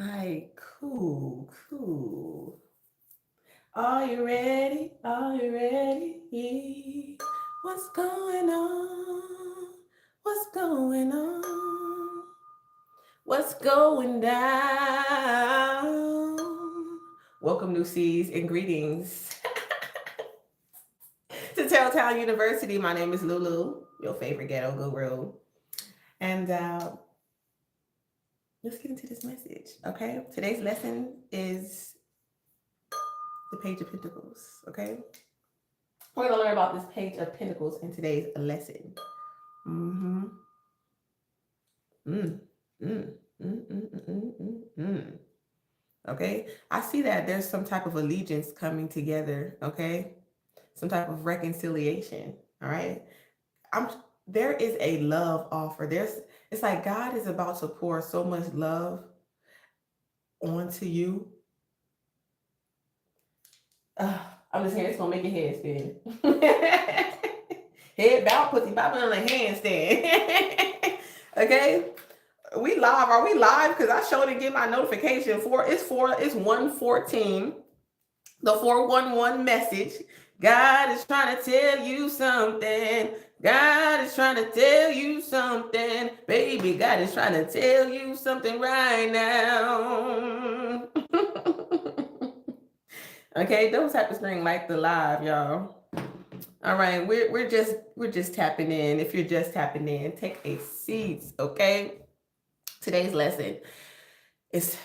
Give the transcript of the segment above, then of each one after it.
right, cool. Are you ready? Are you ready? What's going on? What's going on? What's going down? Welcome, new C's and greetings to Telltale University. My name is Lulu, your favorite ghetto guru. And let's get into this message, okay? Today's lesson is the Page of Pentacles, okay? We're going to learn about this Page of Pentacles in today's lesson. Mm-hmm. Okay? I see that there's some type of allegiance coming together, okay? Some type of reconciliation, all right? There is a love offer. It's like God is about to pour so much love onto you. I'm just saying it's gonna make your head spin. Head bow, pussy bopping on a handstand. Okay, we live. Are we live? Because I showed to get my notification it's 1:14. The 411 message. God is trying to tell you something. God is trying to tell you something. Baby, God is trying to tell you something right now. Okay, don't tap the screen like the live, y'all. All right, we're just tapping in. If you're just tapping in, take a seat, okay? Today's lesson is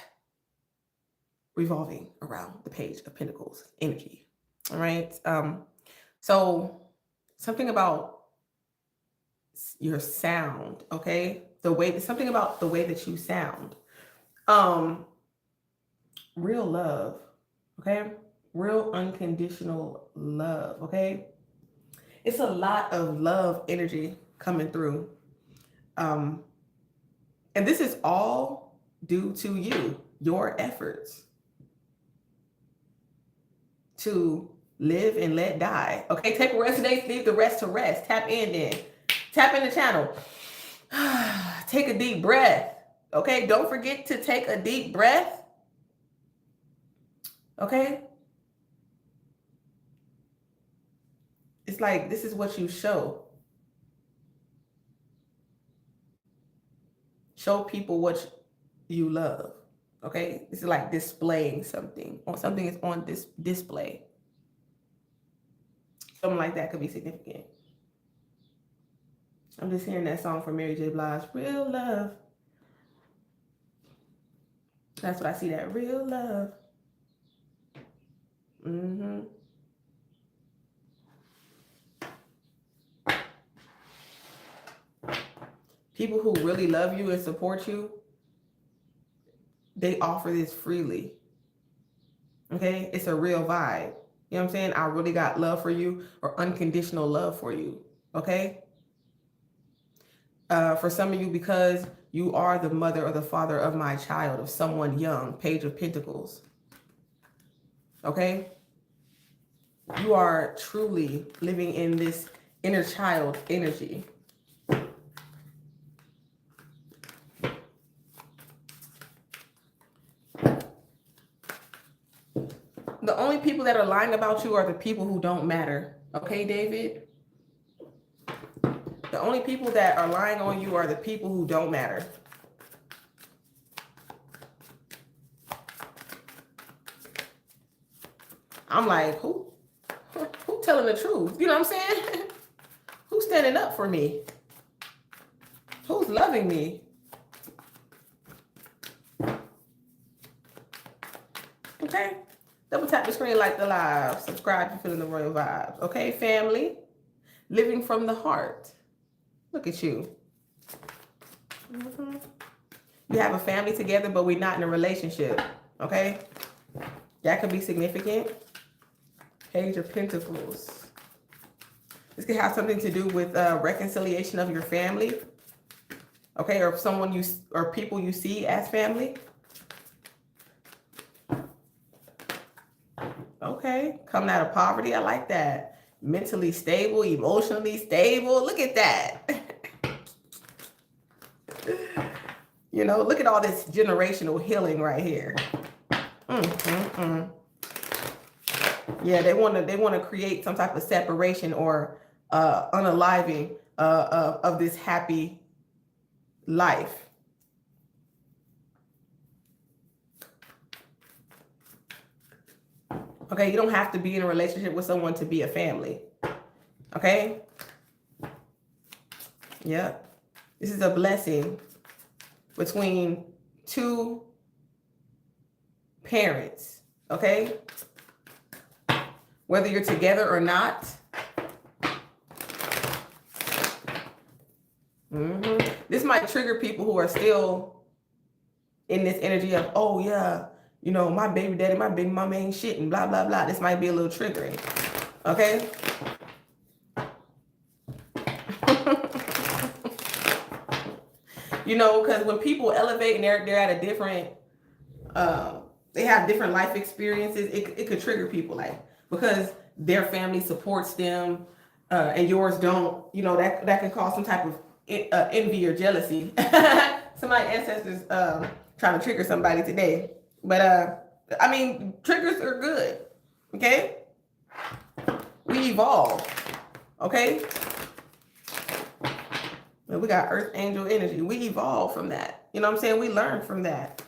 revolving around the Page of Pentacles energy. All right. So something about your sound, okay? Something about the way that you sound. Real love, okay? Real unconditional love, okay? It's a lot of love energy coming through. And this is all due to you, your efforts to live and let die. Okay, take a rest today, leave the rest to rest. Tap in then. Tap in the channel. Take a deep breath. Okay, don't forget to take a deep breath. Okay? It's like this is what you show. Show people what you love. Okay? This is like displaying something, or something is on this display. Something like that could be significant. I'm just hearing that song from Mary J. Blige, Real Love. That's what I see, that real love. Mm-hmm. People who really love you and support you, they offer this freely. Okay? It's a real vibe. You know what I'm saying? I really got love for you, or unconditional love for you. Okay? For some of you, because you are the mother or the father of my child, of someone young, Page of Pentacles. Okay? You are truly living in this inner child energy. The only people that are lying about you are the people who don't matter. Okay, David? The only people that are lying on you are the people who don't matter. I'm like, who telling the truth? You know what I'm saying? Who's standing up for me? Who's loving me? Okay? Double tap the screen like the live. Subscribe if you're feeling the royal vibes. Okay, family? Living from the heart. Look at you. Mm-hmm. You have a family together, but we're not in a relationship. Okay? That could be significant. Page of Pentacles. This could have something to do with reconciliation of your family. Okay, or someone or people you see as family. Okay, coming out of poverty. I like that. Mentally stable, emotionally stable. Look at that. You know, look at all this generational healing right here. Yeah, they want to create some type of separation or unaliving of this happy life. Okay, you don't have to be in a relationship with someone to be a family. Okay? Yeah. This is a blessing between two parents. Okay? Whether you're together or not. This might trigger people who are still in this energy of, oh yeah, you know, my baby daddy, my baby mama ain't shit and blah, blah, blah. This might be a little triggering. Okay? You know, because when people elevate and they're at a different, they have different life experiences, it could trigger people, like, because their family supports them and yours don't, you know, that can cause some type of envy or jealousy. Somebody's ancestors trying to trigger somebody today. But I mean, triggers are good. Okay? We evolve. Okay? We got earth angel energy. We evolve from that. You know what I'm saying? We learn from that.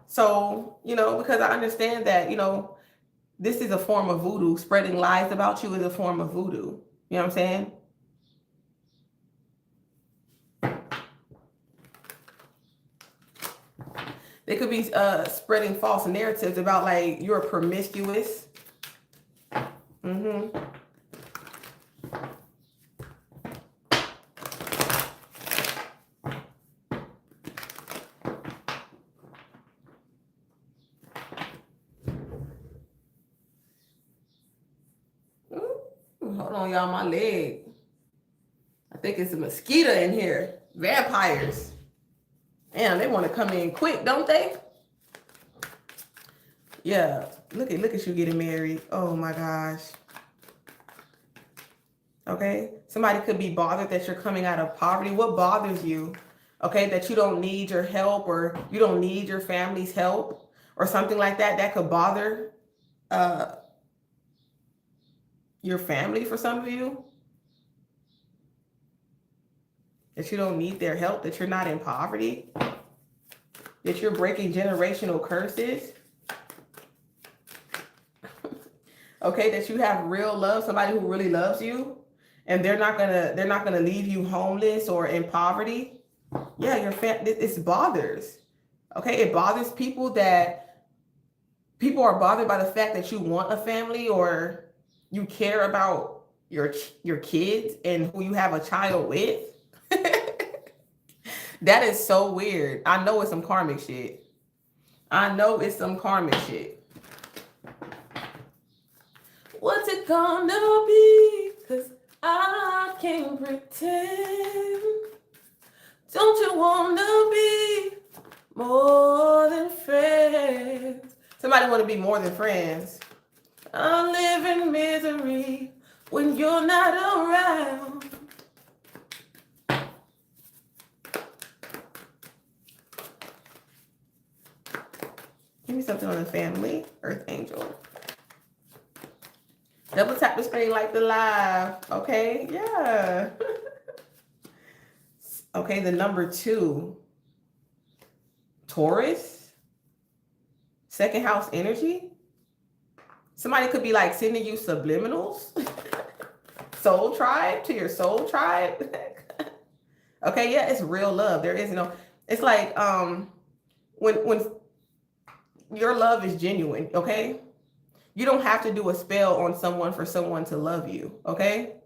So, you know, because I understand that, you know, this is a form of voodoo. Spreading lies about you is a form of voodoo. You know what I'm saying? They could be spreading false narratives about, like, you're promiscuous. Hold on, y'all, my leg. I think it's a mosquito in here. Vampires. Damn, they want to come in quick, don't they? Yeah, look at you getting married. Oh my gosh. Okay, somebody could be bothered that you're coming out of poverty. What bothers you? Okay, that you don't need your help, or you don't need your family's help, or something like that. That could bother your family for some of you. That you don't need their help, that you're not in poverty, that you're breaking generational curses. Okay, that you have real love, somebody who really loves you, and they're not gonna leave you homeless or in poverty. Yeah, your family, it bothers. Okay, it bothers people that people are bothered by the fact that you want a family, or you care about your kids and who you have a child with. That is so weird. I know it's some karmic shit. I know it's some karmic shit. What's it gonna be? 'Cause I can't pretend. Don't you wanna be more than friends? Somebody want to be more than friends. I live in misery when you're not around. Give me something on the family, Earth Angel. Double tap the screen like the live. Okay, yeah. Okay, the number 2. Taurus. Second house energy. Somebody could be like sending you subliminals. Soul tribe, to your soul tribe. Okay, yeah, it's real love. There is no, it's like when your love is genuine, okay? You don't have to do a spell on someone for someone to love you, okay?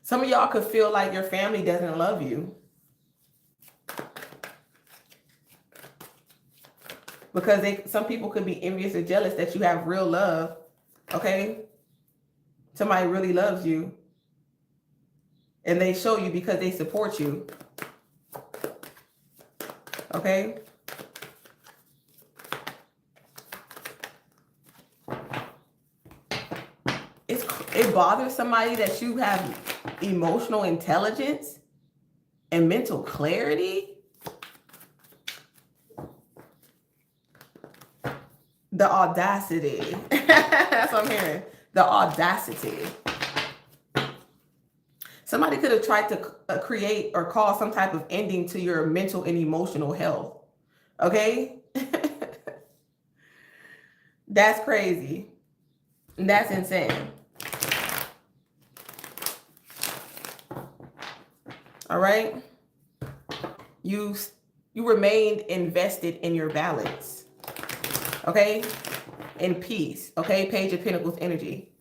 Some of y'all could feel like your family doesn't love you because some people could be envious or jealous that you have real love, okay? Somebody really loves you and they show you because they support you, okay? It bothers somebody that you have emotional intelligence and mental clarity. The audacity. That's what I'm hearing. The audacity. Somebody could have tried to create or cause some type of ending to your mental and emotional health. Okay? That's crazy. That's insane. All right? You remained invested in your balance. Okay? In peace. Okay? Page of Pentacles energy.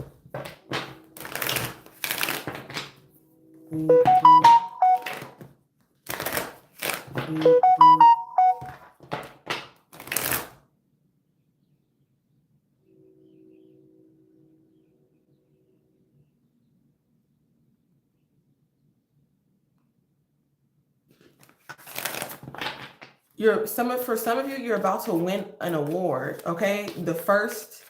For some of you, you're about to win an award. Okay? The first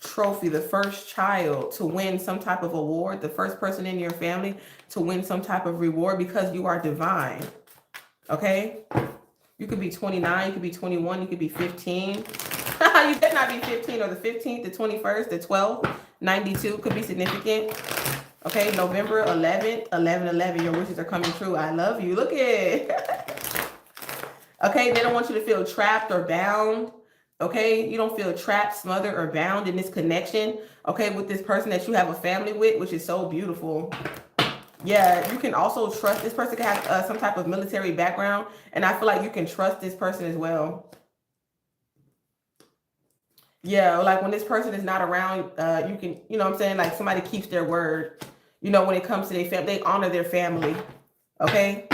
trophy, the first child to win some type of award, the first person in your family to win some type of reward, because you are divine. Okay? You could be 29, you could be 21, you could be 15. You better not be 15, or the 15th, the 21st, the 12th, 92 could be significant. Okay, November 11th, 11/11, your wishes are coming true. I love you. Look at it. Okay, they don't want you to feel trapped or bound. Okay, you don't feel trapped, smothered, or bound in this connection. Okay, with this person that you have a family with, which is so beautiful. Yeah, you can also trust this person. Can have some type of military background, and I feel like you can trust this person as well. Yeah, like when this person is not around, you can, you know what I'm saying? Like somebody keeps their word. You know, when it comes to their family, they honor their family. Okay?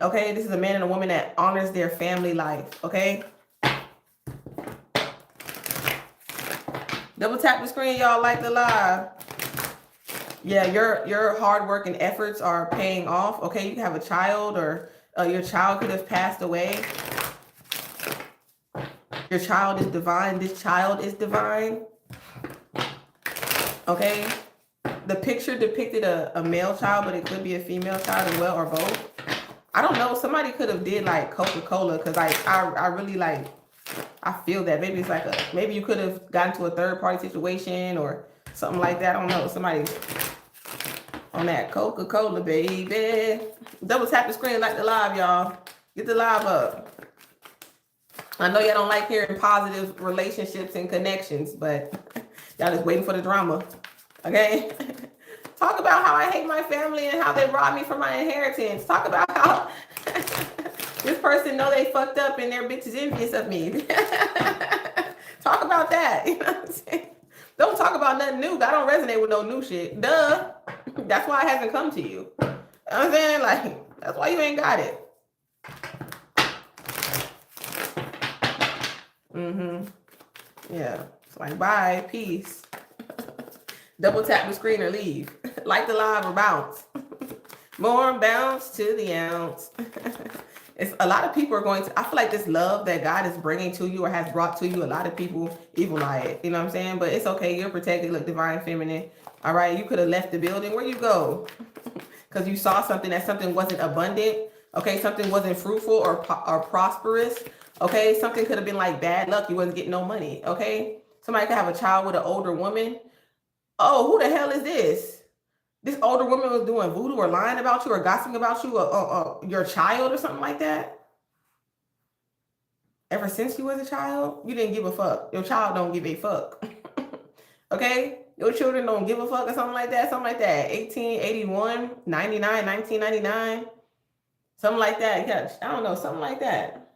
Okay, this is a man and a woman that honors their family life. Okay? Double tap the screen, y'all, like the live. Yeah, your hard work and efforts are paying off. Okay, you can have a child, or your child could have passed away. Your child is divine. This child is divine. Okay? The picture depicted a male child, but it could be a female child as well, or both. I don't know. Somebody could have did like Coca-Cola, because I really like, I feel that. Maybe it's like maybe you could have gotten to a third party situation or something like that. I don't know. Somebody on that Coca-Cola, baby. Double tap the screen, like the live, y'all. Get the live up. I know y'all don't like hearing positive relationships and connections, but y'all just waiting for the drama. Okay? Talk about how I hate my family and how they robbed me from my inheritance. Talk about how this person know they fucked up and their bitch is envious of me. Talk about that. You know what I'm saying? Don't talk about nothing new. I don't resonate with no new shit. Duh. That's why it hasn't come to you. You know what I'm saying? Like, that's why you ain't got it. Yeah. It's like, bye. Peace. Double tap the screen or leave. Like the live or bounce. More bounce to the ounce. It's a lot of people are going to, I feel like this love that God is bringing to you or has brought to you, a lot of people evil eye it. You know what I'm saying? But it's okay. You're protected. Look, divine feminine. All right. You could have left the building. Where you go? Because you saw something, that something wasn't abundant. Okay. Something wasn't fruitful or prosperous. Okay. Something could have been like bad luck. You wasn't getting no money. Okay. Somebody could have a child with an older woman. Oh, who the hell is this? This older woman was doing voodoo or lying about you or gossiping about you or your child or something like that. Ever since you was a child, you didn't give a fuck. Your child don't give a fuck. Okay? Your children don't give a fuck or something like that. Something like that. 1881, 99, 1999. Something like that. Yeah, I don't know. Something like that.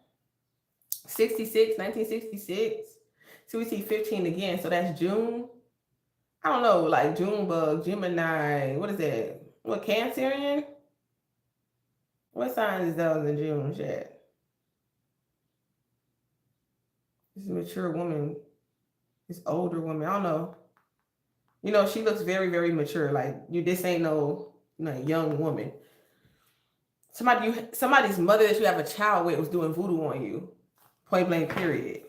66, 1966. So we see 15 again. So that's June. I don't know, like Junebug, Gemini, what is that? What, Cancerian? What sign is those in June, shit? This is a mature woman. This older woman, I don't know. You know, she looks very, very mature. Like, this ain't no young woman. Somebody's mother that you have a child with was doing voodoo on you. Point blank, period.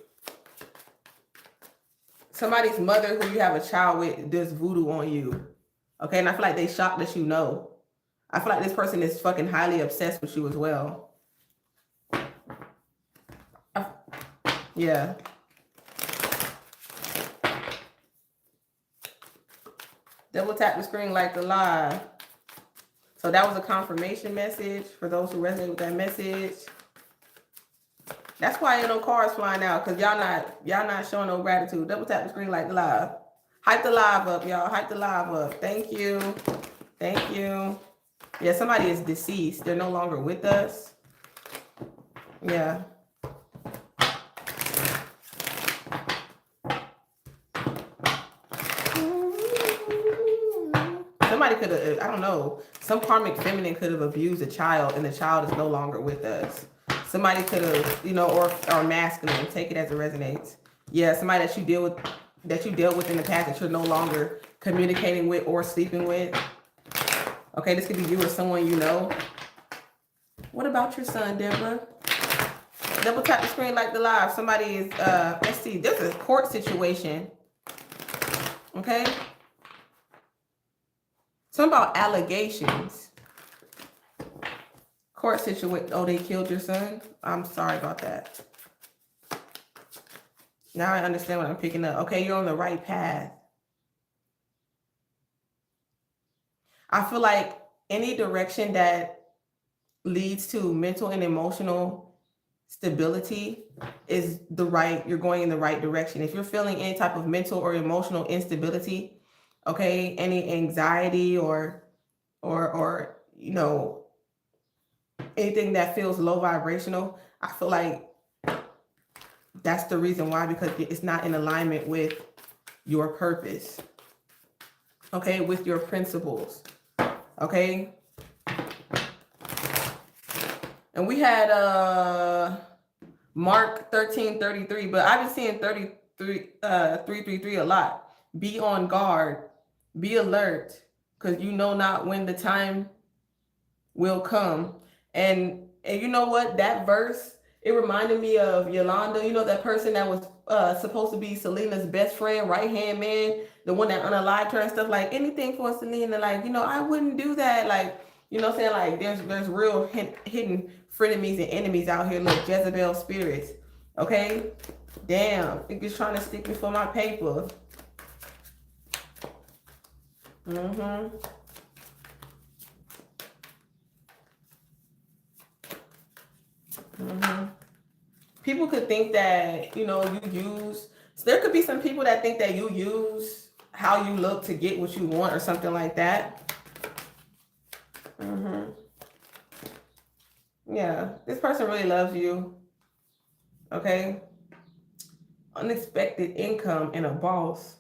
Somebody's mother who you have a child with does voodoo on you. Okay, and I feel like they shocked that you know. I feel like this person is fucking highly obsessed with you as well. Yeah. Double tap the screen like the live. So that was a confirmation message for those who resonate with that message. That's why ain't no cards flying out, because y'all not showing no gratitude. Double tap the screen like the live. Hype the live up, y'all. Hype the live up. Thank you. Thank you. Yeah, somebody is deceased. They're no longer with us. Yeah. Somebody could have, I don't know, some karmic feminine could have abused a child and the child is no longer with us. Somebody could have, you know, or masculine, take it as it resonates. Yeah, somebody that you dealt with in the past that you're no longer communicating with or sleeping with. Okay, this could be you or someone you know. What about your son, Deborah? Double tap the screen like the live. Somebody is, let's see, this is a court situation. Okay. Something about allegations. Court situation. Oh, they killed your son? I'm sorry about that. Now I understand what I'm picking up. Okay, you're on the right path. I feel like any direction that leads to mental and emotional stability is you're going in the right direction. If you're feeling any type of mental or emotional instability, okay, any anxiety or you know, anything that feels low vibrational, I feel like that's the reason why, because it's not in alignment with your purpose, okay, with your principles, okay. And we had Mark 13:33, but I've been seeing 333 a lot. Be on guard, be alert, because you know not when the time will come. And you know what, that verse, it reminded me of Yolanda, you know, that person that was supposed to be Selena's best friend, right-hand man, the one that unalived her and stuff. Like, anything for Selena, like, you know, I wouldn't do that. Like, you know what I'm saying? Like, there's real hidden frenemies and enemies out here. Look, Jezebel spirits. Okay? Damn. They're just trying to stick me for my paper. Mm-hmm. Mm-hmm. People could think that, you know, so there could be some people that think that you use how you look to get what you want or something like that. Mm-hmm. Yeah, this person really loves you. Okay. Unexpected income and a boss.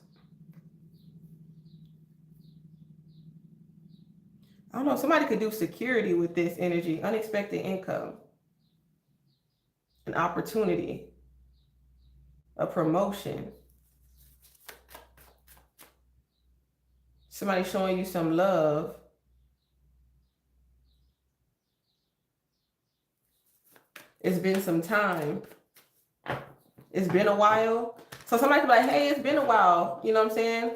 I don't know. Somebody could do security with this energy. Unexpected income. An opportunity. A promotion. Somebody showing you some love. It's been some time. It's been a while. So somebody could be like, hey, it's been a while. You know what I'm saying?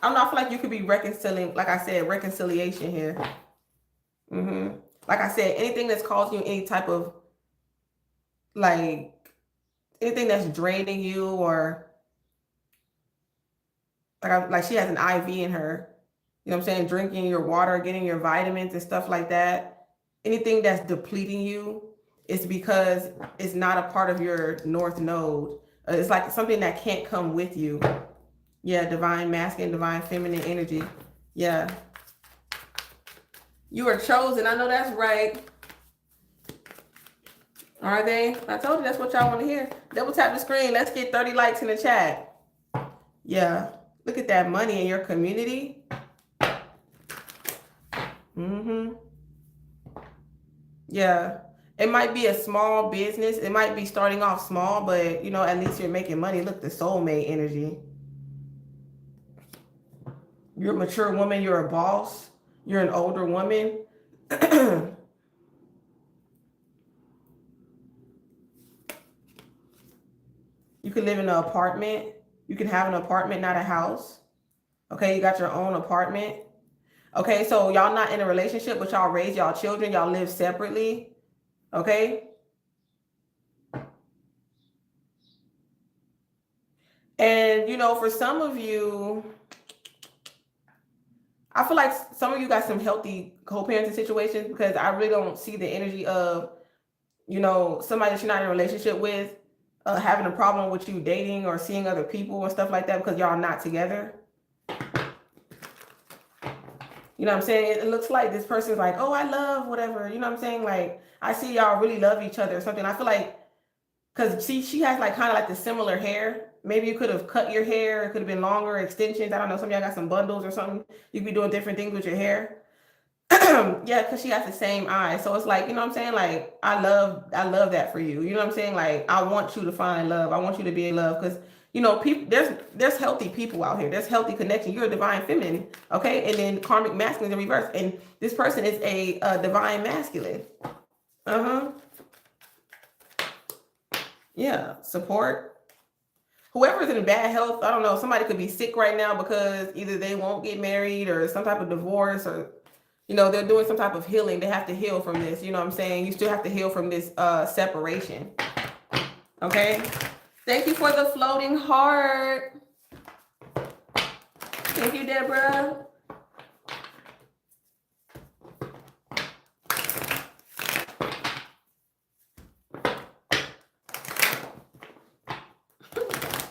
I don't know. I feel like you could be reconciling, like I said, reconciliation here. Mm-hmm. Like I said, anything that's causing you any type of, like, anything that's draining you, or like she has an IV in her. You know what I'm saying? Drinking your water, getting your vitamins and stuff like that. Anything that's depleting you, it's because it's not a part of your north node. It's like something that can't come with you. Yeah, divine masculine, divine feminine energy. Yeah. You are chosen. I know that's right. Are they? I told you that's what y'all want to hear. Double tap the screen. Let's get 30 likes in the chat. Yeah. Look at that money in your community. Mm-hmm. Yeah. It might be a small business. It might be starting off small, but, you know, at least you're making money. Look, the soulmate energy. You're a mature woman. You're a boss. You're an older woman. You can live in an apartment. You can have an apartment, not a house. Okay, you got your own apartment. Okay, so y'all not in a relationship, but y'all raise y'all children. Y'all live separately. Okay. And, you know, for some of you, I feel like some of you got some healthy co-parenting situations, because I really don't see the energy of, you know, somebody that you're not in a relationship with having a problem with you dating or seeing other people and stuff like that because y'all not together. You know what I'm saying? It looks like this person's like, oh, I love whatever. You know what I'm saying? Like, I see y'all really love each other or something. I feel like, because see, she has like kind of like the similar hair. Maybe you could have cut your hair. It could have been longer extensions. I don't know. Some of y'all got some bundles or something. You could be doing different things with your hair. Yeah, because she has the same eye. So it's like, you know what I'm saying? Like, I love that for you. You know what I'm saying? Like, I want you to find love. I want you to be in love, because, you know, people, there's healthy people out here. There's healthy connection. You're a divine feminine, okay? And then karmic masculine in reverse. And this person is a divine masculine. Yeah, support. Whoever's in bad health, I don't know, somebody could be sick right now because either they won't get married or some type of divorce, or, you know, they're doing some type of healing. They have to heal from this. You know what I'm saying? You still have to heal from this separation. Okay? Thank you for the floating heart. Thank you, Deborah.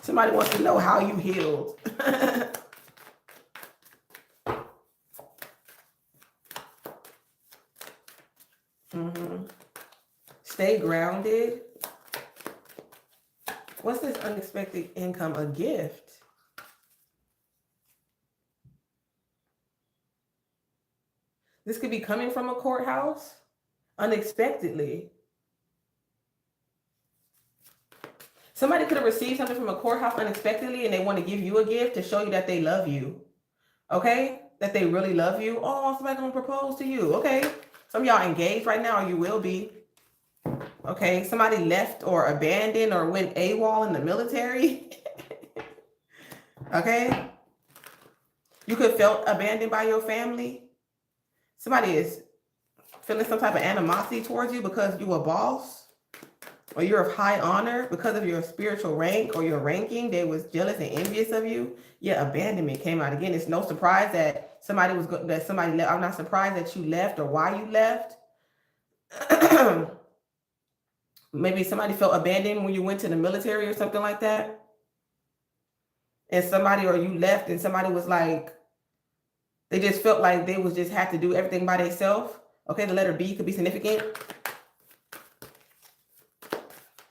Somebody wants to know how you healed. Stay grounded. What's this unexpected income? A gift. This could be coming from a courthouse unexpectedly. Somebody could have received something from a courthouse unexpectedly, and they want to give you a gift to show you that they love you. Okay? That they really love you. Oh, somebody gonna propose to you. Okay? Some of y'all engaged right now, or you will be. Okay? Somebody left or abandoned or went AWOL in the military. Okay? You could have felt abandoned by your family. Somebody is feeling some type of animosity towards you because you a boss, or you're of high honor because of your spiritual rank or your ranking. They was jealous and envious of you. Yeah, abandonment came out again. It's no surprise that somebody left. I'm not surprised that you left or why you left. Maybe somebody felt abandoned when you went to the military or something like that. And somebody, or you left and somebody was like, they just felt like they was just had to do everything by themselves. Okay, the letter B could be significant.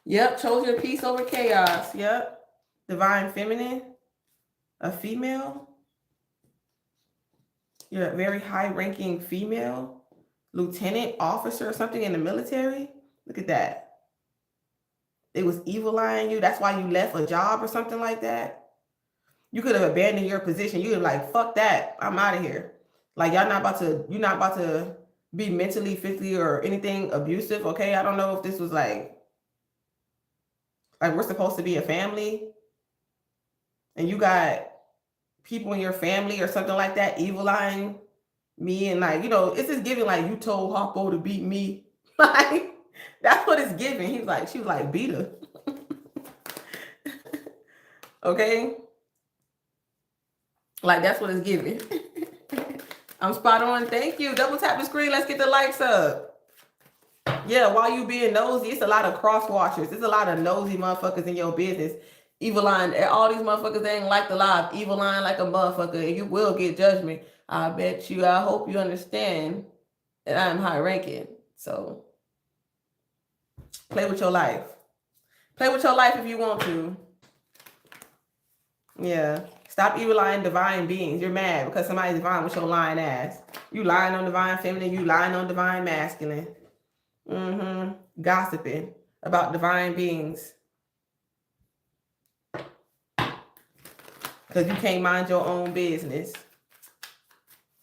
Yep, chose your peace over chaos. Yep. Divine feminine, a female. You're a very high-ranking female, lieutenant, officer, or something in the military. Look at that. It was evil eyeing you. That's why you left a job or something like that. You could have abandoned your position. You would have like, fuck that. I'm out of here. Like, you're not about to be mentally, physically, or anything abusive. Okay. I don't know if this was like we're supposed to be a family, and you got people in your family or something like that evil eyeing me, and like, you know, it's just giving like you told Harpo to beat me. Like, that's what it's giving. She was like, beat her. Okay. Like, that's what it's giving. I'm spot on. Thank you. Double tap the screen. Let's get the likes up. Yeah, while you being nosy, it's a lot of cross watchers. There's a lot of nosy motherfuckers in your business. Evil line. All these motherfuckers ain't like the live. Evil line like a motherfucker. And you will get judgment. I bet you. I hope you understand that I'm high ranking. So play with your life. Play with your life if you want to. Yeah. Stop evil lying divine beings. You're mad because somebody's divine with your lying ass. You lying on divine feminine. You lying on divine masculine. Gossiping about divine beings. Because you can't mind your own business.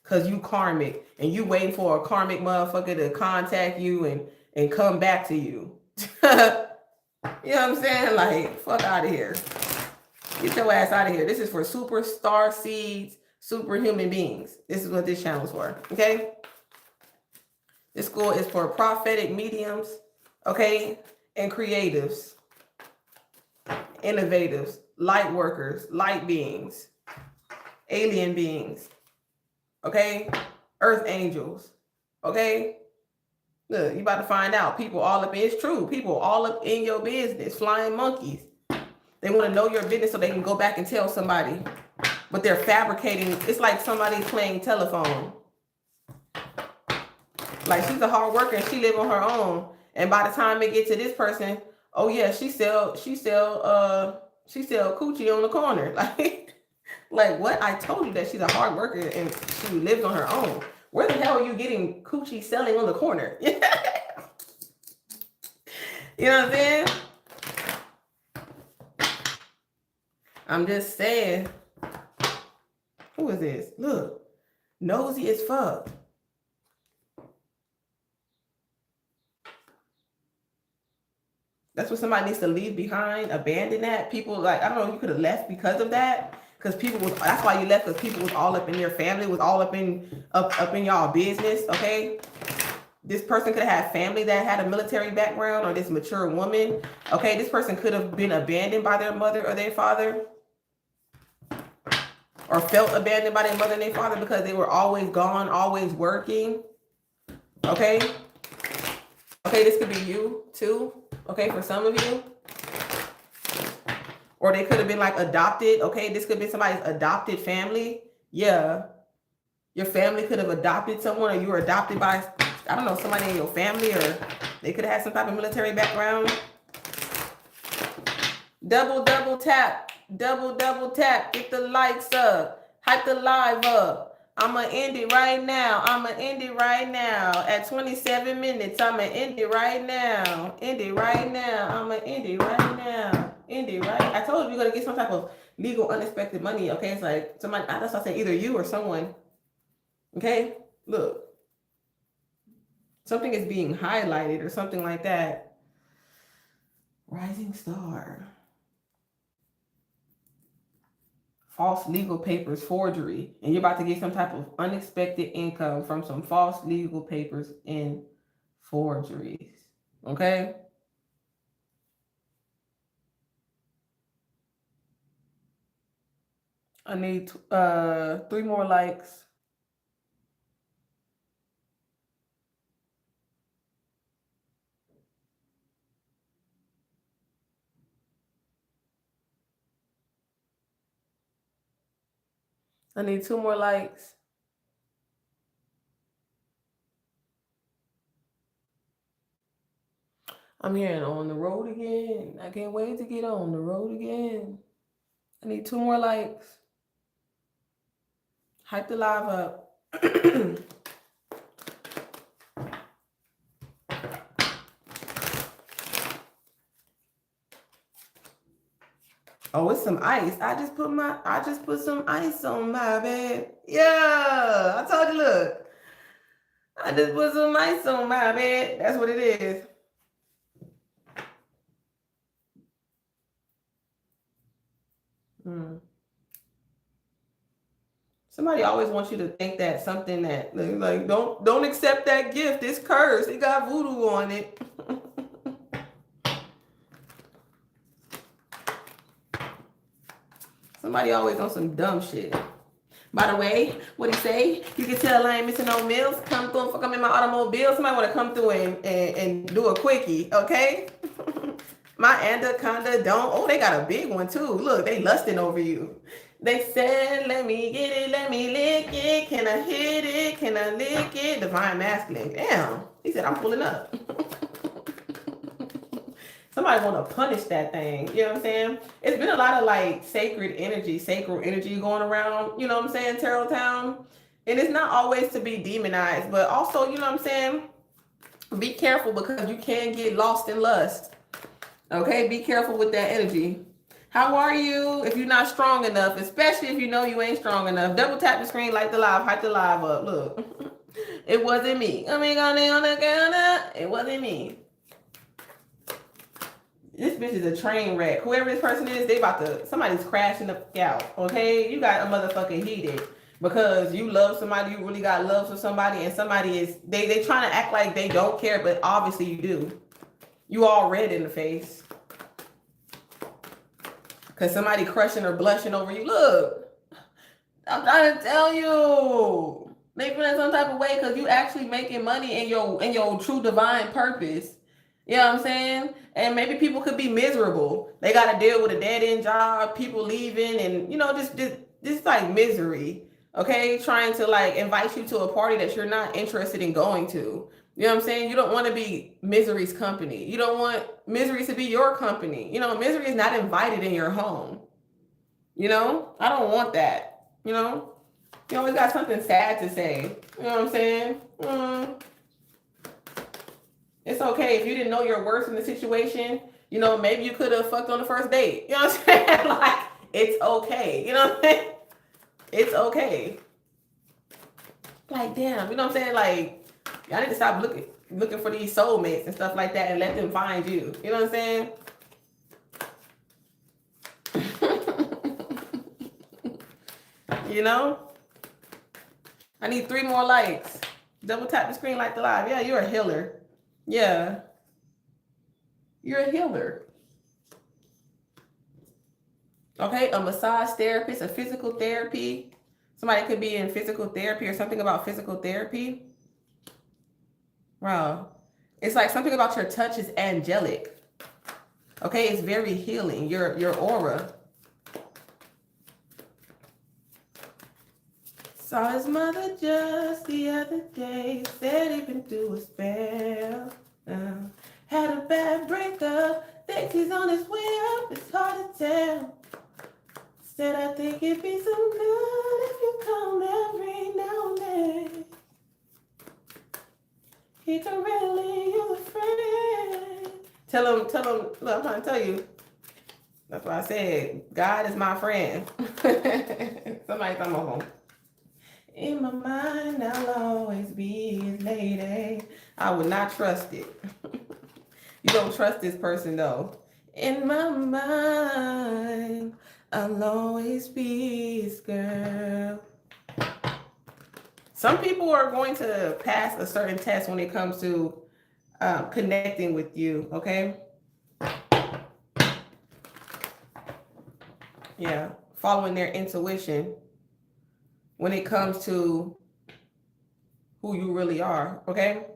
Because you karmic. And you waiting for a karmic motherfucker to contact you and come back to you. You know what I'm saying? Like, fuck out of here. Get your ass out of here. This is for superstar seeds, superhuman beings. This is what this channel is for, okay? This school is for prophetic mediums, okay? And creatives, innovators, light workers, light beings, alien beings, okay? Earth angels, okay? Look, you about to find out. People all up in, it's true. People all up in your business, flying monkeys. They want to know your business so they can go back and tell somebody. But they're fabricating. It's like somebody playing telephone. Like she's a hard worker and she live on her own. And by the time it gets to this person, oh yeah, she sell coochie on the corner. Like what? I told you that she's a hard worker and she lives on her own. Where the hell are you getting coochie selling on the corner? You know what I'm saying? I'm just saying. Who is this? Look, nosy as fuck. That's what somebody needs to leave behind, abandon that. People like, I don't know if you could have left because of that. Because people was, that's why you left, because people was all up in your family, was all up in y'all business, okay? This person could have had family that had a military background, or this mature woman, okay? This person could have been abandoned by their mother or their father, or felt abandoned by their mother and their father because they were always gone, always working, okay? Okay, this could be you too, okay, for some of you. Or they could have been like adopted, okay? This could be somebody's adopted family. Yeah. Your family could have adopted someone, or you were adopted by, I don't know, somebody in your family, or they could have had some type of military background. Double tap. Double tap. Get the likes up. Hype the live up. I'ma end it right now. At 27 minutes, I'ma end it right now. I'ma end it right now. I told you you're gonna get some type of legal unexpected money, okay? It's like somebody, that's why I say either you or someone. Okay? Look. Something is being highlighted or something like that. Rising star. False legal papers, forgery. And you're about to get some type of unexpected income from some false legal papers and forgeries. Okay? I need 3 more likes. I need 2 more likes. I'm here on the road again. I can't wait to get on the road again. I need 2 more likes. Hype the live up. Oh, it's some ice. I just put some ice on my bed. Yeah, I told you, look. I just put some ice on my bed. That's what it is. Somebody always wants you to think that something that, like, don't accept that gift. It's cursed. It got voodoo on it. Somebody always on some dumb shit. By the way, what he say? You can tell I ain't missing no meals. Come through and fuck, I'm in my automobile. Somebody want to come through and do a quickie, okay? My anaconda don't. Oh, they got a big one too. Look, they lusting over you. They said, let me get it, let me lick it. Can I hit it? Can I lick it? Divine masculine. Damn. He said, I'm pulling up. Somebody want to punish that thing. You know what I'm saying? It's been a lot of like sacral energy going around, you know what I'm saying, Tarot Town. And it's not always to be demonized, but also, you know what I'm saying? Be careful, because you can get lost in lust. Okay, be careful with that energy. How are you if you're not strong enough, especially if you know you ain't strong enough? Double tap the screen, like the live, hype the live up. Look, it wasn't me. It wasn't me. This bitch is a train wreck. Whoever this person is, somebody's crashing the out. Okay, you got a motherfucking heated. because you love somebody, you really got love for somebody, and somebody is, they trying to act like they don't care, but obviously you do. You all red in the face. Because somebody crushing or blushing over you. Look, I'm trying to tell you. They feel in some type of way because you actually making money in your true divine purpose. You know what I'm saying? And maybe people could be miserable. They got to deal with a dead-end job, people leaving, and, you know, just like misery. Okay? Trying to like invite you to a party that you're not interested in going to. You know what I'm saying? You don't want to be misery's company. You don't want misery to be your company. You know, misery is not invited in your home. You know? I don't want that. You know? You always got something sad to say. You know what I'm saying? It's okay if you didn't know your worth in the situation. You know, maybe you could have fucked on the first date. You know what I'm saying? Like, it's okay. You know what I'm saying? It's okay. Like, damn. You know what I'm saying? Like, y'all need to stop looking for these soulmates and stuff like that and let them find you. You know what I'm saying? You know? I need 3 more likes. Double tap the screen like the live. Yeah, you're a healer. Yeah. You're a healer. Okay, a massage therapist, a physical therapy. Somebody could be in physical therapy or something about physical therapy. Wow. It's like something about your touch is angelic. Okay, it's very healing. Your aura. Saw his mother just the other day. Said he'd been through a spell. Had a bad breakup. Thinks he's on his way up. It's hard to tell. Said I think it'd be so good if you come every now and then. He can really use a friend. Tell him, look, I'm trying to tell you. That's why I said, God is my friend. Somebody come home. In my mind, I'll always be his lady. I would not trust it. You don't trust this person though. In my mind, I'll always be his girl. Some people are going to pass a certain test when it comes to connecting with you, okay? Yeah, following their intuition when it comes to who you really are, okay?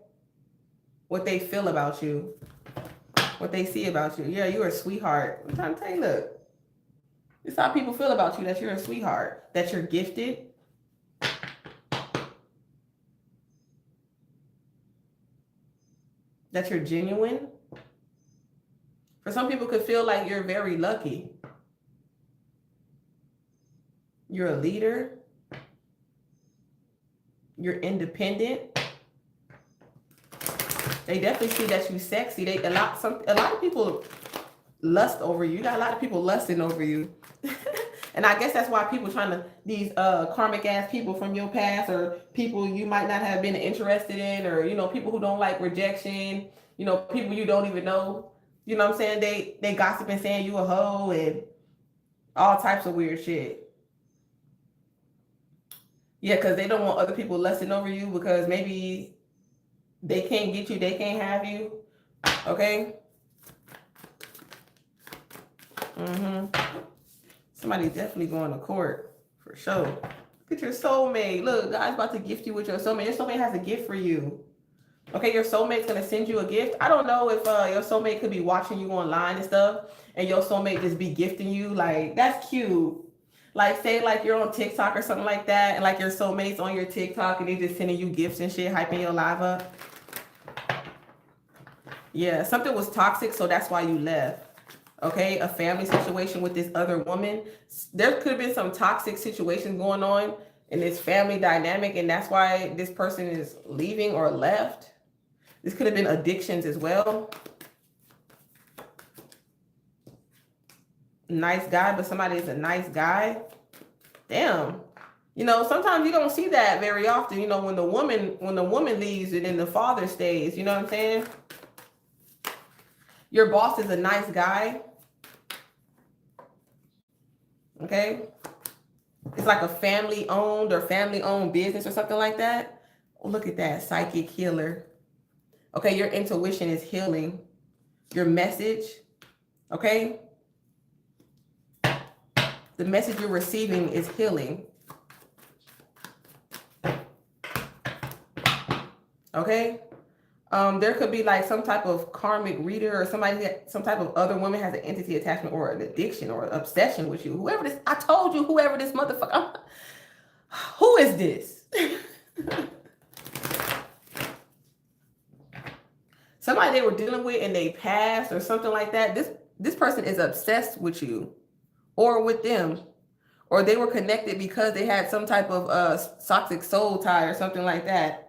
What they feel about you, what they see about you. Yeah, you're a sweetheart. I'm trying to tell you, look, this is how people feel about you, that you're a sweetheart, that you're gifted. That you're genuine. For some people could feel like you're very lucky. You're a leader. You're independent. They definitely see that you're sexy. A lot of people lust over you. You got a lot of people lusting over you. And I guess that's why people these karmic ass people from your past, or people you might not have been interested in, or, you know, people who don't like rejection, you know, people you don't even know, you know what I'm saying? They gossiping saying you a hoe and all types of weird shit. Yeah, because they don't want other people lusting over you because maybe they can't get you, they can't have you. Okay? Somebody's definitely going to court for sure. Look at your soulmate. Look, God's about to gift you with your soulmate. Your soulmate has a gift for you. Okay, your soulmate's going to send you a gift. I don't know if your soulmate could be watching you online and stuff, and your soulmate just be gifting you. Like, that's cute. Like, say like you're on TikTok or something like that, and like your soulmate's on your TikTok and they just sending you gifts and shit, hyping your live up. Yeah, something was toxic, so that's why you left. Okay, a family situation with this other woman. There could have been some toxic situation going on in this family dynamic, and that's why this person is leaving or left. This could have been addictions as well. Nice guy, but somebody is a nice guy. Damn. You know, sometimes you don't see that very often. You know, when the woman leaves and then the father stays. You know what I'm saying? Your boss is a nice guy. Okay. It's like a family owned or family owned business or something like that. Oh, look at that, psychic healer. Okay, your intuition is healing. Your message, okay? The message you're receiving is healing. Okay? There could be like some type of karmic reader or somebody that some type of other woman has an entity attachment or an addiction or an obsession with you. Whoever this, I told you, whoever this motherfucker, who is this? Somebody they were dealing with in their past or something like that. This person is obsessed with you or with them, or they were connected because they had some type of toxic soul tie or something like that.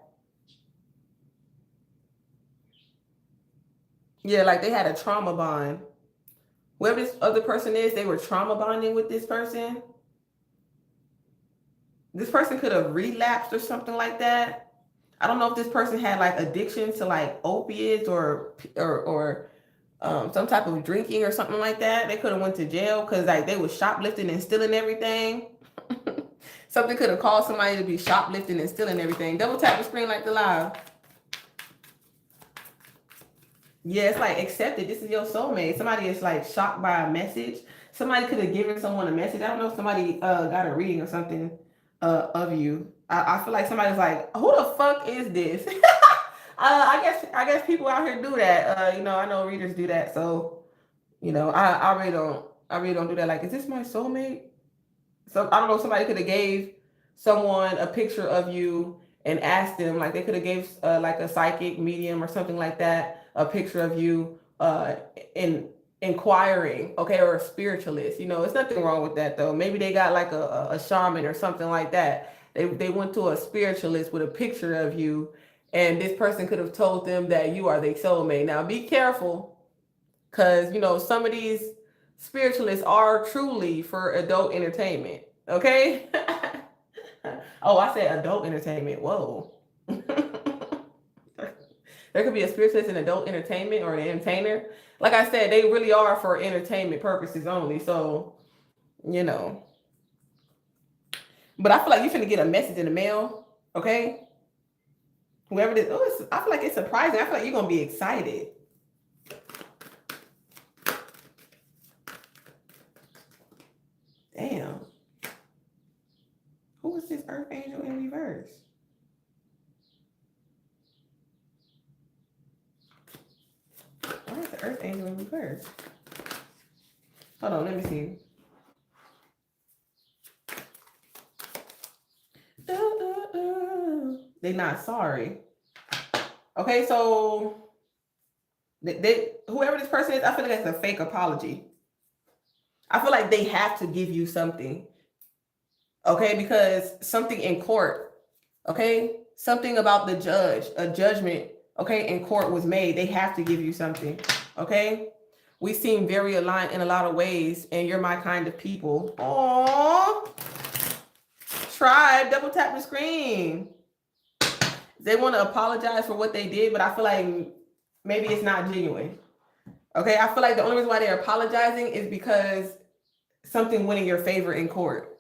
Yeah, like they had a trauma bond. Whoever this other person is, they were trauma bonding with this person. This person could have relapsed or something like that. I don't know if this person had like addiction to like opiates or some type of drinking or something like that. They could have went to jail because like they was shoplifting and stealing everything. Something could have caused somebody to be shoplifting and stealing everything. Double tap the screen like the live. Yeah, it's like accepted. This is your soulmate. Somebody is like shocked by a message. Somebody could have given someone a message. I don't know if somebody got a reading or something of you. I feel like somebody's like, who the fuck is this? I guess people out here do that. I know readers do that. So, I really don't do that. Like, is this my soulmate? So I don't know. Somebody could have gave someone a picture of you and asked them, like they could have gave like a psychic medium or something like that a picture of you in inquiring, okay, or a spiritualist. It's nothing wrong with that though. Maybe they got like a shaman or something like that. They went to a spiritualist with a picture of you, and this person could have told them that you are their soulmate. Now be careful, because some of these spiritualists are truly for adult entertainment. Okay. Oh, I said adult entertainment. Whoa. There could be a spiritualist in adult entertainment or an entertainer. Like I said, they really are for entertainment purposes only. So, But I feel like you're finna get a message in the mail. Okay. Whoever this, I feel like it's surprising. I feel like you're gonna be excited. Damn. Who is this Earth Angel in reverse? Why is the Earth Angel in reverse? Hold on, let me see. They're not sorry. Okay, so whoever this person is, I feel like it's a fake apology. I feel like they have to give you something. Okay, because something in court, okay, something about the judge, a judgment, okay, in court was made. They have to give you something. Okay, we seem very aligned in a lot of ways, and you're my kind of people. Aww. Tribe, double tap the screen. They want to apologize for what they did, but I feel like maybe it's not genuine. Okay, I feel like the only reason why they're apologizing is because something went in your favor in court.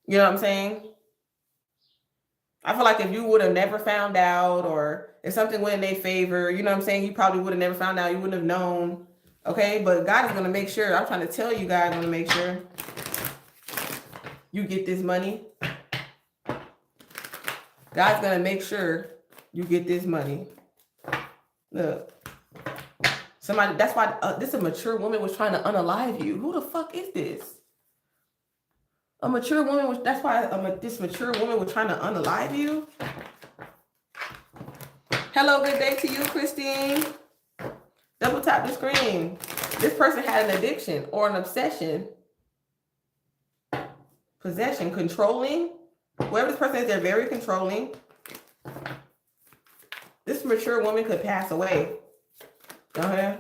You know what I'm saying? I feel like if you would have never found out, or if something went in their favor, you know what I'm saying, you probably would have never found out. You wouldn't have known. Okay, but God is going to make sure. I'm trying to tell you, God is going to make sure you get this money. God's going to make sure you get this money. Look. Somebody, that's why this a mature woman was trying to unalive you. Who the fuck is this? A mature woman, that's why this mature woman was trying to unalive you. Hello, good day to you, Christine. Double tap the screen. This person had an addiction or an obsession. Possession, controlling. Whoever this person is, they're very controlling. This mature woman could pass away. Okay.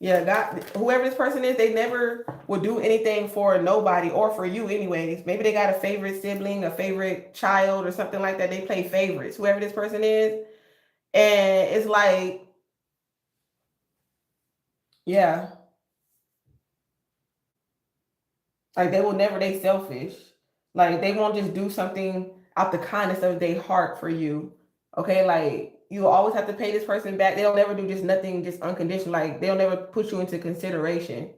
Yeah, God, whoever this person is, they never will do anything for nobody or for you anyways. Maybe they got a favorite sibling, a favorite child or something like that. They play favorites, whoever this person is. And it's like, yeah. Like they selfish. Like they won't just do something out the kindness of their heart for you. Okay, like you always have to pay this person back. They don't ever do just nothing, just unconditional. Like they'll never put you into consideration.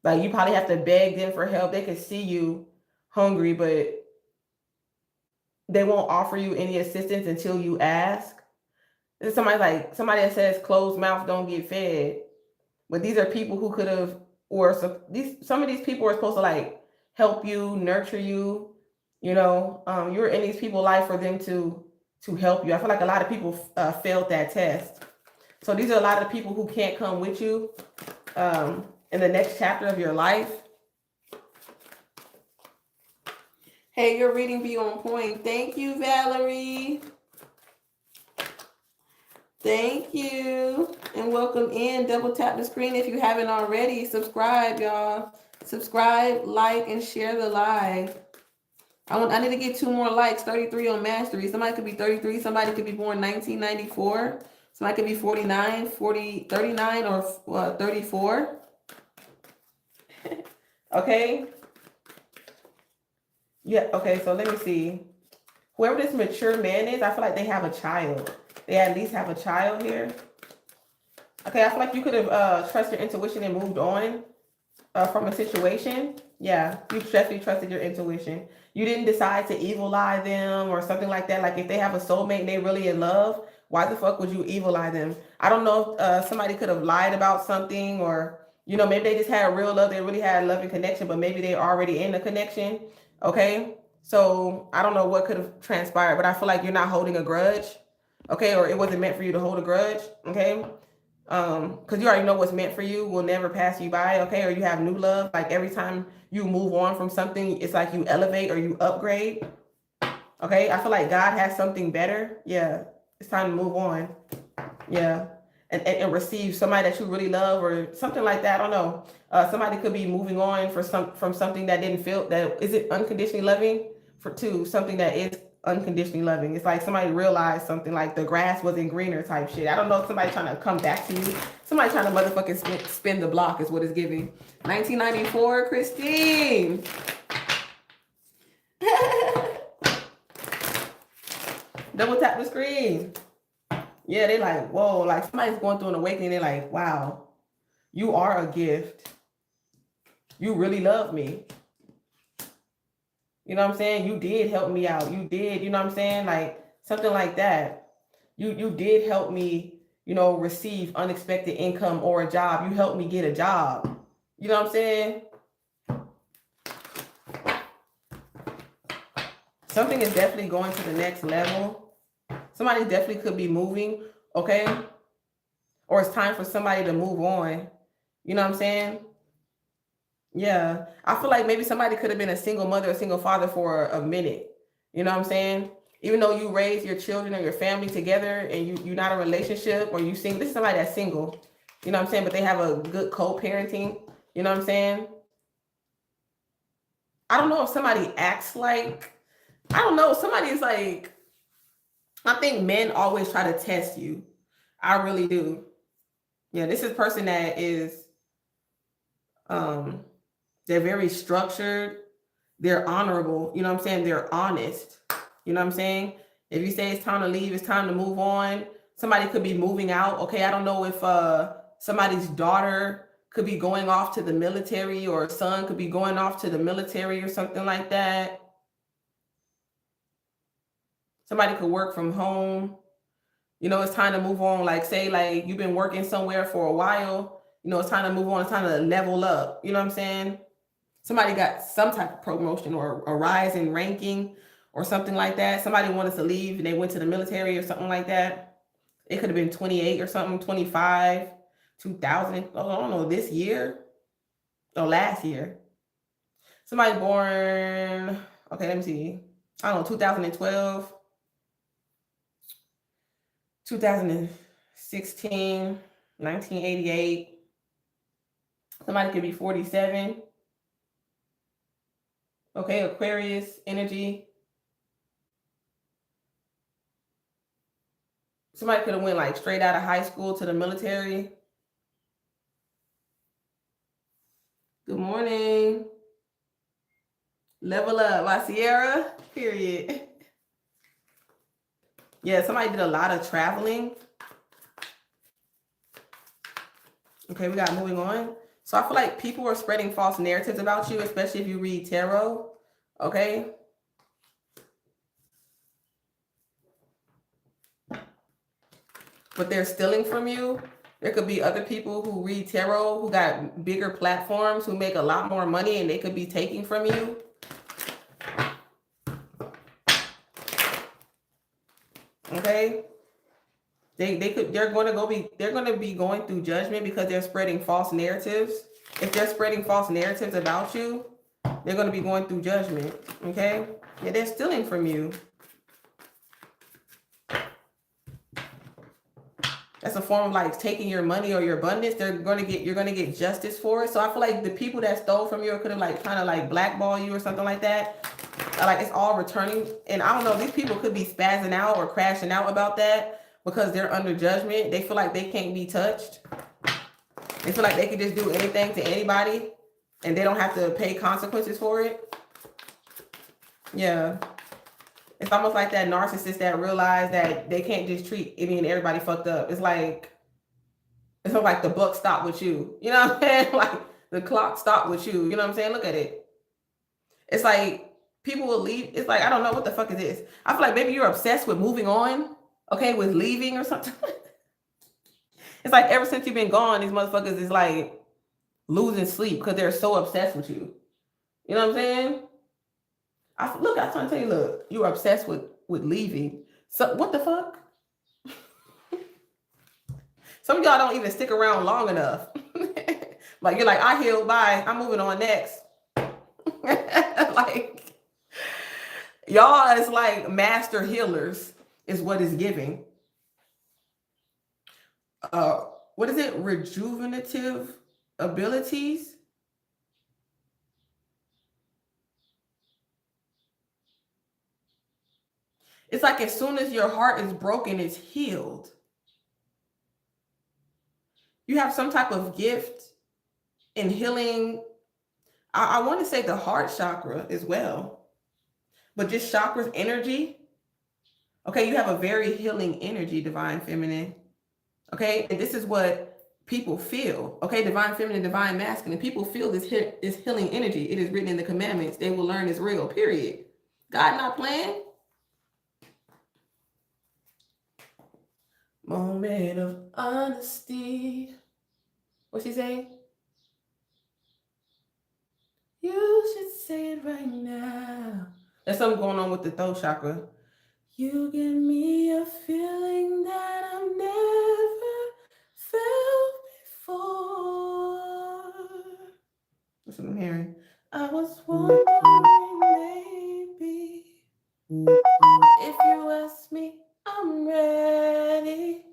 Like you probably have to beg them for help. They can see you hungry, but they won't offer you any assistance until you ask. There's somebody that says closed mouth don't get fed. But these are people who could have, or some of these people are supposed to like help you, nurture you. You know, you're in these people's life for them to help you. I feel like a lot of people failed that test. So these are a lot of people who can't come with you in the next chapter of your life. Hey, your reading be on point. Thank you, Valerie. Thank you. And welcome in. Double tap the screen if you haven't already. Subscribe, y'all. Subscribe, like, and share the live. I need to get 2 more likes. 33 on Mastery. Somebody could be 33. Somebody could be born 1994. Somebody could be 49, 39, or 34. Okay. Yeah, okay, so let me see. Whoever this mature man is, I feel like they have a child. They at least have a child here. Okay, I feel like you could have trusted your intuition and moved on from a situation. Yeah, you definitely trusted your intuition. You didn't decide to evil eye them or something like that. Like if they have a soulmate and they really in love, why the fuck would you evil eye them? I don't know if somebody could have lied about something, or, you know, maybe they just had real love. They really had a loving connection, but maybe they're already in a connection. Okay, so I don't know what could have transpired, but I feel like you're not holding a grudge. Okay, or it wasn't meant for you to hold a grudge. Okay, because you already know what's meant for you will never pass you by. Okay, or you have new love. Like every time you move on from something, it's like you elevate or you upgrade. Okay, I feel like God has something better. Yeah, it's time to move on. Yeah, and receive somebody that you really love or something like that. I don't know. Somebody could be moving on from something that didn't feel that isn't unconditionally loving to something that is unconditionally loving. It's like somebody realized something, like the grass wasn't greener type shit. I don't know if somebody trying to come back to you. Somebody trying to motherfucking spin the block is what it's giving. 1994, Christine. Double tap the screen. Yeah, they like, whoa, like somebody's going through an awakening. They're like, wow, you are a gift. You really love me. You know what I'm saying? You did help me out. You did, you know what I'm saying? Like something like that. You did help me, you know, receive unexpected income or a job. You helped me get a job. You know what I'm saying? Something is definitely going to the next level. Somebody definitely could be moving, okay? Or it's time for somebody to move on. You know what I'm saying? Yeah. I feel like maybe somebody could have been a single mother, a single father for a minute. You know what I'm saying? Even though you raise your children or your family together and you're not in a relationship or you single, this is somebody that's single. You know what I'm saying? But they have a good co-parenting. You know what I'm saying? I don't know if somebody acts like, I don't know. Somebody is like, I think men always try to test you. I really do. Yeah, this is a person that is, they're very structured. They're honorable. You know what I'm saying? They're honest. You know what I'm saying? If you say it's time to leave, it's time to move on. Somebody could be moving out. Okay, I don't know if somebody's daughter could be going off to the military, or a son could be going off to the military or something like that. Somebody could work from home. You know, it's time to move on. Like say like you've been working somewhere for a while. You know, it's time to move on. It's time to level up. You know what I'm saying? Somebody got some type of promotion or a rise in ranking or something like that. Somebody wanted to leave and they went to the military or something like that. It could have been 28 or something, 25, 2000. Oh, I don't know, this year or last year. Somebody born, okay, let me see. I don't know, 2012, 2016, 1988. Somebody could be 47. Okay, Aquarius energy. Somebody could have went like straight out of high school to the military. Good morning. Level up by Sierra. Period. Yeah, somebody did a lot of traveling. Okay, we got moving on. So I feel like people are spreading false narratives about you, especially if you read tarot. Okay. But they're stealing from you. There could be other people who read tarot who got bigger platforms, who make a lot more money, and they could be taking from you. Okay. They're going to be going through judgment because they're spreading false narratives. If they're spreading false narratives about you, they're going to be going through judgment. Okay. Yeah, they're stealing from you. That's a form of like taking your money or your abundance. You're going to get justice for it. So I feel like the people that stole from you could have like kind of like blackball you or something like that. Like it's all returning. And I don't know, these people could be spazzing out or crashing out about that because they're under judgment. They feel like they can't be touched. They feel like they can just do anything to anybody and they don't have to pay consequences for it. Yeah. It's almost like that narcissist that realized that they can't just treat any and everybody fucked up. It's like the buck stopped with you. You know what I'm saying? Like the clock stopped with you. You know what I'm saying? Look at it. It's like people will leave. It's like, I don't know what the fuck is this. I feel like maybe you're obsessed with moving on. Okay, with leaving or something. It's like ever since you've been gone, these motherfuckers is like losing sleep because they're so obsessed with you. You know what I'm saying? I'm trying to tell you, look, you're obsessed with leaving. So what the fuck? Some of y'all don't even stick around long enough. Like you're like, I healed, bye. I'm moving on next. Like y'all is like master healers is what is giving. What is it? Rejuvenative abilities. It's like as soon as your heart is broken, it's healed. You have some type of gift in healing. I want to say the heart chakra as well, but just chakras, energy. Okay, you have a very healing energy, divine feminine. Okay, and this is what people feel. Okay, divine feminine, divine masculine. People feel this healing energy. It is written in the commandments. They will learn it's real, period. God not playing. Moment of honesty. What's she saying? You should say it right now. There's something going on with the throat chakra. You give me a feeling that I've never felt before. That's what I'm hearing. I was wondering maybe if you ask me, I'm ready.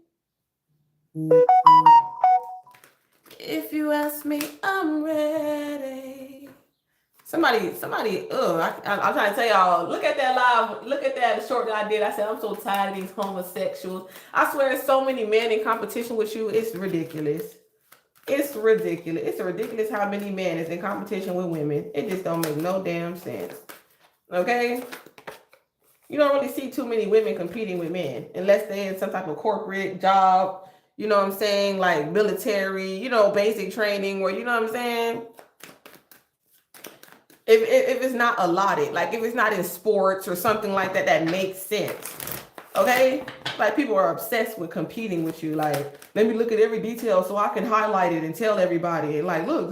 If you ask me, I'm ready. Somebody, I'm trying to tell y'all, look at that live, look at that short that I did. I said, I'm so tired of these homosexuals. I swear there's so many men in competition with you. It's ridiculous. It's ridiculous. It's ridiculous how many men is in competition with women. It just don't make no damn sense. Okay? You don't really see too many women competing with men unless they're in some type of corporate job, you know what I'm saying? Like military, you know, basic training where, you know what I'm saying? If it's not allotted, like if it's not in sports or something like that, that makes sense. Okay? Like people are obsessed with competing with you. Like, let me look at every detail so I can highlight it and tell everybody. And like, look,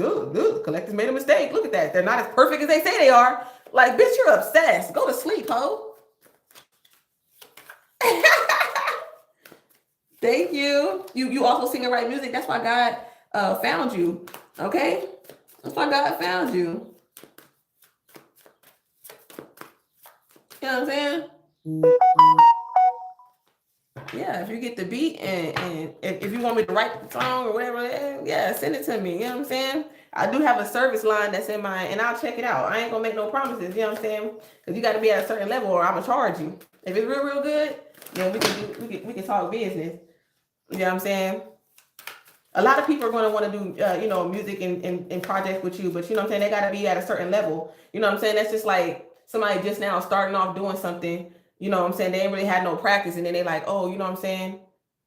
collectors made a mistake. Look at that. They're not as perfect as they say they are. Like, bitch, you're obsessed. Go to sleep, ho. Thank you. You also sing and write music. That's why God found you. Okay? That's why God found you. You know what I'm saying? Yeah, if you get the beat and if you want me to write the song or whatever, yeah, send it to me. You know what I'm saying? I do have a service line that's in my, and I'll check it out. I ain't gonna make no promises, you know what I'm saying? Because you got to be at a certain level or I'm gonna charge you. If it's real good, then we can talk business. You know what I'm saying? A lot of people are going to want to do, you know, music and projects with you, but you know what I'm saying? They got to be at a certain level. You know what I'm saying? That's just like somebody just now starting off doing something, you know what I'm saying? They ain't really had no practice. And then they like, oh, you know what I'm saying?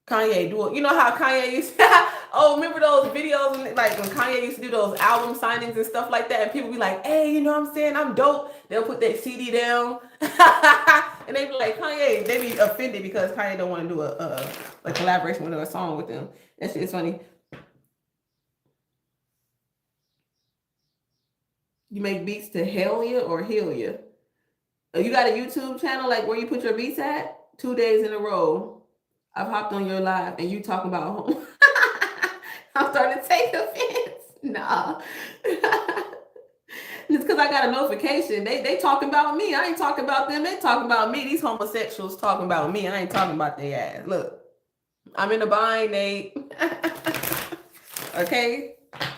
Kanye do it. You know how Kanye used to, oh, remember those videos like when Kanye used to do those album signings and stuff like that, and people be like, hey, you know what I'm saying, I'm dope. They'll put that CD down and they be like, Kanye, they be offended because Kanye don't want to do a collaboration with a song with them. That shit is funny. You make beats to heal you or heal you? You got a YouTube channel like where you put your beats at? 2 days in a row I've hopped on your live and you talking about home. I'm starting to take offense. Nah. It's because I got a notification. They talking about me. I ain't talking about them. They talking about me. These homosexuals talking about me. I ain't talking about their ass. Look, I'm in a bind, Nate. Okay?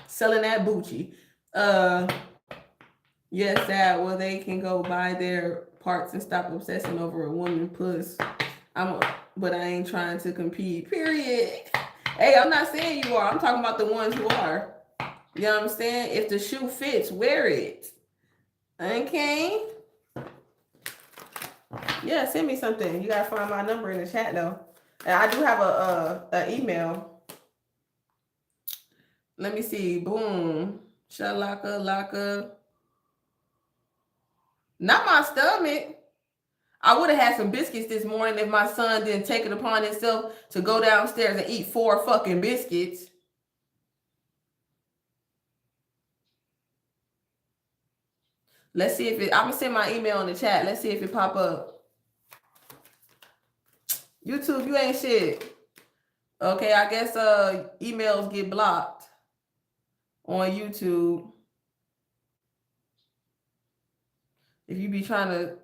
Selling that Bucci. Yes, that well, they can go buy their parts and stop obsessing over a woman puss. But I ain't trying to compete, period. Hey, I'm not saying you are. I'm talking about the ones who are. You know what I'm saying? If the shoe fits, wear it. Okay? Yeah, send me something. You gotta find my number in the chat though. And I do have a email. Let me see. Boom. Shalaka laka. Not my stomach. I would have had some biscuits this morning if my son didn't take it upon himself to go downstairs and eat 4 fucking biscuits. Let's see if it, I'm gonna send my email in the chat. Let's see if it pop up. YouTube, you ain't shit. Okay, I guess emails get blocked on YouTube. If you be trying to,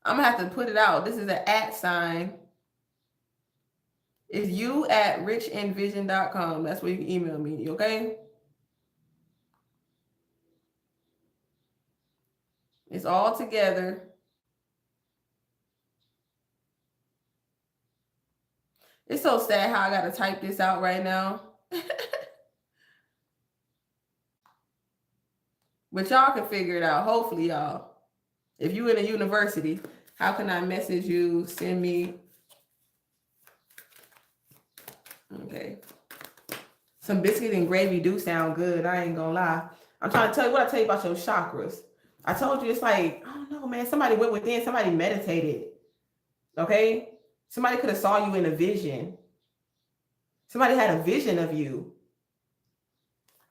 I'm gonna have to put it out. This is an @ It's you@richenvision.com. That's where you can email me, okay? It's all together. It's so sad how I gotta type this out right now. But y'all can figure it out. Hopefully, y'all. If you in a university, how can I message you? Send me. Okay. Some biscuit and gravy do sound good. I ain't gonna lie. I'm trying to tell you what I tell you about your chakras. I told you it's like, I don't know, man. Somebody went within. Somebody meditated. Okay? Somebody could have saw you in a vision. Somebody had a vision of you.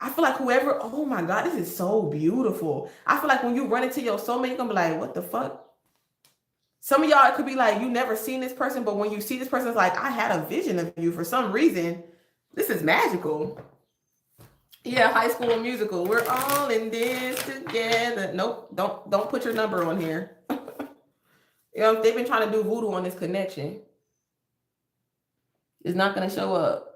I feel like whoever, oh my God, this is so beautiful. I feel like when you run into your soulmate, you're gonna be like, what the fuck? Some of y'all, it could be like, you never seen this person, but when you see this person, it's like, I had a vision of you for some reason. This is magical. Yeah, High School Musical. We're all in this together. Nope, don't put your number on here. You know, they've been trying to do voodoo on this connection. It's not gonna show up.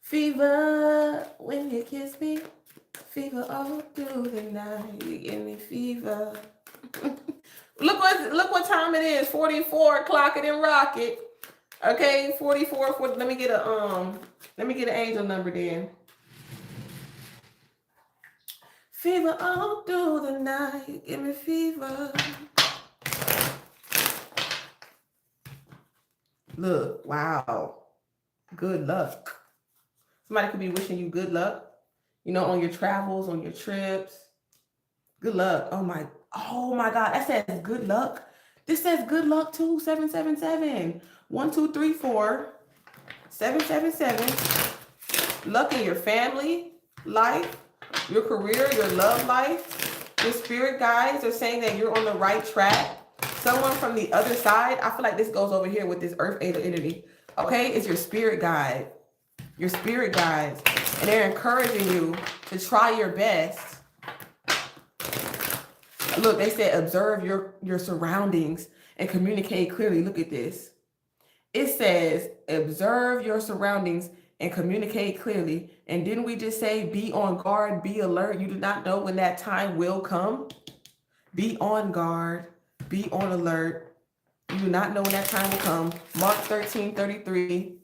Fever when you kiss me, fever all through the night. You give me fever. Look what time it is. 44 o'clock it and rocket. Okay, 44. Let me get an angel number then. Fever all through the night. You give me fever. Look, wow. Good luck. Somebody could be wishing you good luck, you know, on your travels, on your trips. Good luck. Oh my God. That says good luck. This says good luck too. 777. 1, 2, 3, 4. 777. Luck in your family life, your career, your love life. Your spirit guides are saying that you're on the right track. Someone from the other side. I feel like this goes over here with this earth energy. Okay, it's your spirit guide. Your spirit guides, and they're encouraging you to try your best. Look, they said observe your surroundings and communicate clearly. Look at this. It says observe your surroundings and communicate clearly. And didn't we just say be on guard, be alert? You do not know when that time will come. Be on guard, Be on alert. You do not know when that time will come. Mark 13:33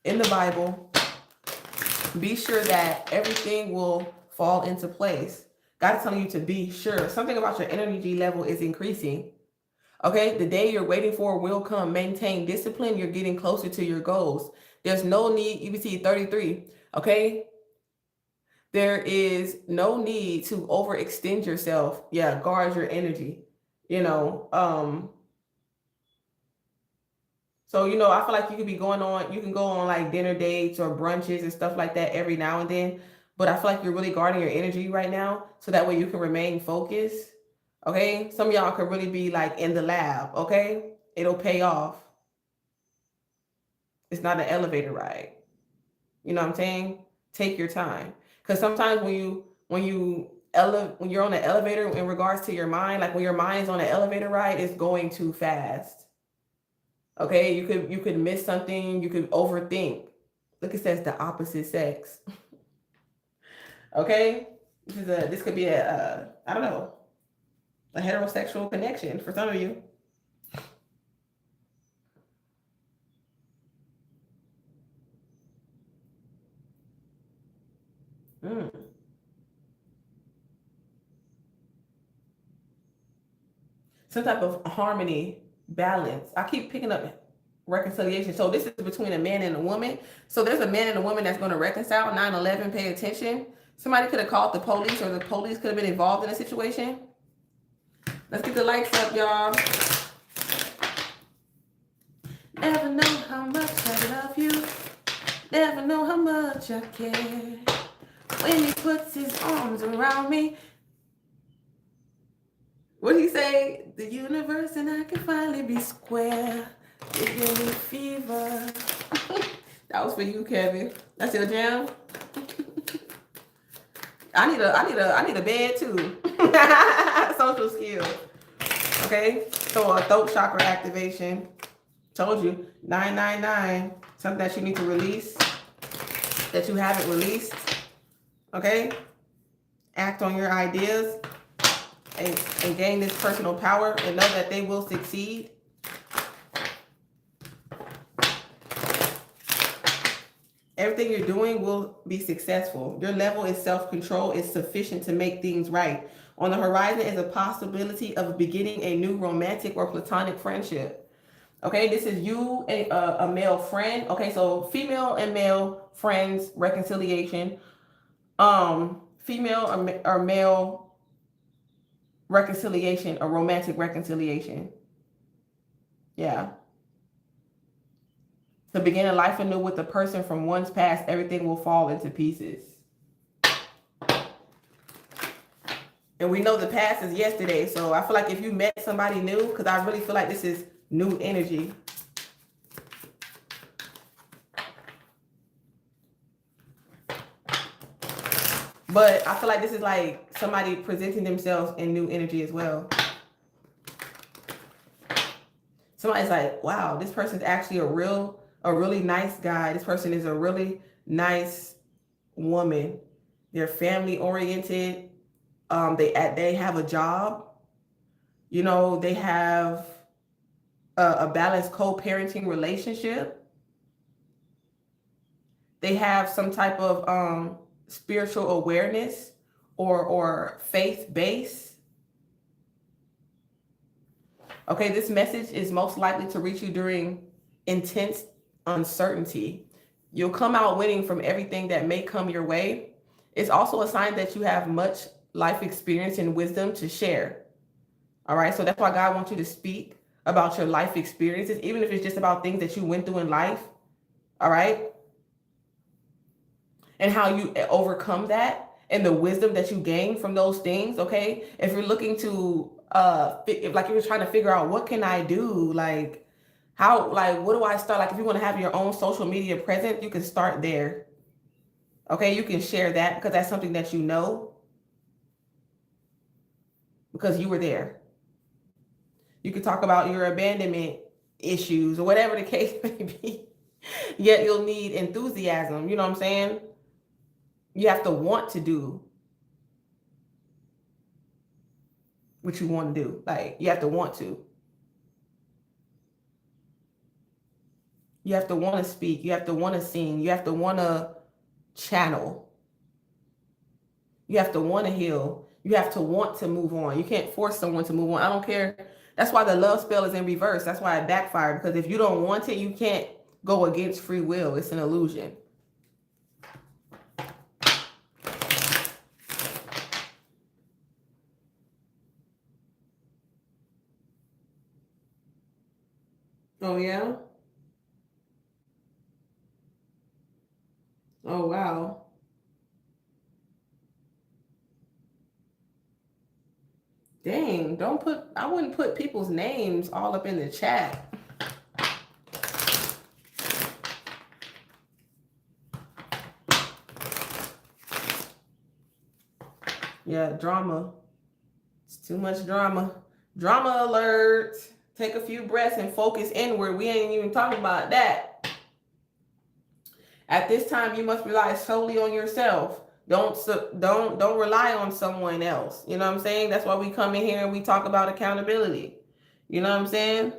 in the Bible. Be sure that everything will fall into place. God is telling you to be sure. Something about your energy level is increasing. Okay, the day you're waiting for will come. Maintain discipline. You're getting closer to your goals. There's no need, EBT 33, okay? There is no need to overextend yourself. Yeah, guard your energy, you know. So, you know, I feel like you can go on like dinner dates or brunches and stuff like that every now and then. But I feel like you're really guarding your energy right now. So that way you can remain focused. Okay. Some of y'all could really be like in the lab. Okay. It'll pay off. It's not an elevator ride. You know what I'm saying? Take your time. Because sometimes when you're on an elevator in regards to your mind, like when your mind's on an elevator ride, it's going too fast. Okay, you could miss something, you could overthink. Look, it says the opposite sex. Okay, this could be a I don't know, a heterosexual connection for some of you. Some type of harmony, balance. I keep picking up reconciliation. So this is between a man and a woman. So there's a man and a woman that's going to reconcile. 9/11, pay attention. Somebody could have called the police, or the police could have been involved in a situation. Let's get the lights up, y'all. Never know how much I love you. Never know how much I care. When he puts his arms around me. What did he say? The universe and I can finally be square. It gave me fever. That was for you, Kevin. That's your jam. I need a bed too. Social skills. Okay. So a throat chakra activation. Told you 999. Something that you need to release that you haven't released. Okay. Act on your ideas. And gain this personal power and know that they will succeed. Everything you're doing will be successful. Your level of self-control is sufficient to make things right. On the horizon is a possibility of beginning a new romantic or platonic friendship. Okay, this is you, a male friend. Okay, so female and male friends reconciliation. Female or male reconciliation, a romantic reconciliation. Yeah. To begin a life anew with a person from one's past, everything will fall into pieces. And we know the past is yesterday. So I feel like if you met somebody new, because I really feel like this is new energy. But I feel like this is like somebody presenting themselves in new energy as well. Somebody's like, wow, this person's actually a really nice guy. This person is a really nice woman. They're family oriented. They have a job. You know, they have a balanced co-parenting relationship. They have some type of spiritual awareness or faith base. Okay, this message is most likely to reach you during intense uncertainty. You'll come out winning from everything that may come your way. It's also a sign that you have much life experience and wisdom to share. All right, so that's why God wants you to speak about your life experiences, even if it's just about things that you went through in life. All right. And how you overcome that and the wisdom that you gain from those things. Okay. If you're looking to, like you're trying to figure out what can I do? Like how, like, what do I start? Like if you want to have your own social media presence, you can start there. Okay. You can share that because that's something that you know because you were there. You could talk about your abandonment issues or whatever the case may be. Yet you'll need enthusiasm. You know what I'm saying? You have to want to do. what you want to do. Like, you have to want to. You have to want to speak. You have to want to sing. You have to want to channel. You have to want to heal. You have to want to move on. You can't force someone to move on. I don't care. That's why the love spell is in reverse. That's why it backfired. Because if you don't want it, you can't go against free will. It's an illusion. Oh, yeah? Oh, wow. Dang, I wouldn't put people's names all up in the chat. Yeah, drama. It's too much drama. Drama alert. Take a few breaths and focus inward. We ain't even talking about that. At this time, you must rely solely on yourself. Don't rely on someone else. You know what I'm saying? That's why we come in here and we talk about accountability. You know what I'm saying?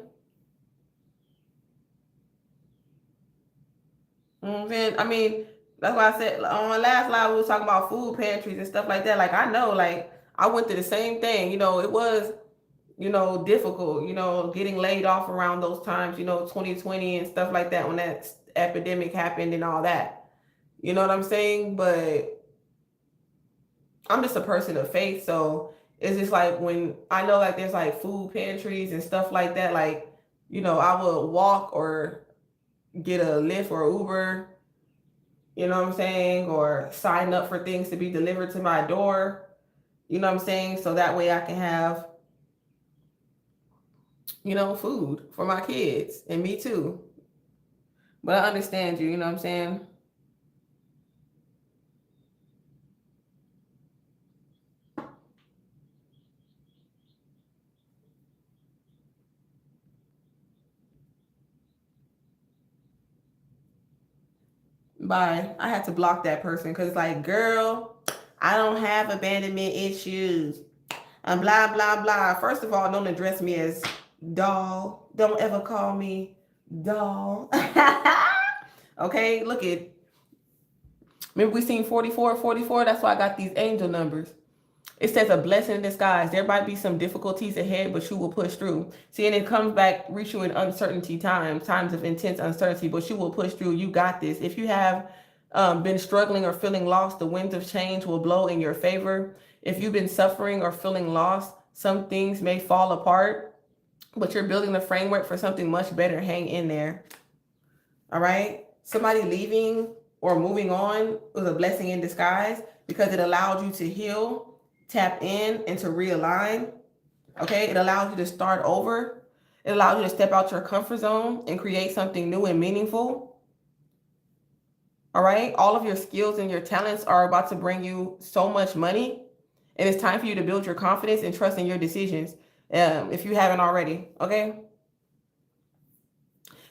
I mean, that's why I said on my last live we was talking about food pantries and stuff like that. Like, I know, like, I went through the same thing. You know, it was, you know, difficult, you know, getting laid off around those times, you know, 2020 and stuff like that, when that epidemic happened and all that. You know what I'm saying? But I'm just a person of faith. So it's just like, when I know, like, there's like food pantries and stuff like that, like, you know, I would walk or get a Lyft or Uber, you know what I'm saying? Or sign up for things to be delivered to my door, you know what I'm saying? So that way I can have, you know, food for my kids and me too. But I understand you, you know what I'm saying? Bye. I had to block that person because it's like, girl, I don't have abandonment issues. And blah, blah, blah. First of all, don't address me as doll. Don't ever call me doll. Okay, look at, remember we seen 44. That's why I got these angel numbers. It says a blessing in disguise. There might be some difficulties ahead, but you will push through. See, and it comes back, reach you in uncertainty times of intense uncertainty, but you will push through. You got this. If you have been struggling or feeling lost, the winds of change will blow in your favor. If you've been suffering or feeling lost, some things may fall apart, but you're building the framework for something much better. Hang in there. All right? Somebody leaving or moving on was a blessing in disguise because it allowed you to heal, tap in, and to realign. Okay, it allows you to start over. It allows you to step out your comfort zone and create something new and meaningful. All right, all of your skills and your talents are about to bring you so much money, and it's time for you to build your confidence and trust in your decisions, if you haven't already. Okay,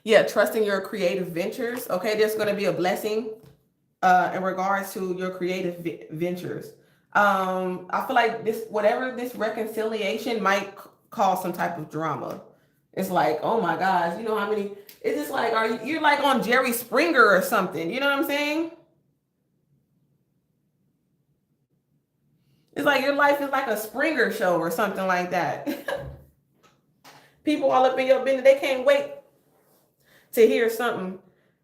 yeah, trusting your creative ventures. Okay, there's going to be a blessing in regards to your creative ventures. I feel like this reconciliation might cause some type of drama. It's like, oh my gosh, you know how many, it's just like, you're like on Jerry Springer or something, you know what I'm saying? It's like your life is like a Springer show or something like that. People all up in your business, they can't wait to hear something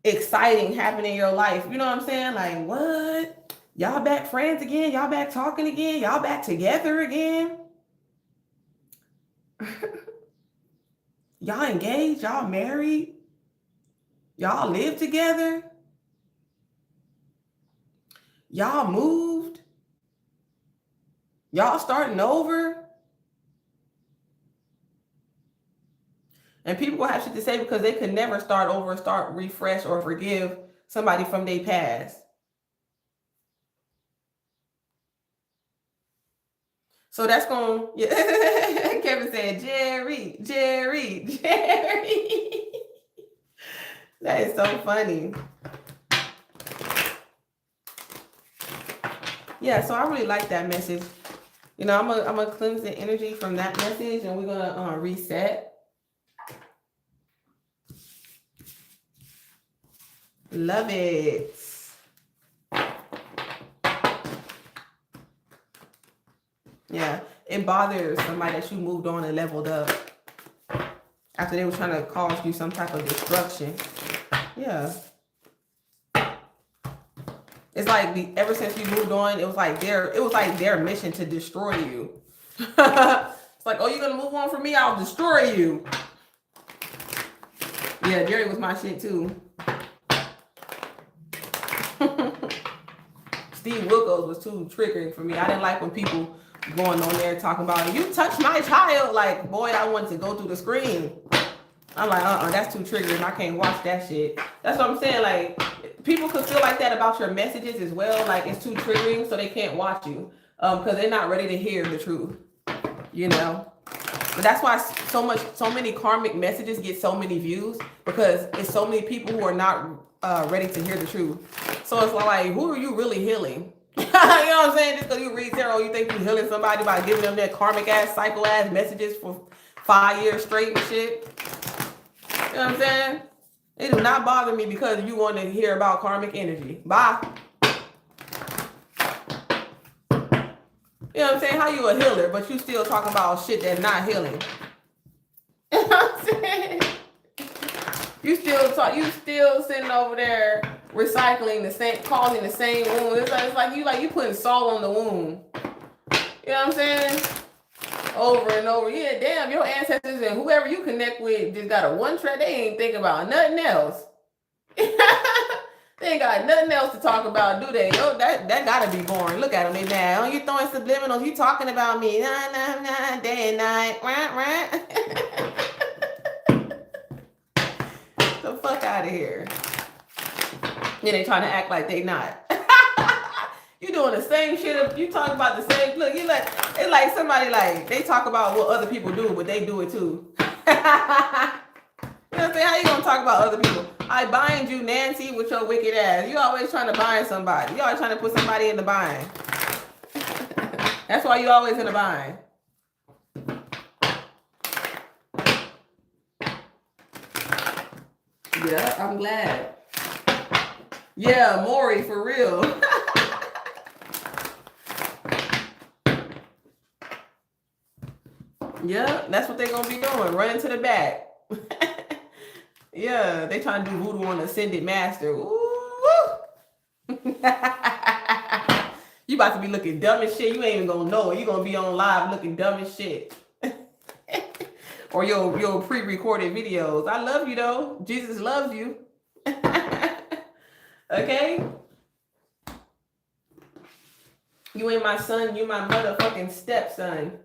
exciting happen in your life. You know what I'm saying? Like, what? Y'all back friends again? Y'all back talking again? Y'all back together again? Y'all engaged? Y'all married? Y'all live together? Y'all moved? Y'all starting over? And people will have shit to say because they could never start over, start refresh, or forgive somebody from their past. So that's going, yeah. Kevin said, Jerry. That is so funny. Yeah, so I really like that message. You know, I'm gonna cleanse the energy from that message, and we're gonna reset. Love it. Yeah, it bothers somebody that you moved on and leveled up after they were trying to cause you some type of destruction. Yeah. It's like ever since you moved on, it was like their mission to destroy you. It's like, oh, you're gonna move on from me? I'll destroy you. Yeah, Jerry was my shit too. Steve Wilkos was too triggering for me. I didn't like when people going on there talking about, you touched my child. Like, boy, I wanted to go through the screen. I'm like, that's too triggering. I can't watch that shit. That's what I'm saying. Like, people could feel like that about your messages as well. Like, it's too triggering, so they can't watch you because they're not ready to hear the truth. You know, but that's why so many karmic messages get so many views, because it's so many people who are not ready to hear the truth. So it's like, who are you really healing? You know what I'm saying? Just because you read tarot, you think you're healing somebody by giving them that karmic ass, psycho ass messages for 5 years straight and shit. You know what I'm saying? It does not bother me because you want to hear about karmic energy. Bye. You know what I'm saying? How you a healer, but you still talking about shit that's not healing? You know what I'm saying? You still sitting over there recycling the same, causing the same wound. It's like you putting salt on the wound. You know what I'm saying? Over and over. Yeah, damn, your ancestors and whoever you connect with just got a one track. They ain't thinking about nothing else. They ain't got nothing else to talk about, do they? Oh, that gotta be boring. Look at them, they mad. Oh, you throwing subliminals. You talking about me. Nah, day and night. The fuck out of here. Yeah, they trying to act like they not. You doing the same shit. You talk about the same. Look, it's like somebody like, they talk about what other people do, but they do it too. You know what I'm saying? How you gonna talk about other people? I bind you, Nancy, with your wicked ass. You always trying to bind somebody. You always trying to put somebody in the bind. That's why you always in the bind. Yeah, I'm glad. Yeah, Maury, for real. Yeah, that's what they're gonna be doing. Running to the back. Yeah, they trying to do voodoo on the ascended master. Ooh. You about to be looking dumb as shit. You ain't even gonna know it. You gonna be on live looking dumb as shit. Or your pre-recorded videos. I love you though. Jesus loves you. Okay? You ain't my son, you my motherfucking stepson.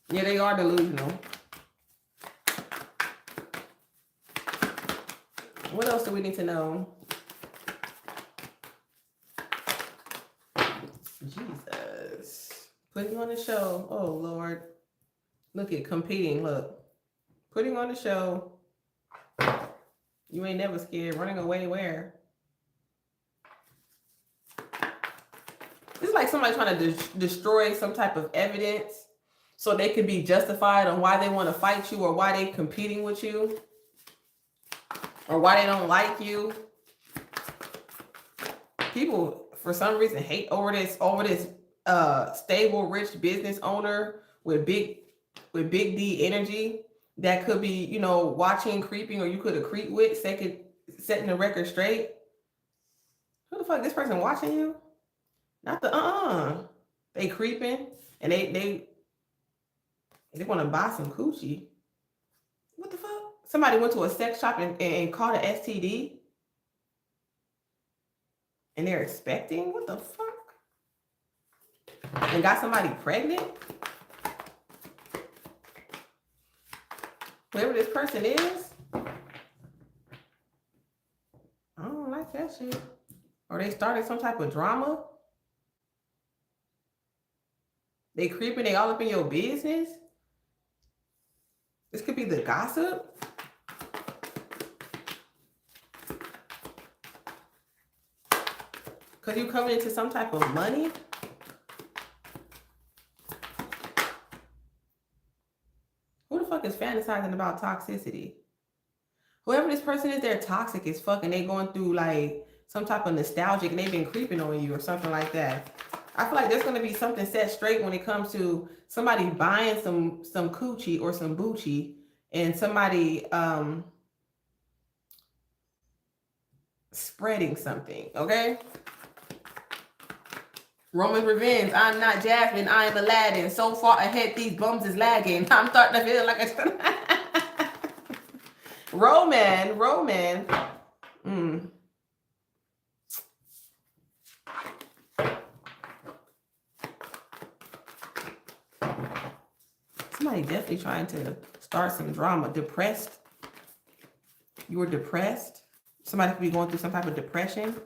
Yeah, they are delusional. What else do we need to know? Jesus. Putting on the show. Oh, Lord. Look at competing. Look. Putting on the show. You ain't never scared. Running away where? It's like somebody trying to destroy some type of evidence so they could be justified on why they want to fight you, or why they competing with you, or why they don't like you. People, for some reason, hate over this stable, rich business owner with big D energy that could be, you know, watching, creeping, or you could have creeped with, setting the record straight. Who the fuck, this person watching you? Not the They creeping and they want to buy some coochie. What the fuck? Somebody went to a sex shop and caught an STD. And they're expecting? What the fuck? And got somebody pregnant? Whoever this person is, I don't like that shit. Or they started some type of drama. They creeping, they all up in your business. This could be the gossip. Because you coming into some type of money. Who the fuck is fantasizing about toxicity? Whoever this person is, they're toxic as fuck, and they going through like some type of nostalgic, and they've been creeping on you or something like that. I feel like there's going to be something set straight when it comes to somebody buying some coochie or some boochie, and somebody spreading something. Okay. Roman's revenge. I'm not Jasmine. I am Aladdin. So far ahead, these bums is lagging. I'm starting to feel like it's Roman. Somebody definitely trying to start some drama. Depressed. You were depressed. Somebody could be going through some type of depression.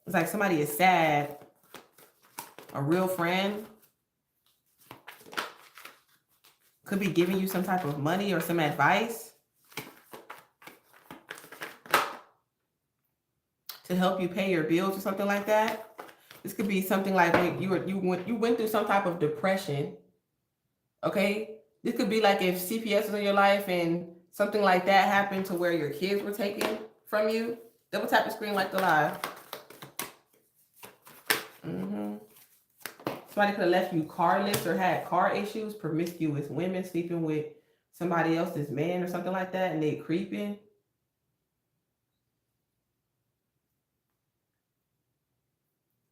It's like somebody is sad. A real friend could be giving you some type of money or some advice to help you pay your bills or something like that. This could be something like when you went through some type of depression. Okay? This could be like if CPS was in your life and something like that happened to where your kids were taken from you. Double tap the screen like the live. Somebody could have left you carless or had car issues, promiscuous women sleeping with somebody else's man or something like that, and they creeping.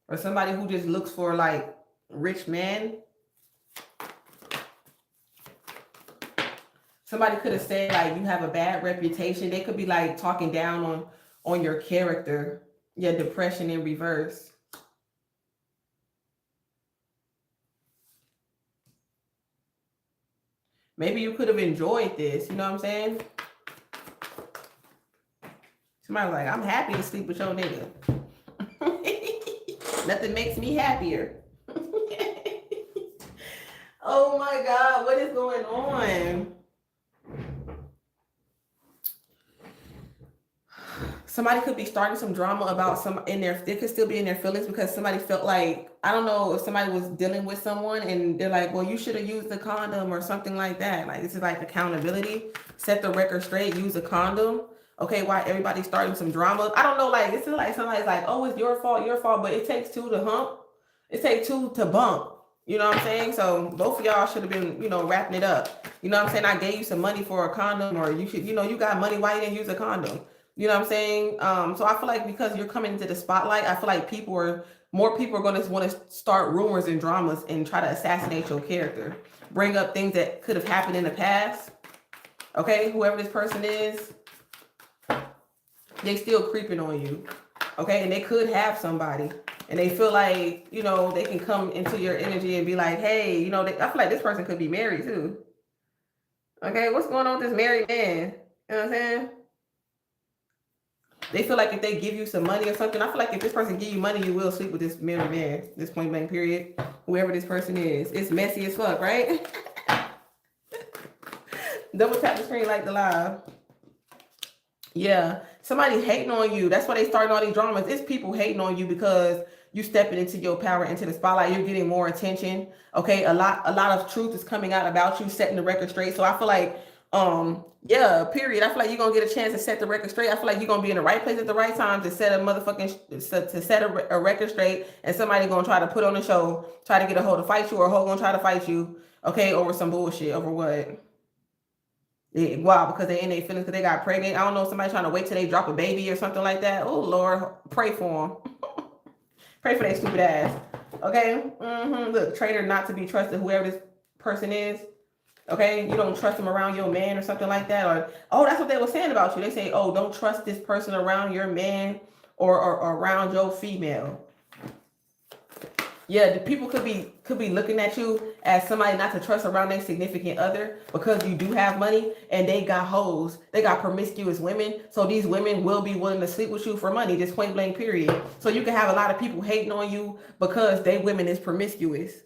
Or somebody who just looks for like rich men. Somebody could have said like you have a bad reputation. They could be like talking down on your character. Yeah, depression in reverse. Maybe you could have enjoyed this. You know what I'm saying? Somebody was like, I'm happy to sleep with your nigga. Nothing makes me happier. Oh my God, what is going on? Somebody could be starting some drama about they could still be in their feelings because somebody felt like, I don't know if somebody was dealing with someone and they're like, well, you should have used the condom or something like that. Like, this is like accountability. Set the record straight, use a condom. Okay, why everybody's starting some drama? I don't know, like, this is like somebody's like, oh, it's your fault, but it takes two to hump. It takes two to bump. You know what I'm saying? So both of y'all should have been, wrapping it up. You know what I'm saying? I gave you some money for a condom, or you should, you got money, why you didn't use a condom? You know what I'm saying? So I feel like because you're coming into the spotlight, I feel like more people are going to want to start rumors and dramas and try to assassinate your character. Bring up things that could have happened in the past. Okay, whoever this person is, they still creeping on you. Okay, and they could have somebody. And they feel like, they can come into your energy and be like, hey, I feel like this person could be married too. Okay, what's going on with this married man? You know what I'm saying? They feel like if they give you some money or something, I feel like if this person give you money, you will sleep with this married man, this point blank period, whoever this person is. It's messy as fuck, right? Double tap the screen like the live. Yeah, somebody hating on you. That's why they starting all these dramas. It's people hating on you because you stepping into your power, into the spotlight. You're getting more attention. Okay, a lot of truth is coming out about you, setting the record straight. So I feel like, yeah, period. I feel like you're gonna get a chance to set the record straight. I feel like you're gonna be in the right place at the right time to set a record straight, and somebody gonna try to put on a show, try to get a hoe to fight you, or a hoe gonna try to fight you. Okay, over some bullshit. Over what? Wow, because they in their feelings because they got pregnant. I don't know, somebody trying to wait till they drop a baby or something like that. Oh Lord, pray for them. Pray for their stupid ass. Okay. Look, traitor, not to be trusted. Whoever this person is. Okay, you don't trust them around your man or something like that. Or, oh, that's what they were saying about you. They say, oh, don't trust this person around your man or around your female. Yeah, the people could be looking at you as somebody not to trust around their significant other because you do have money and they got hoes. They got promiscuous women. So these women will be willing to sleep with you for money, just point blank period. So you can have a lot of people hating on you because they women is promiscuous.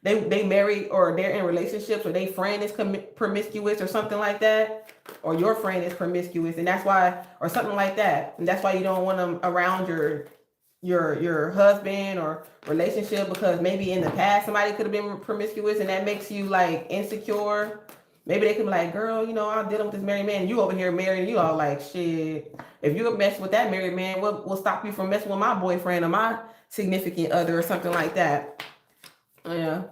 they married or they're in relationships, or they friend is promiscuous or something like that, or your friend is promiscuous, and that's why, or something like that, and that's why you don't want them around your husband or relationship, because maybe in the past somebody could have been promiscuous and that makes you like insecure. Maybe they could be like, girl, you know, I'm dealing with this married man. You over here married, and you all like, shit. If you mess with that married man, what will stop you from messing with my boyfriend or my significant other or something like that? Yeah.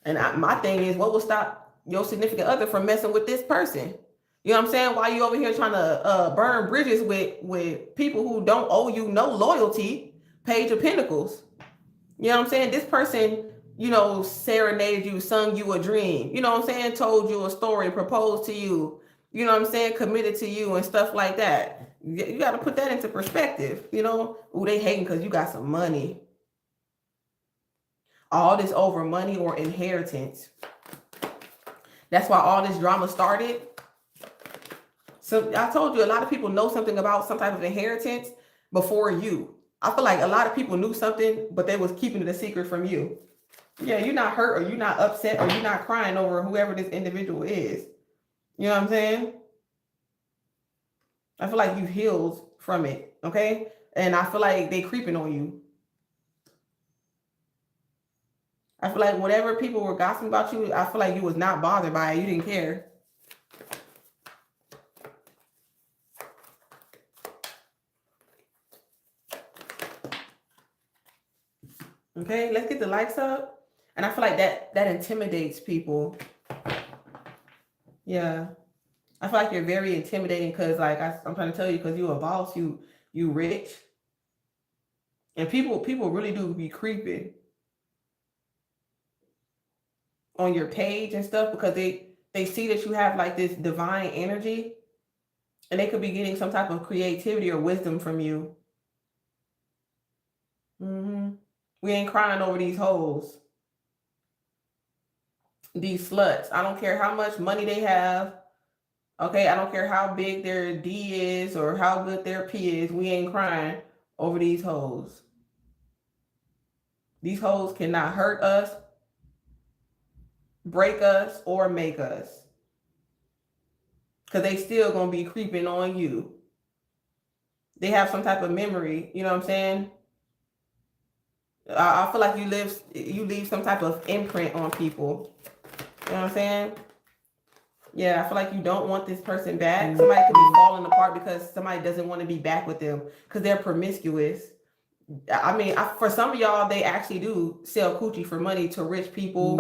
And my thing is, what will stop your significant other from messing with this person? You know what I'm saying? Why you over here trying to burn bridges with people who don't owe you no loyalty? Page of Pentacles. You know what I'm saying? This person, you know, serenaded you, sung you a dream. You know what I'm saying? Told you a story, proposed to you. You know what I'm saying? Committed to you and stuff like that. You got to put that into perspective. You know, ooh, they hating because you got some money. All this over money or inheritance. That's why all this drama started. So I told you, a lot of people know something about some type of inheritance before you. I feel like a lot of people knew something, but they was keeping it a secret from you. Yeah, you're not hurt, or you're not upset, or you're not crying over whoever this individual is. You know what I'm saying? I feel like you've healed from it, okay? And I feel like they creeping on you. I feel like whatever people were gossiping about you, I feel like you was not bothered by it. You didn't care. Okay, let's get the likes up. And I feel like that intimidates people. Yeah. I feel like you're very intimidating because, like, I'm trying to tell you, because you a boss, you rich. And people really do be creeping on your page and stuff, because they see that you have like this divine energy, and they could be getting some type of creativity or wisdom from you. We ain't crying over these hoes, these sluts. I don't care how much money they have. Okay, I don't care how big their D is or how good their P is. We ain't crying over these hoes. These hoes cannot hurt us, break us, or make us, because they still gonna be creeping on you. They have some type of memory. You know what I'm saying? I feel like you leave some type of imprint on people. You know what I'm saying? Yeah, I feel like you don't want this person back. Somebody could be falling apart because somebody doesn't want to be back with them because they're promiscuous. I mean, for some of y'all, they actually do sell coochie for money to rich people,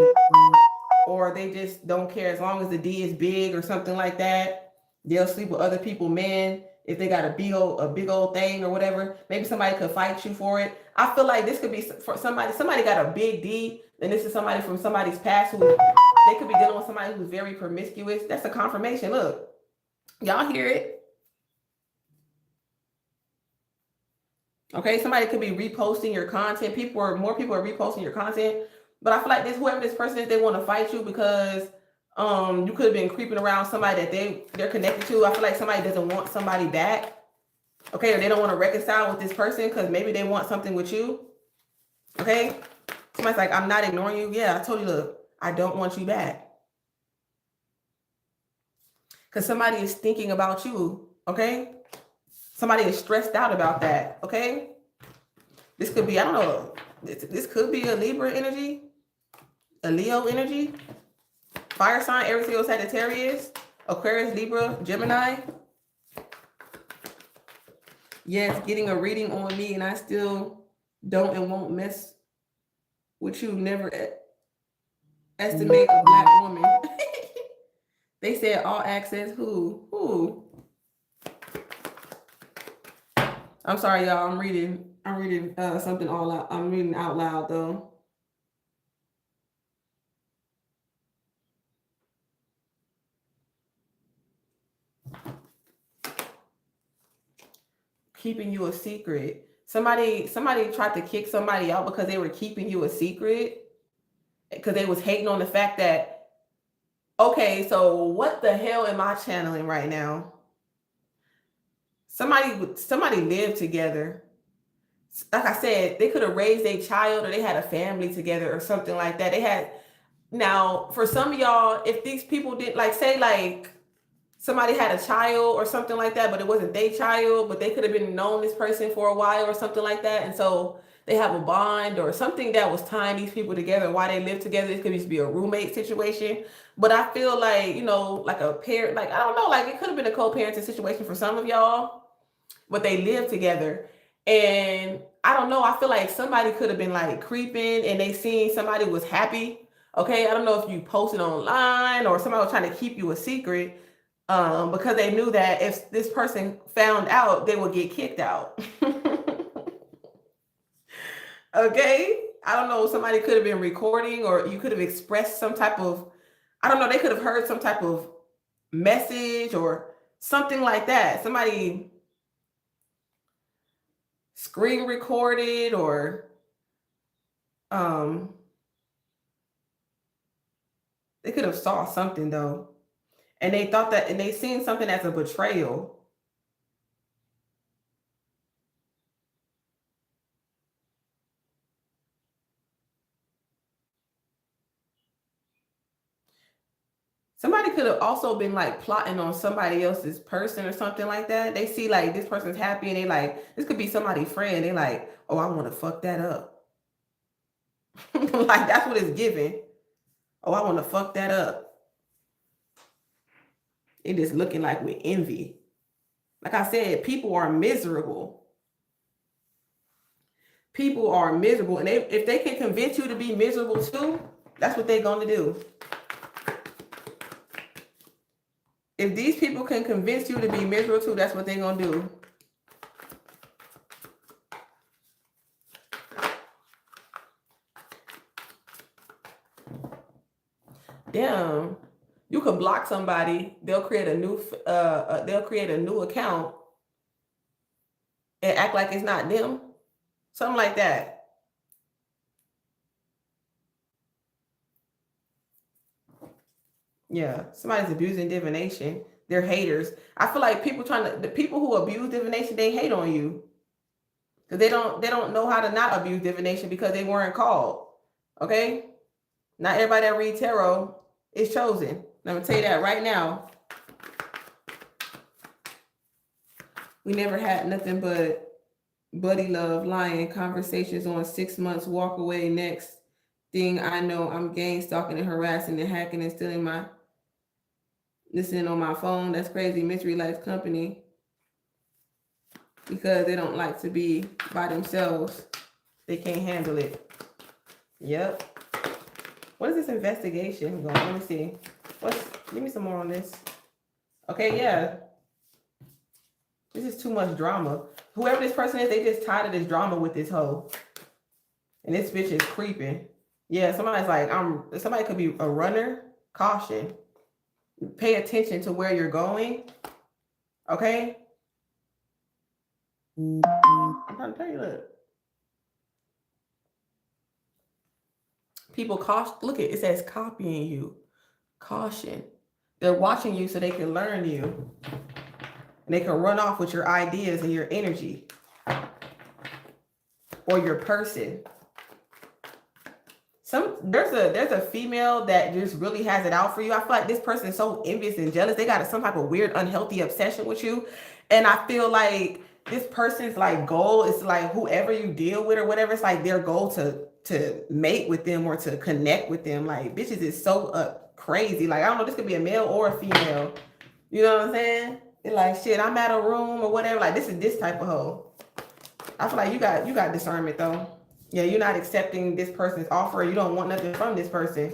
or they just don't care. As long as the D is big or something like that, they'll sleep with other people, men, if they got a big old thing or whatever. Maybe somebody could fight you for it. I feel like this could be for somebody got a big D, and this is somebody from somebody's past who they could be dealing with somebody who's very promiscuous. That's a confirmation. Look, y'all hear it. Okay, somebody could be reposting your content. More people are reposting your content. But I feel like whoever this person is, they want to fight you because you could have been creeping around somebody that they're connected to. I feel like somebody doesn't want somebody back. Okay, or they don't want to reconcile with this person because maybe they want something with you. Okay, somebody's like, I'm not ignoring you. Yeah, I told you, look, I don't want you back. Because somebody is thinking about you, okay? Somebody is stressed out about that, okay? This could be, I don't know, this could be a Libra energy, a Leo energy, fire sign, Aries, Leo, Sagittarius, Aquarius, Libra, Gemini. Yes, getting a reading on me, and I still don't and won't mess with you. Never estimate a Black woman. They said all access. Who? I'm sorry, y'all. I'm reading something all out. I'm reading out loud though. Keeping you a secret. Somebody tried to kick somebody out because they were keeping you a secret, because they was hating on the fact that, okay, so what the hell am I channeling right now? Somebody lived together. like I said, they could have raised a child or they had a family together or something like that. They had, now for some of y'all, if these people did, like, say like somebody had a child or something like that, but it wasn't their child, but they could have been known this person for a while or something like that. And so they have a bond or something that was tying these people together while they live together. It could just be a roommate situation. But I feel like, you know, like a parent, like, I don't know, like it could have been a co-parenting situation for some of y'all, but they live together. And I don't know, I feel like somebody could have been like creeping and they seen somebody was happy. Okay, I don't know if you posted online or somebody was trying to keep you a secret, because they knew that if this person found out, they would get kicked out. Okay, I don't know, somebody could have been recording or you could have expressed some type of, I don't know, they could have heard some type of message or something like that. Somebody screen recorded or they could have saw something though. And they thought that, and they seen something as a betrayal. Somebody could have also been like plotting on somebody else's person or something like that. They see like this person's happy and they like, this could be somebody's friend. They like, oh, I want to fuck that up. Like that's what it's giving. Oh, I want to fuck that up. It is looking like with envy. Like I said, people are miserable. People are miserable. And if they can convince you to be miserable too, that's what they're going to do. If these people can convince you to be miserable too, that's what they're going to do. Damn. You could block somebody, they'll create a new account and act like it's not them. Something like that. Yeah, somebody's abusing divination. They're haters. I feel like the people who abuse divination, they hate on you. Because they don't know how to not abuse divination because they weren't called. Okay? Not everybody that reads tarot is chosen. I'm gonna tell you that right now. We never had nothing but buddy love, lying, conversations on 6 months, walk away. Next thing I know, I'm gang stalking and harassing and hacking and stealing listening on my phone. That's crazy. Mystery likes company because they don't like to be by themselves. They can't handle it. Yep. What is this investigation going? Let me see. Give me some more on this. Okay, yeah. This is too much drama. Whoever this person is, they just tired of this drama with this hoe. And this bitch is creeping. Yeah, somebody's like, somebody could be a runner. Caution. Pay attention to where you're going. Okay? I'm trying to tell you, look. People look at it says copying you. Caution. They're watching you so they can learn you. And they can run off with your ideas and your energy. Or your person. There's a female that just really has it out for you. I feel like this person is so envious and jealous. They got some type of weird, unhealthy obsession with you. And I feel like this person's like goal is like whoever you deal with or whatever, it's like their goal to mate with them or to connect with them. Like bitches is so crazy. Like I don't know, this could be a male or a female. You know what I'm saying? It's like shit, I'm at a room or whatever. Like this is this type of hoe. I feel like you got discernment though. Yeah, you're not accepting this person's offer. You don't want nothing from this person.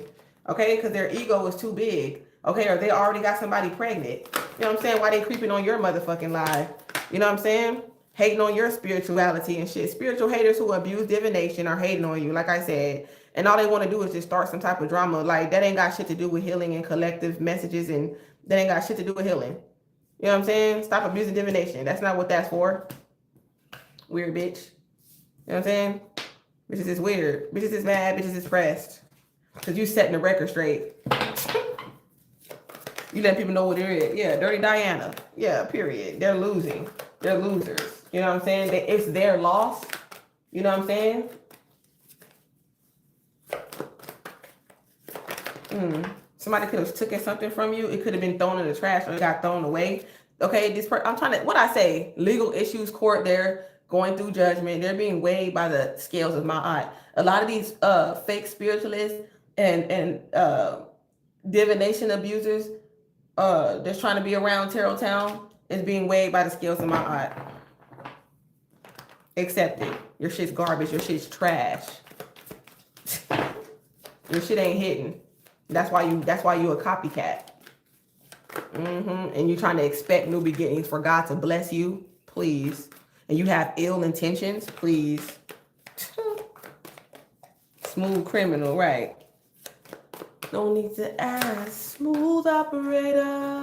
Okay, because their ego is too big. Okay, or they already got somebody pregnant. You know what I'm saying? Why they creeping on your motherfucking life? You know what I'm saying? Hating on your spirituality and shit. Spiritual haters who abuse divination are hating on you, like I said. And all they want to do is just start some type of drama. Like, that ain't got shit to do with healing and collective messages. And that ain't got shit to do with healing. You know what I'm saying? Stop abusing divination. That's not what that's for. Weird bitch. You know what I'm saying? Bitches is weird. Bitches is mad. Bitches is pressed. Because you setting the record straight. You let people know what it is. Yeah, Dirty Diana. Yeah, period. They're losing. They're losers. You know what I'm saying? It's their loss. You know what I'm saying? Somebody could have taken something from you. It could have been thrown in the trash or it got thrown away. Okay, I'm trying to, what I say, legal issues, court, they're going through judgment. They're being weighed by the scales of my eye. A lot of these fake spiritualists and divination abusers that's trying to be around Tarot Town is being weighed by the scales of my eye. Accept it. Your shit's garbage. Your shit's trash. Your shit ain't hitting. That's why you a copycat. And you're trying to expect new beginnings for God to bless you, please. And you have ill intentions, please. Smooth criminal, right? No need to ask. Smooth operator.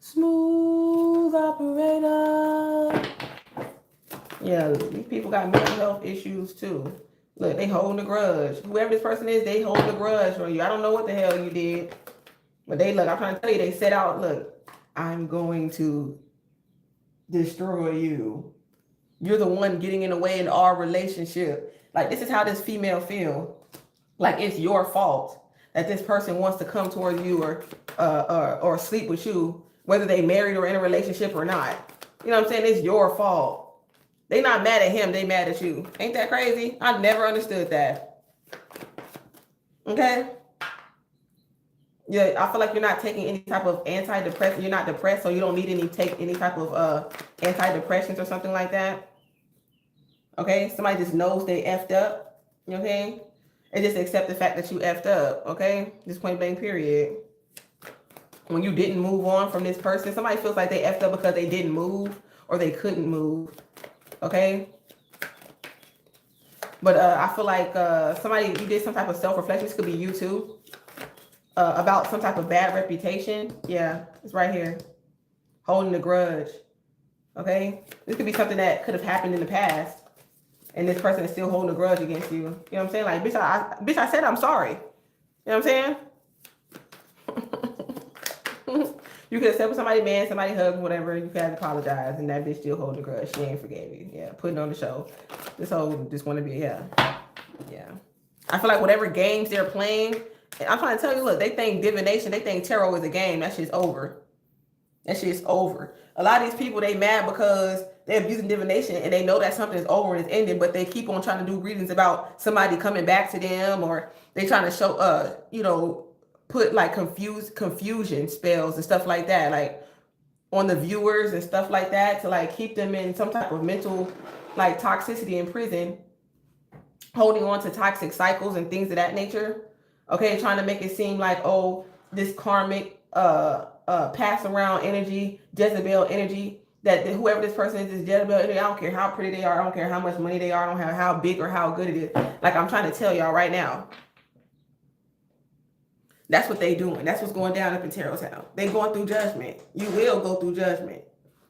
Smooth operator. Yeah, these people got mental health issues too. Look, they holding a grudge. Whoever this person is, they hold a grudge on you. I don't know what the hell you did. But I'm trying to tell you, they set out, look, I'm going to destroy you. You're the one getting in the way in our relationship. Like, this is how this female feel. Like, it's your fault that this person wants to come towards you or sleep with you, whether they married or in a relationship or not. You know what I'm saying? It's your fault. They not mad at him, they mad at you. Ain't that crazy? I never understood that. Okay? Yeah, I feel like you're not taking any type of antidepressant. You're not depressed, so you don't need take any type of antidepressants or something like that. Okay? Somebody just knows they effed up. You know what I'm saying? And just accept the fact that you effed up. Okay? Just point blank period. When you didn't move on from this person, somebody feels like they effed up because they didn't move or they couldn't move. Okay? But I feel like you did some type of self-reflection. This could be you too. About some type of bad reputation. Yeah, it's right here. Holding a grudge. Okay? This could be something that could have happened in the past. And this person is still holding a grudge against you. You know what I'm saying? Like, bitch, I said I'm sorry. You know what I'm saying? You could have slept with somebody, man, somebody hugged, whatever. You could have apologized, and that bitch still holding a grudge. She ain't forgave you. Yeah, putting on the show. This whole just want to be, yeah. I feel like whatever games they're playing, I'm trying to tell you, look, they think divination, they think tarot is a game. That shit's over. That shit's over. A lot of these people, they mad because they're abusing divination and they know that something's over and it's ending, but they keep on trying to do readings about somebody coming back to them, or they trying to show, put like confusion spells and stuff like that, like on the viewers and stuff like that, to like keep them in some type of mental like toxicity in prison, holding on to toxic cycles and things of that nature. Okay, trying to make it seem like, oh, this karmic pass around energy, Jezebel energy, that whoever this person is Jezebel energy. I don't care how pretty they are, I don't care how much money they are, I don't care how big or how good it is. Like, I'm trying to tell y'all right now. That's what they doing. That's what's going down up in Tarot Town. They going through judgment. You will go through judgment.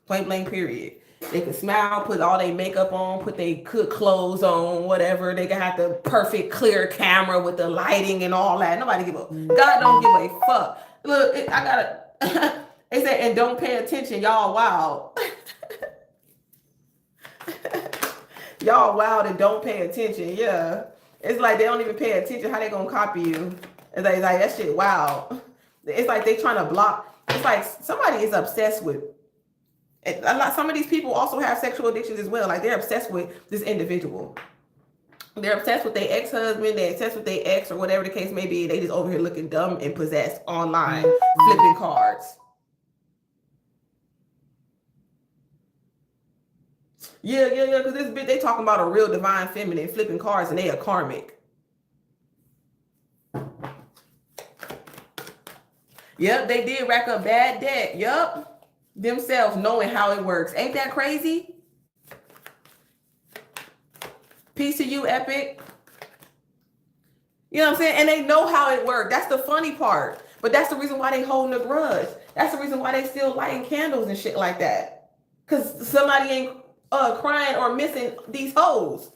Point blank period. They can smile, put all their makeup on, put their good clothes on, whatever. They can have the perfect clear camera with the lighting and all that. Nobody give a, God don't give a fuck. Look, I gotta, they say, and don't pay attention. Y'all wild. Y'all wild and don't pay attention. Yeah. It's like they don't even pay attention. How they gonna copy you? It's like that shit wild. It's like they trying to block. It's like somebody is obsessed with. Some of these people also have sexual addictions as well. Like, they're obsessed with this individual. They're obsessed with their ex-husband. They're obsessed with their ex or whatever the case may be. They just over here looking dumb and possessed online, flipping cards. Yeah. Because this bitch, they talking about a real divine feminine flipping cards, and they are karmic. Yep, they did rack up bad debt. Yep. Themselves knowing how it works. Ain't that crazy? Peace to you, Epic. You know what I'm saying? And they know how it works. That's the funny part. But that's the reason why they holding a grudge. That's the reason why they still lighting candles and shit like that. Because somebody ain't crying or missing these hoes.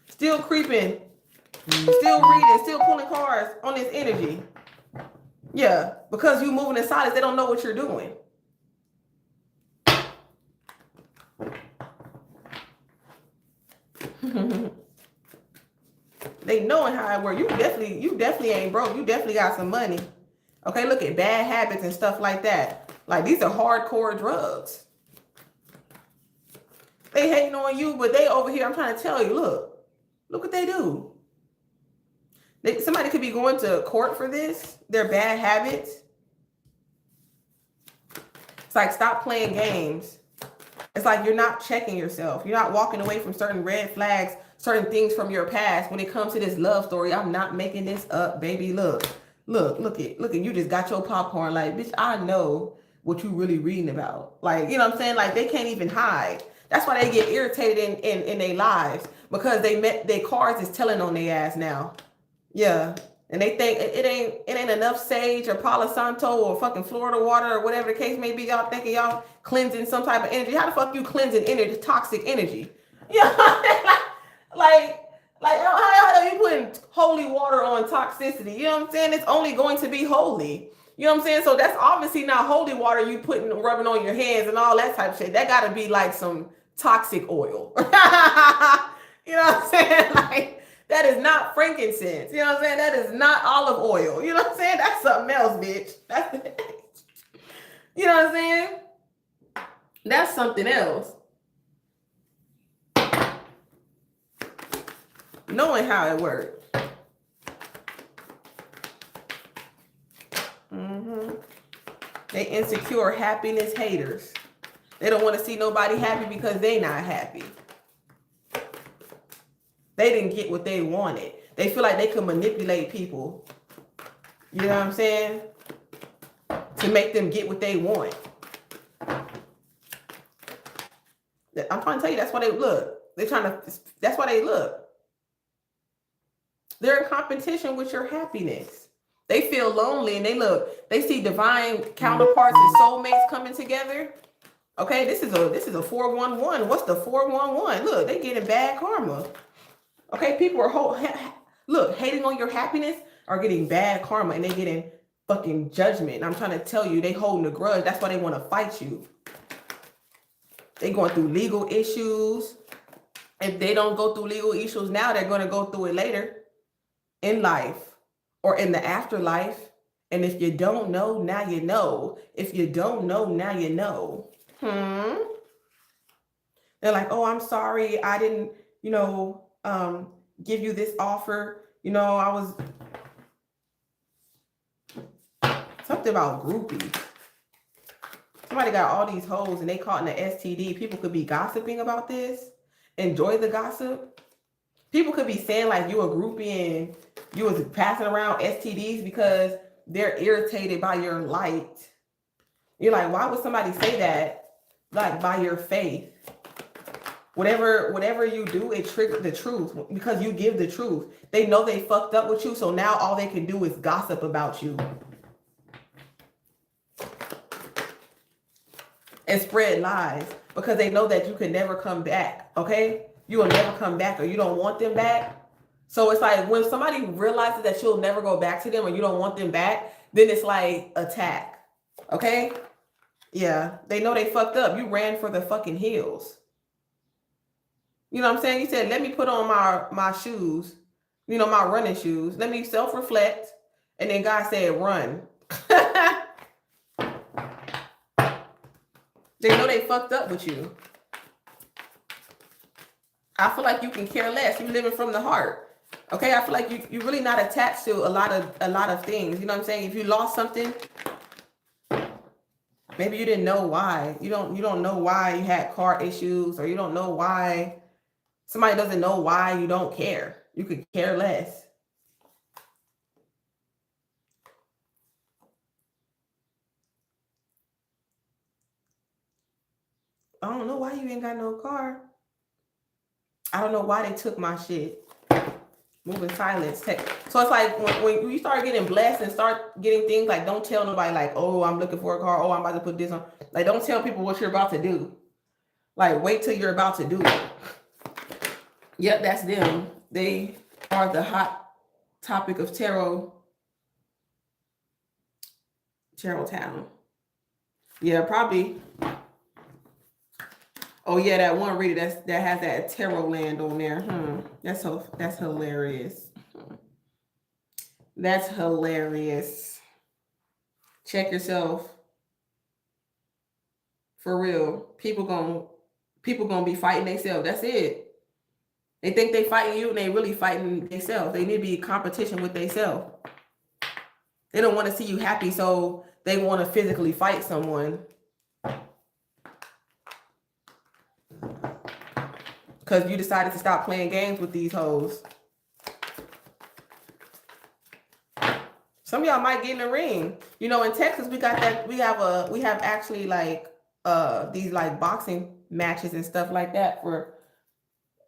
Still creeping. Still reading. Still pulling cards on this energy. Yeah, because you moving in silence, they don't know what you're doing. They knowing how it works. You definitely ain't broke. You definitely got some money. Okay, look at bad habits and stuff like that. Like, these are hardcore drugs. They hating on you, but they over here, I'm trying to tell you, look what they do. Somebody could be going to court for this, their bad habits. It's like, stop playing games. It's like you're not checking yourself. You're not walking away from certain red flags, certain things from your past. When it comes to this love story, I'm not making this up, baby. Look at you just got your popcorn. Like, bitch, I know what you really reading about. Like, you know what I'm saying? Like, they can't even hide. That's why they get irritated in their lives, because their cards is telling on their ass now. Yeah. And they think it ain't enough sage or Palo Santo or fucking Florida water or whatever the case may be. Y'all thinking y'all cleansing some type of energy. How the fuck you cleansing energy, toxic energy? Yeah. like how are you putting holy water on toxicity? You know what I'm saying? It's only going to be holy. You know what I'm saying? So that's obviously not holy water you rubbing on your hands and all that type of shit. That gotta be like some toxic oil. You know what I'm saying? Like, that is not frankincense. You know what I'm saying? That is not olive oil. You know what I'm saying? That's something else, bitch. You know what I'm saying? That's something else. Knowing how it works. They insecure happiness haters. They don't want to see nobody happy because they not happy. They didn't get what they wanted. They feel like they can manipulate people. You know what I'm saying? To make them get what they want. I'm trying to tell you, that's why they look. That's why they look. They're in competition with your happiness. They feel lonely and they see divine counterparts and soulmates coming together. Okay, this is a 411. What's the 411? Look, they getting bad karma. Okay, people are hating on your happiness are getting bad karma, and they getting fucking judgment. And I'm trying to tell you, they holding a grudge. That's why they want to fight you. They going through legal issues. If they don't go through legal issues now, they're going to go through it later in life or in the afterlife. And if you don't know, now you know. If you don't know, now you know. They're like, oh, I'm sorry. I didn't, give you this offer. I was something about groupie. Somebody got all these hoes and they caught in the STD. People could be gossiping about this. Enjoy the gossip. People could be saying like you a groupie and you was passing around STDs because they're irritated by your light. You're like, why would somebody say that? Like, by your faith. Whatever you do, it triggers the truth because you give the truth. They know they fucked up with you, so now all they can do is gossip about you. And spread lies because they know that you can never come back, okay? You will never come back or you don't want them back. So it's like when somebody realizes that you'll never go back to them or you don't want them back, then it's like attack, okay? Yeah, they know they fucked up. You ran for the fucking hills. You know what I'm saying? You said, let me put on my shoes, my running shoes. Let me self-reflect. And then God said, run. They know they fucked up with you. I feel like you can care less. You living from the heart. Okay, I feel like you're really not attached to a lot of things. You know what I'm saying? If you lost something, maybe you didn't know why. You don't know why you had car issues, or you don't know why somebody doesn't know why you don't care. You could care less. I don't know why you ain't got no car. I don't know why they took my shit. Moving silence. So it's like when you start getting blessed and start getting things, like don't tell nobody like, oh, I'm looking for a car. Oh, I'm about to put this on. Like, don't tell people what you're about to do. Like, wait till you're about to do it. Yep, that's them. They are the hot topic of tarot town. Yeah, probably. Oh, Oh yeah, that one reader that has that tarot land on there. That's hilarious. That's hilarious. Check yourself. For real. People gonna be fighting themselves. That's it. They think they fighting you and they really fighting themselves. They need to be in competition with themselves. They don't want to see you happy, so they want to physically fight someone. Because you decided to stop playing games with these hoes. Some of y'all might get in the ring. You know, in Texas, we got that. We have actually like these like boxing matches and stuff like that for,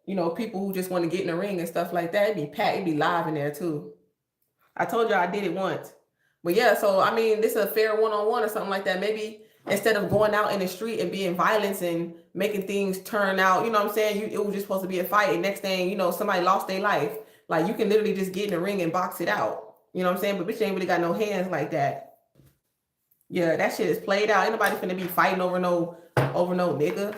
you know, people who just want to get in the ring and stuff like that. It'd be packed. It'd be live in there too. I told you I did it once. But yeah, so I mean, this is a fair one-on-one or something like that. Maybe instead of going out in the street and being violence and making things turn out, you know what I'm saying? It was just supposed to be a fight. And next thing, you know, somebody lost their life. Like, you can literally just get in the ring and box it out. You know what I'm saying? But bitch ain't really got no hands like that. Yeah, that shit is played out. Ain't nobody finna be fighting over no nigga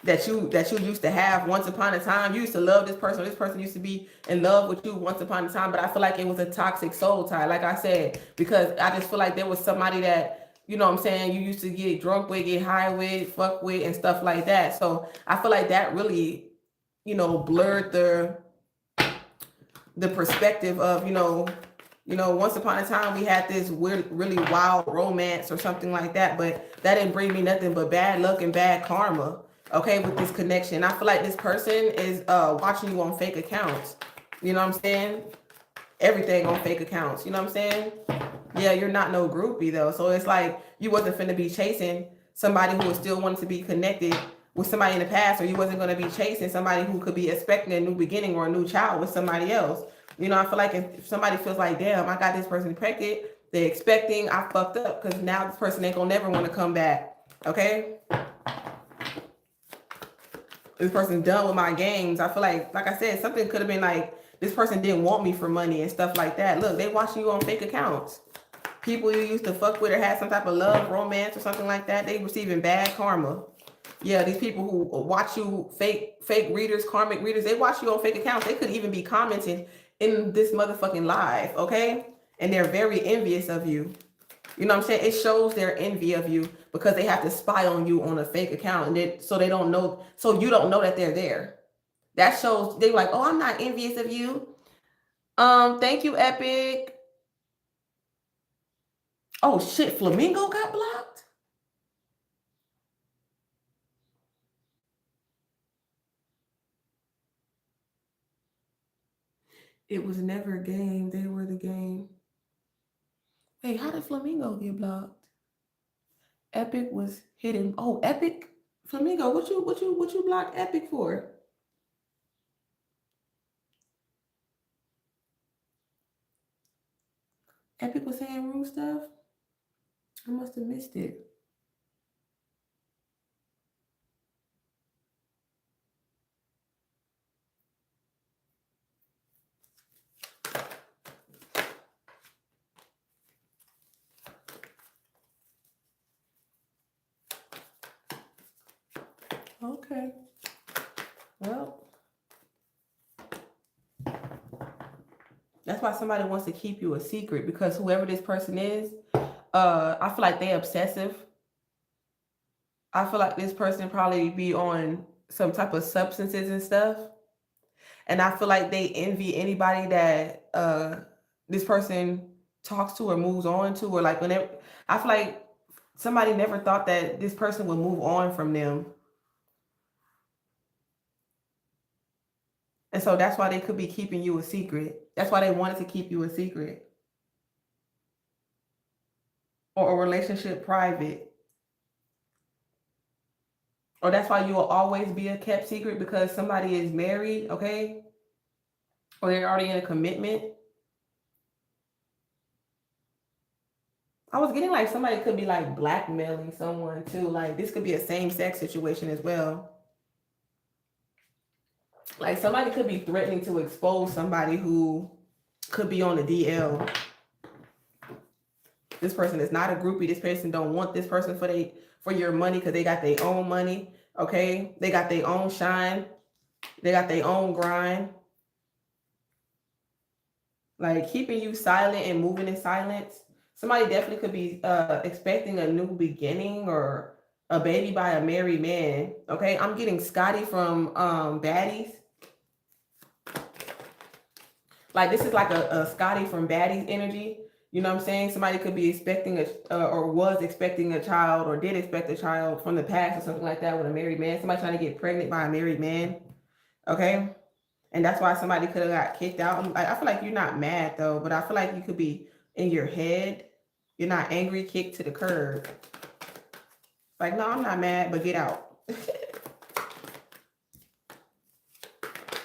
that you used to have once upon a time. You used to love this person. This person used to be in love with you once upon a time. But I feel like it was a toxic soul tie, like I said, because I just feel like there was somebody that, you know what I'm saying, you used to get drunk with, get high with, fuck with, and stuff like that. So I feel like that really, you know, blurred the perspective of, you know, once upon a time we had this weird, really wild romance or something like that, but that didn't bring me nothing but bad luck and bad karma. Okay, with this connection, I feel like this person is watching you on fake accounts. You know what I'm saying? Everything on fake accounts. You know what I'm saying? Yeah, you're not no groupie though, so it's like you wasn't finna be chasing somebody who was still wanting to be connected with somebody in the past, or you wasn't gonna be chasing somebody who could be expecting a new beginning or a new child with somebody else. You know, I feel like if somebody feels like, damn, I got this person pregnant, they're expecting, I fucked up, because now this person ain't gonna never want to come back. Okay? This person's done with my games. I feel like I said, something could have been like, this person didn't want me for money and stuff like that. Look, they watching you on fake accounts. People you used to fuck with or had some type of love, romance or something like that, they receiving bad karma. Yeah, these people who watch you, fake readers, karmic readers, they watch you on fake accounts. They could even be commenting in this motherfucking live, okay? And they're very envious of you. You know what I'm saying? It shows their envy of you because they have to spy on you on a fake account, and so they don't know, so you don't know that they're there. That shows they're like, oh, I'm not envious of you. Thank you, Epic. Oh shit, Flamingo got blocked. It was never a game. They were the game. Hey, how did Flamingo get blocked? Epic was hidden. Oh, Epic, Flamingo, what you blocked Epic for? Epic was saying rude stuff. I must have missed it. Okay. Well, that's why somebody wants to keep you a secret, because whoever this person is, I feel like they obsessive. I feel like this person probably be on some type of substances and stuff. And I feel like they envy anybody that this person talks to or moves on to, or like whenever, I feel like somebody never thought that this person would move on from them. And so that's why they could be keeping you a secret. That's why they wanted to keep you a secret. Or a relationship private. Or that's why you will always be a kept secret, because somebody is married, okay? Or they're already in a commitment. I was getting like somebody could be like blackmailing someone too. Like this could be a same-sex situation as well. Like somebody could be threatening to expose somebody who could be on the DL. This person is not a groupie. This person don't want this person for your money because they got their own money. Okay, they got their own shine. They got their own grind. Like keeping you silent and moving in silence. Somebody definitely could be expecting a new beginning or a baby by a married man. Okay, I'm getting Scotty from Baddies. Like this is like a Scotty from Baddies energy. You know what I'm saying? Somebody could be expecting or was expecting a child or did expect a child from the past or something like that with a married man. Somebody trying to get pregnant by a married man. Okay. And that's why somebody could have got kicked out. I feel like you're not mad though, but I feel like you could be in your head. You're not angry, kicked to the curb. Like, no, I'm not mad, but get out.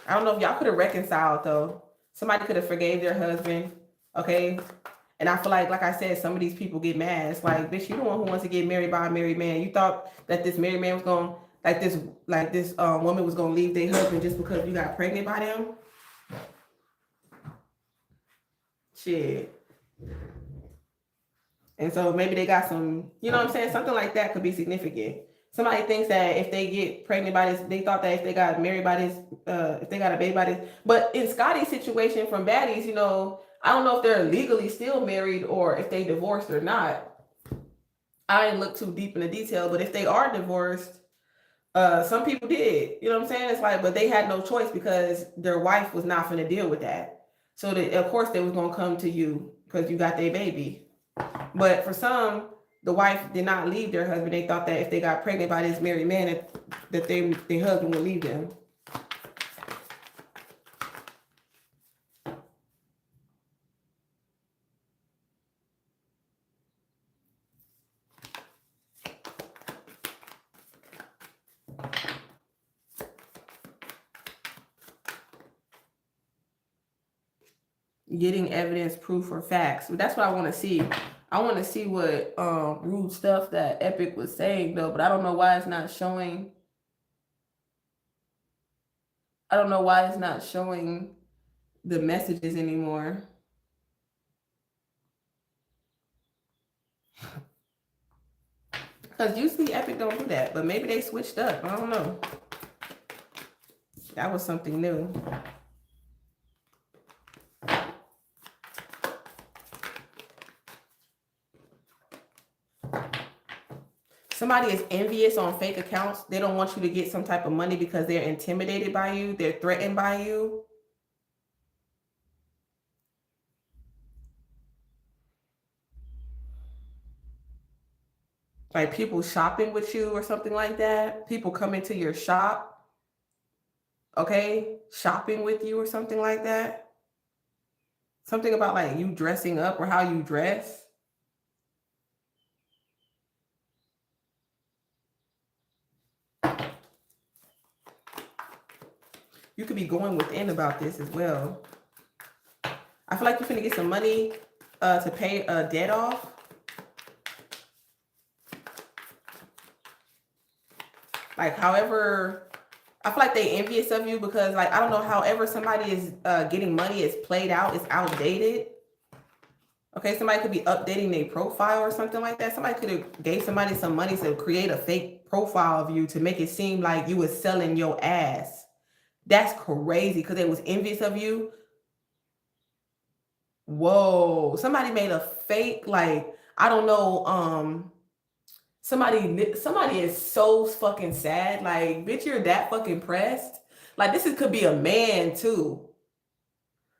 I don't know if y'all could have reconciled though. Somebody could have forgave their husband. Okay. And I feel like I said, some of these people get mad. It's like, bitch, you the one who wants to get married by a married man. You thought that this married man was going, this woman was going to leave their husband just because you got pregnant by them? Shit. And so maybe they got some, you know what I'm saying? Something like that could be significant. Somebody thinks that if they get pregnant by this, they thought that if they got married by this, if they got a baby by this. But in Scotty's situation from Baddies, you know, I don't know if they're legally still married or if they divorced or not. I didn't look too deep in the detail, but if they are divorced, some people did. You know what I'm saying? It's like, but they had no choice because their wife was not going to deal with that. So of course they was going to come to you because you got their baby. But for some, the wife did not leave their husband. They thought that if they got pregnant by this married man, that their husband would leave them. Getting evidence, proof, or facts. But that's what I want to see. I want to see what rude stuff that Epic was saying though, but I don't know why it's not showing. I don't know why it's not showing the messages anymore. Because usually Epic don't do that, but maybe they switched up. I don't know. That was something new. Somebody is envious on fake accounts. They don't want you to get some type of money because they're intimidated by you. They're threatened by you. Like people shopping with you or something like that. People come into your shop. Okay? Shopping with you or something like that. Something about like you dressing up or how you dress. You could be going within about this as well. I feel like you're going to get some money to pay a debt off. Like, however, I feel like they envious of you because, like, I don't know, however somebody is getting money is played out, it's outdated. Okay, somebody could be updating their profile or something like that. Somebody could have gave somebody some money to create a fake profile of you to make it seem like you was selling your ass. That's crazy because they was envious of you. Whoa, somebody made a fake, like, I don't know, somebody is so fucking sad. Like, bitch, you're that fucking pressed. Like, could be a man too.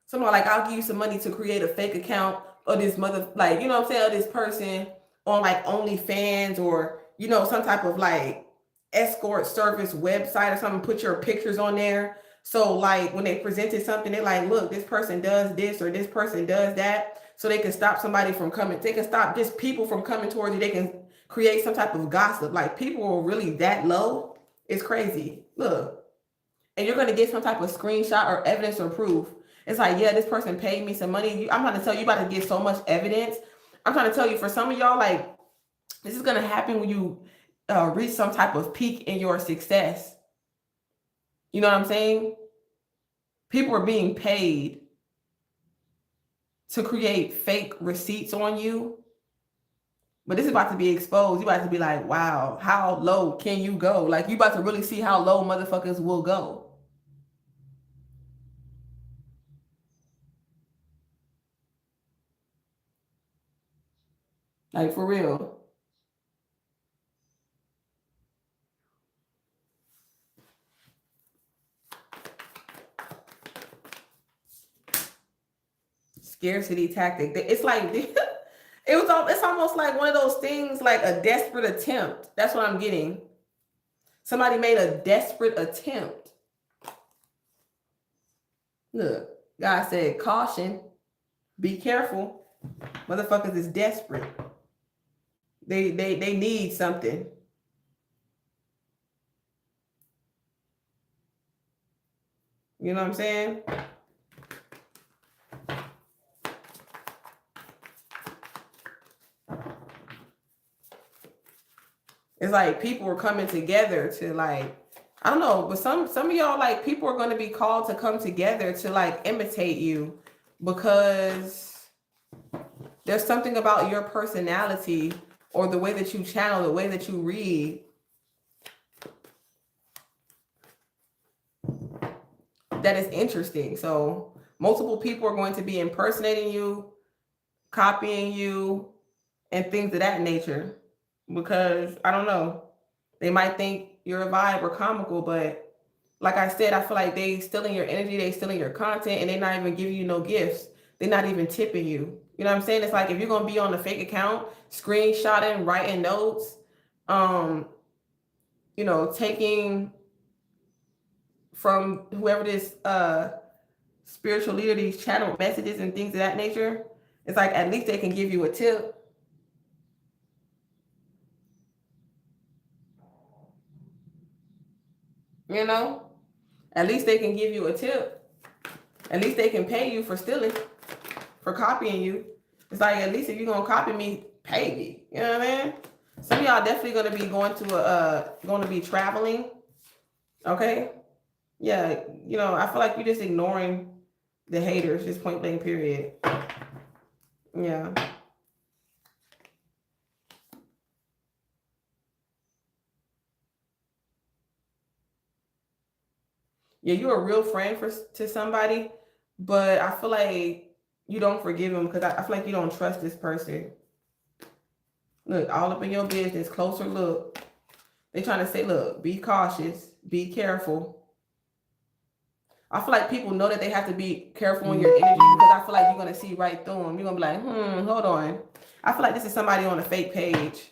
Someone like, I'll give you some money to create a fake account of this mother, like, you know what I'm saying, of this person on like OnlyFans or, you know, some type of like escort service website or something, put your pictures on there. So like when they presented something, they're like, look, this person does this or this person does that. So they can stop somebody from coming. They can stop just people from coming towards you. They can create some type of gossip. Like people are really that low. It's crazy. Look. And you're going to get some type of screenshot or evidence or proof. It's like, yeah, this person paid me some money. I'm trying to tell you, about to get so much evidence. I'm trying to tell you, for some of y'all, like, this is going to happen when you reach some type of peak in your success. You know what I'm saying? People are being paid to create fake receipts on you. But this is about to be exposed. You about to be like, wow, how low can you go? Like, you about to really see how low motherfuckers will go. Like, for real. Scarcity tactic. It's like, it's almost like one of those things, like a desperate attempt. That's what I'm getting. Somebody made a desperate attempt. Look, God said, caution, be careful. Motherfuckers is desperate. They need something. You know what I'm saying? It's like people are coming together to, like, I don't know, but some of y'all, like, people are going to be called to come together to, like, imitate you, because there's something about your personality or the way that you channel, the way that you read, that is interesting. So multiple people are going to be impersonating you, copying you, and things of that nature, because I don't know, they might think you're a vibe or comical, but like I said, I feel like they stealing your energy, they stealing your content, and they're not even giving you no gifts. They're not even tipping you. You know what I'm saying? It's like, if you're gonna be on a fake account, screenshotting, writing notes, you know, taking from whoever this spiritual leader these channel messages and things of that nature, it's like, at least they can give you a tip. You know, at least they can give you a tip. At least they can pay you for stealing, for copying you. It's like, at least if you're gonna copy me, pay me. You know what I mean? Some of y'all definitely gonna be going to be traveling. Okay, yeah, you know, I feel like you're just ignoring the haters, just point blank period. Yeah. Yeah, you're a real friend to somebody, but I feel like you don't forgive them, because I feel like you don't trust this person. Look, all up in your business, closer look. They trying to say, look, be cautious, be careful. I feel like people know that they have to be careful on your energy, because I feel like you're going to see right through them. You're going to be like, hold on. I feel like this is somebody on a fake page.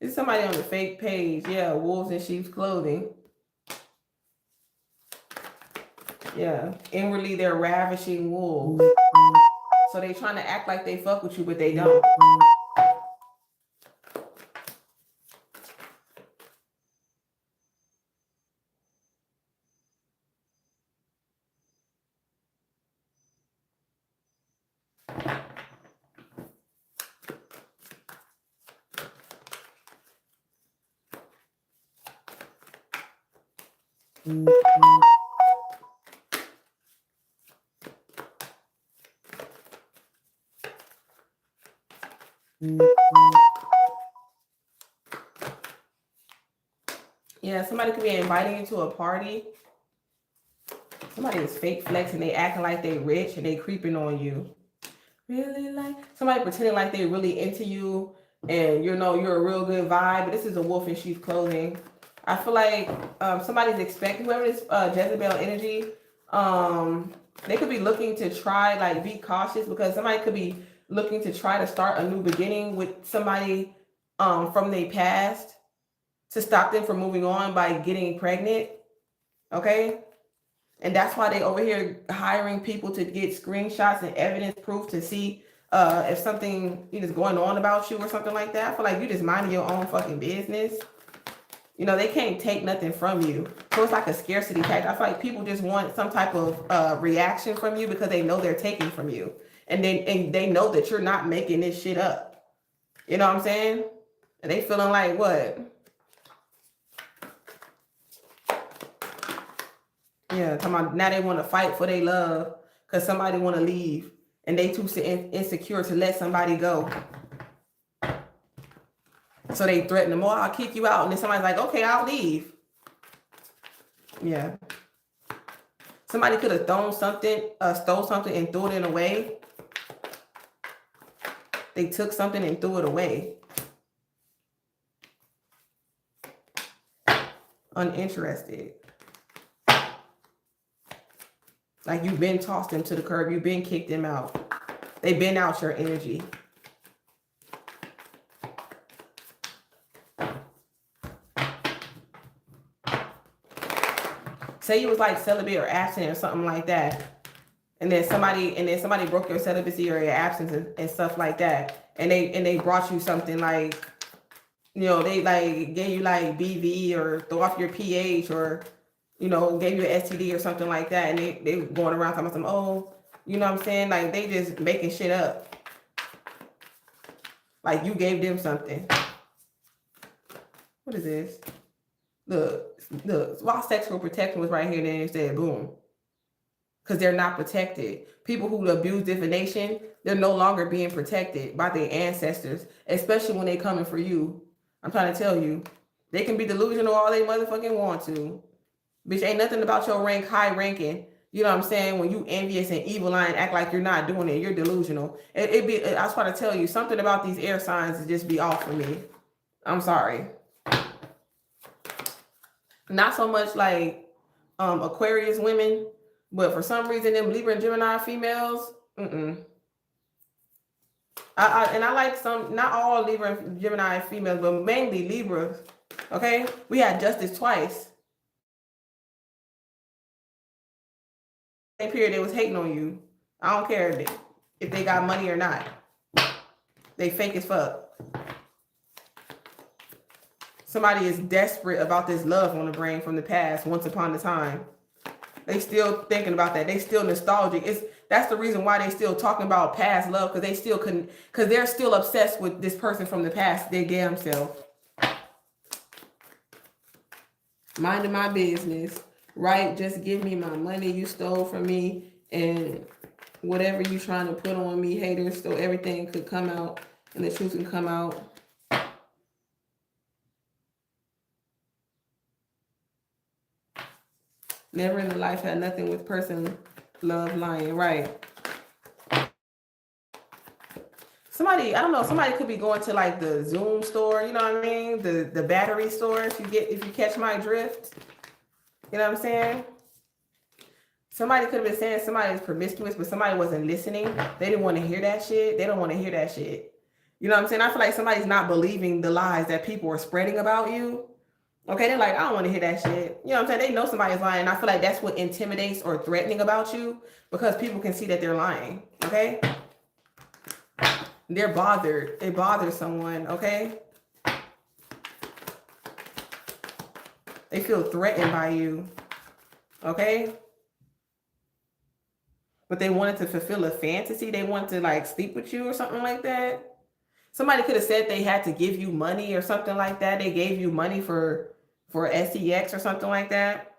It's somebody on the fake page. Yeah, wolves in sheep's clothing. Yeah, inwardly they're ravishing wolves. So they trying to act like they fuck with you, but they don't. Yeah, somebody could be inviting you to a party. Somebody is fake flexing. They acting like they rich and they creeping on you. Really, like somebody pretending like they really into you, and you know you're a real good vibe. But this is a wolf in sheep's clothing. I feel like somebody's expecting, whoever this Jezebel energy, they could be looking to try, like, be cautious, because somebody could be looking to try to start a new beginning with somebody from their past, to stop them from moving on by getting pregnant. Okay. And that's why they over here hiring people to get screenshots and evidence proof to see if something is going on about you or something like that. I feel like you just minding your own fucking business. You know, they can't take nothing from you. So it's like a scarcity tactic. I feel like people just want some type of reaction from you, because they know they're taking from you. And they know that you're not making this shit up. You know what I'm saying? And they feeling like, what? Yeah, talking about now they want to fight for their love because somebody want to leave and they too insecure to let somebody go. So they threaten them, oh, I'll kick you out. And then somebody's like, okay, I'll leave. Yeah. Somebody could have thrown something, stole something and threw it away. They took something and threw it away. Uninterested. Like you've been tossed them to the curb. You've been kicked them out. They've been out your energy. Say you was like celibate or absent or something like that. And then somebody broke your celibacy or your absence and stuff like that. And they brought you something like, you know, they like gave you like BV or throw off your pH or, you know, gave you an STD or something like that. And they going around talking about some, oh, you know what I'm saying? Like they just making shit up. Like you gave them something. What is this? Look, while sexual protection was right here, then it said boom. Because they're not protected. People who abuse divination, they're no longer being protected by their ancestors, especially when they coming for you. I'm trying to tell you, they can be delusional all they motherfucking want to. Bitch, ain't nothing about your rank, high ranking. You know what I'm saying? When you envious and evil eye and act like you're not doing it, you're delusional. I was trying to tell you, something about these air signs is just be off for me. I'm sorry. Not so much like Aquarius women, but for some reason, them Libra and Gemini females, I like some, not all Libra and Gemini females, but mainly Libras. Okay, we had justice twice. Same period, they was hating on you. I don't care if they got money or not. They fake as fuck. Somebody is desperate about this love on the brain from the past, once upon a time. They still thinking about that. They still nostalgic. That's the reason why they still talking about past love, because they still couldn't, because they're still obsessed with this person from the past, their damn self. Minding my business, right? Just give me my money you stole from me, and whatever you trying to put on me, haters, so everything could come out and the truth can come out. Never in the life had nothing with person, love, lying, right? Somebody, I don't know, somebody could be going to like the Zoom store, you know what I mean? The battery store, if you catch my drift. You know what I'm saying? Somebody could have been saying somebody is promiscuous, but somebody wasn't listening. They didn't want to hear that shit. They don't want to hear that shit. You know what I'm saying? I feel like somebody's not believing the lies that people are spreading about you. Okay, they're like, I don't want to hear that shit. You know what I'm saying? They know somebody's lying. I feel like that's what intimidates or threatening about you, because people can see that they're lying. Okay? They're bothered. They bother someone. Okay? They feel threatened by you. Okay? But they wanted to fulfill a fantasy. They wanted to like sleep with you or something like that. Somebody could have said they had to give you money or something like that. They gave you money for SEX or something like that.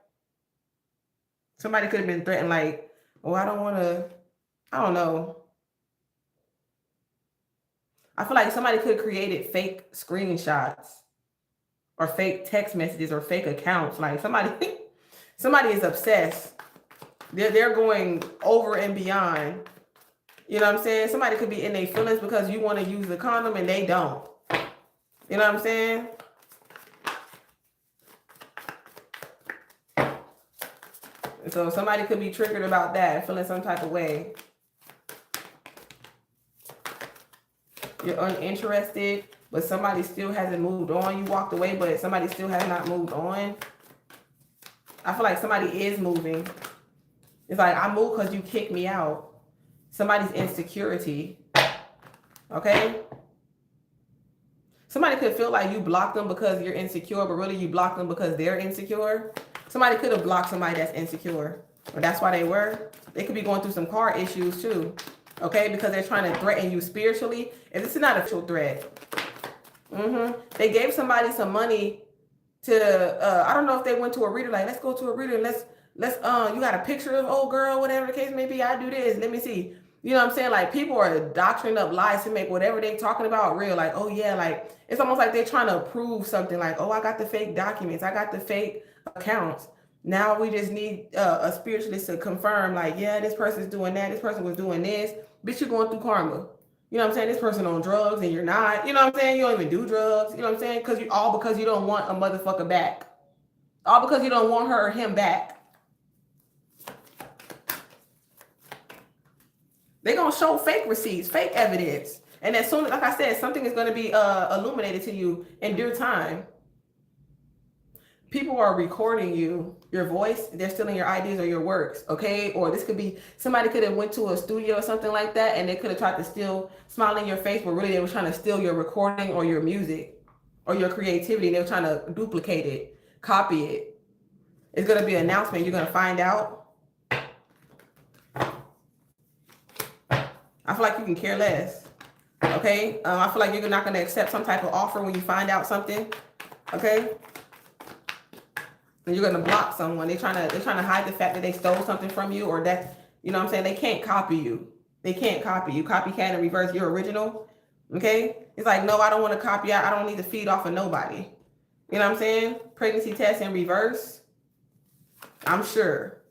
Somebody could have been threatened like, oh, I don't know. I feel like somebody could have created fake screenshots or fake text messages or fake accounts. Like somebody is obsessed. They're going over and beyond. You know what I'm saying? Somebody could be in their feelings because you want to use the condom and they don't. You know what I'm saying? So somebody could be triggered about that, feeling some type of way. You're uninterested, but somebody still hasn't moved on. You walked away, but somebody still has not moved on. I feel like somebody is moving. It's like, I moved because you kicked me out. Somebody's insecurity. Okay? Somebody could feel like you blocked them because you're insecure, but really you blocked them because they're insecure. Somebody could have blocked somebody that's insecure, or that's why they were. They could be going through some car issues too. Okay? Because they're trying to threaten you spiritually. And this is not a true threat. They gave somebody some money to, I don't know if they went to a reader, like, let's go to a reader and let's you got a picture of old girl, whatever the case may be. I do this. Let me see. You know what I'm saying? Like, people are doctoring up lies to make whatever they talking about real. Like, oh yeah, like it's almost like they're trying to prove something. Like, oh, I got the fake documents, I got the fake accounts. Now we just need a spiritualist to confirm, like, yeah, this person's doing that, this person was doing this. Bitch, you're going through karma. You know what I'm saying? This person on drugs and you're not. You know what I'm saying? You don't even do drugs. You know what I'm saying? Because you don't want a motherfucker back. All because you don't want her or him back. They're going to show fake receipts, fake evidence. And as soon as, like I said, something is going to be illuminated to you in due time. People are recording your voice. They're stealing your ideas or your works, okay? Or this could be, somebody could have went to a studio or something like that, and they could have tried to steal, smile in your face, but really they were trying to steal your recording or your music or your creativity. They were trying to duplicate it, copy it. It's going to be an announcement. You're going to find out. I feel like you can care less, okay? I feel like you're not going to accept some type of offer when you find out something, okay? And you're going to block someone. They're trying to hide the fact that they stole something from you, or that, you know what I'm saying? They can't copy you. They can't copy you. Copycat and reverse your original, okay? It's like, no, I don't want to copy. I don't need to feed off of nobody. You know what I'm saying? Pregnancy test in reverse. I'm sure.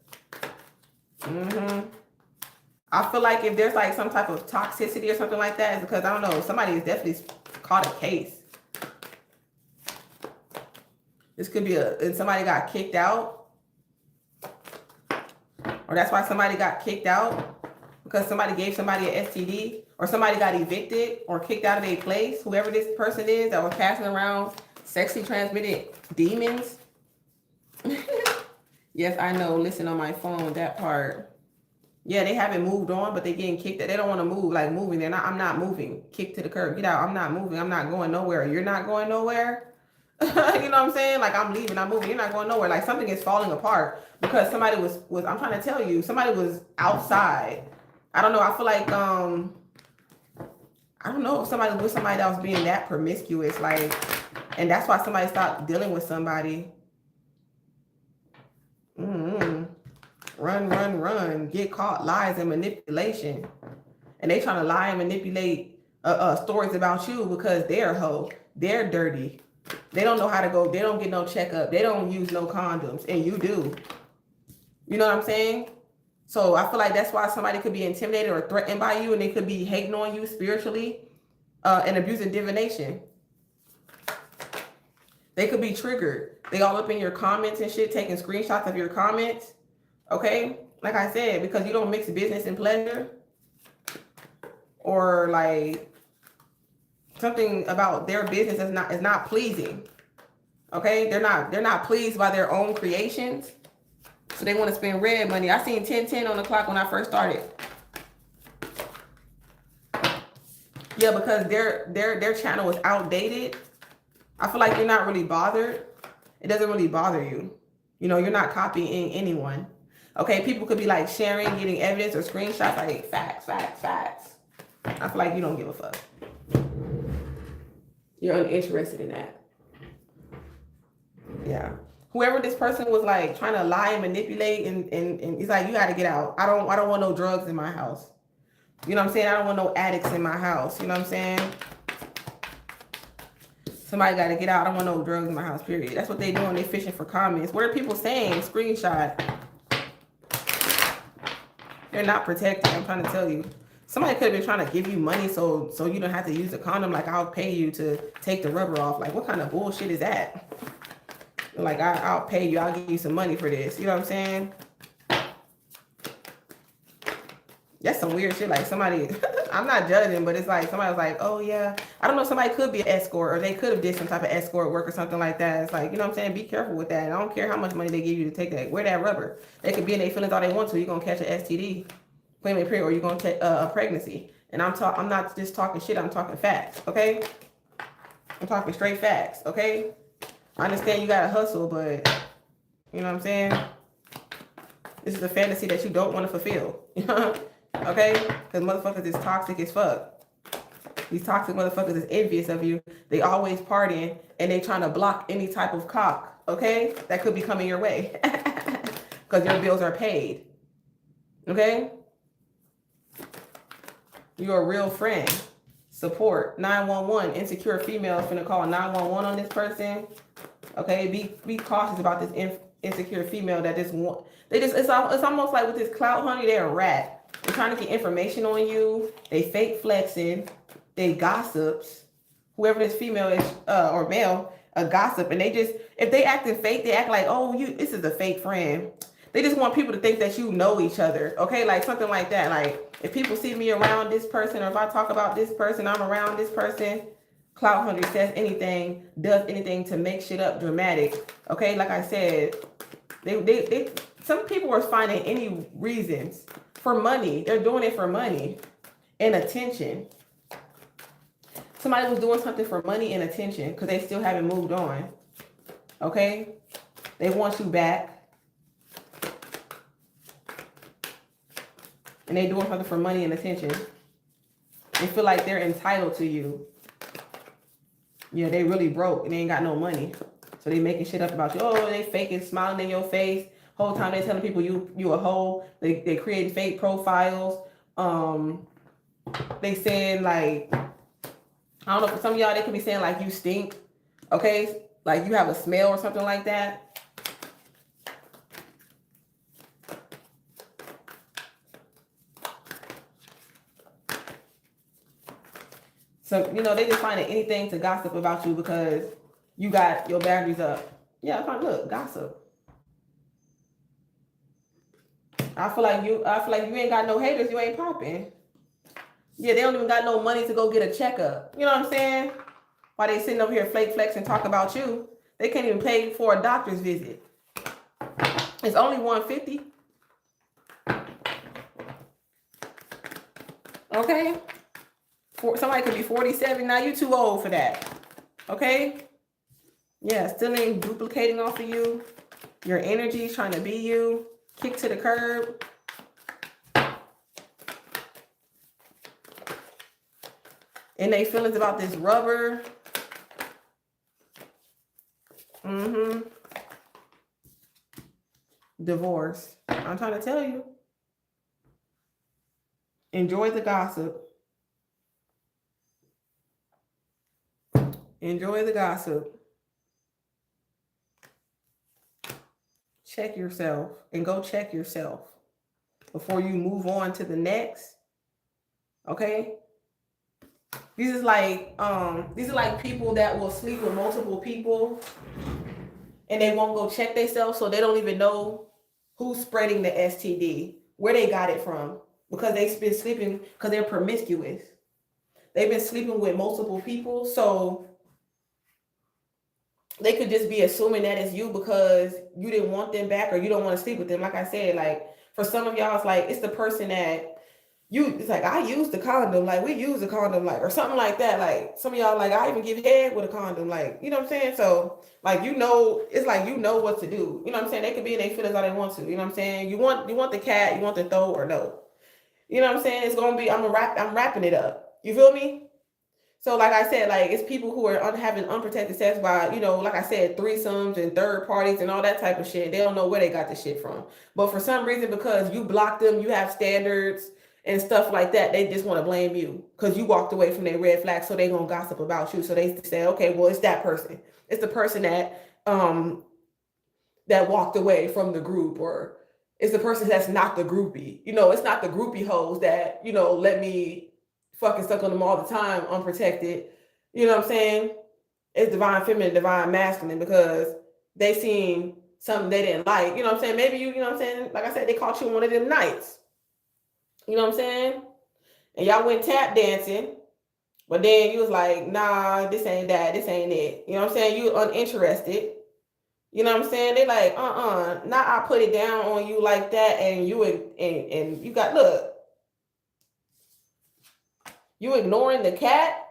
I feel like if there's like some type of toxicity or something like that, it's because, I don't know, somebody has definitely caught a case. This could be somebody got kicked out. Or that's why somebody got kicked out, because somebody gave somebody an STD, or somebody got evicted or kicked out of their place. Whoever this person is that was passing around sexually transmitted demons. Yes, I know. Listen on my phone, that part. Yeah, they haven't moved on, but they getting kicked out. They don't want to move, like moving. They're not, I'm not moving. Kick to the curb. Get out. I'm not moving. I'm not going nowhere. You're not going nowhere. You know what I'm saying? Like, I'm leaving, I'm moving. You're not going nowhere. Like, something is falling apart because somebody was I'm trying to tell you, somebody was outside. I don't know. I feel like, I don't know if somebody was with somebody that was being that promiscuous, like, and that's why somebody stopped dealing with somebody. Run, get caught, lies and manipulation. And they trying to lie and manipulate stories about you because they're hoe, they're dirty. They don't know how to go, they don't get no checkup, they don't use no condoms, and you do. You know what I'm saying? So I feel like that's why somebody could be intimidated or threatened by you, and they could be hating on you spiritually and abusing divination. They could be triggered. They all up in your comments and shit, taking screenshots of your comments. Okay, like I said, because you don't mix business and pleasure, or like something about their business is not pleasing. Okay, they're not pleased by their own creations, so they want to spend red money. I seen 1010 on the clock when I first started. Yeah, because their channel is outdated. I feel like you're not really bothered. It doesn't really bother you. You know, you're not copying anyone. Okay, people could be like sharing, getting evidence or screenshots, like facts. I feel like you don't give a fuck. You're uninterested in that. Yeah. Whoever this person was like trying to lie and manipulate, and he's like, you got to get out. I don't want no drugs in my house. You know what I'm saying? I don't want no addicts in my house. You know what I'm saying? Somebody got to get out. I don't want no drugs in my house, period. That's what they doing. They fishing for comments. What are people saying? Screenshot. They're not protected. I'm trying to tell you. Somebody could have been trying to give you money so you don't have to use a condom. Like, I'll pay you to take the rubber off. Like, what kind of bullshit is that? Like, I'll pay you. I'll give you some money for this. You know what I'm saying? That's some weird shit. Like, somebody, I'm not judging, but it's like somebody was like, oh yeah, I don't know, somebody could be an escort, or they could have did some type of escort work or something like that. It's like, you know what I'm saying? Be careful with that. I don't care how much money they give you to take that. Wear that rubber. They could be in their feelings all they want to. You're gonna catch an STD, claiming period, or you're gonna take a pregnancy. And I'm not just talking shit. I'm talking facts. Okay? I'm talking straight facts. Okay? I understand you gotta hustle, but you know what I'm saying? This is a fantasy that you don't want to fulfill. Okay? Because motherfuckers is toxic as fuck. These toxic motherfuckers is envious of you. They always partying, and they trying to block any type of cock, okay, that could be coming your way. because your bills are paid. Okay? You're a real friend. Support. 911. Insecure female finna call 911 on this person. Okay? Be cautious about this insecure female that just want. It's almost like with this clout honey, they're a rat. They're trying to get information on you. They fake flexing. They gossips. Whoever this female is or male, a gossip, and they just, if they acting fake, they act like, oh, this is a fake friend. They just want people to think that you know each other, okay? Like something like that. Like if people see me around this person, or if I talk about this person, I'm around this person. Clout hunter says anything, does anything to make shit up dramatic, okay? Like I said, some people are finding any reasons for money. They're doing it for money and attention. Somebody was doing something for money and attention because they still haven't moved on. Okay? They want you back. And they doing something for money and attention. They feel like they're entitled to you. Yeah, they really broke and they ain't got no money. So they making shit up about you. Oh, they faking, smiling in your face. Whole time they telling people you a hoe. They creating fake profiles. They saying like, I don't know, for some of y'all, they could be saying like you stink, okay? Like you have a smell or something like that. So, they just finding anything to gossip about you because you got your boundaries up. Yeah, look, gossip. I feel like you ain't got no haters, you ain't popping. Yeah, they don't even got no money to go get a checkup. You know what I'm saying? While they sitting over here flake flex and talk about you, they can't even pay for a doctor's visit. It's only $150. Okay? Somebody could be 47. Now you too old for that. Okay? Yeah, still ain't duplicating off of you. Your energy is trying to be you. Kick to the curb. And they feelings about this rubber. Divorce. I'm trying to tell you. Enjoy the gossip. Enjoy the gossip. Check yourself and go check yourself before you move on to the next. Okay? These are like people that will sleep with multiple people and they won't go check themselves, so they don't even know who's spreading the STD, where they got it from, because they've been sleeping, because they're promiscuous. They've been sleeping with multiple people, so they could just be assuming that it's you because you didn't want them back or you don't want to sleep with them. Like I said, like for some of y'all, it's like it's the person that it's like, I use the condom, like we use the condom, like, or something like that. Like some of y'all, like, I even give head with a condom, like, you know what I'm saying? So like, it's like, what to do. You know what I'm saying? They could be in their feelings how they want to. You know what I'm saying? You want the cat, you want the throat or no. You know what I'm saying? It's gonna be, I'm wrapping it up. You feel me? So like I said, like it's people who are having unprotected sex by, like I said, threesomes and third parties and all that type of shit. They don't know where they got the shit from. But for some reason, because you block them, you have standards and stuff like that, they just want to blame you because you walked away from their red flag. So they gonna gossip about you. So they say, okay, well, it's that person. It's the person that that walked away from the group, or it's the person that's not the groupie. It's not the groupie hoes that, let me fucking stuck on them all the time, unprotected. You know what I'm saying? It's divine feminine, divine masculine, because they seen something they didn't like. You know what I'm saying? Maybe you know what I'm saying? Like I said, they caught you on one of them nights. You know what I'm saying? And y'all went tap dancing, but then you was like, nah, this ain't that, this ain't it. You know what I'm saying? You uninterested. You know what I'm saying? They like, now I put it down on you like that, and you got, look, you ignoring the cat.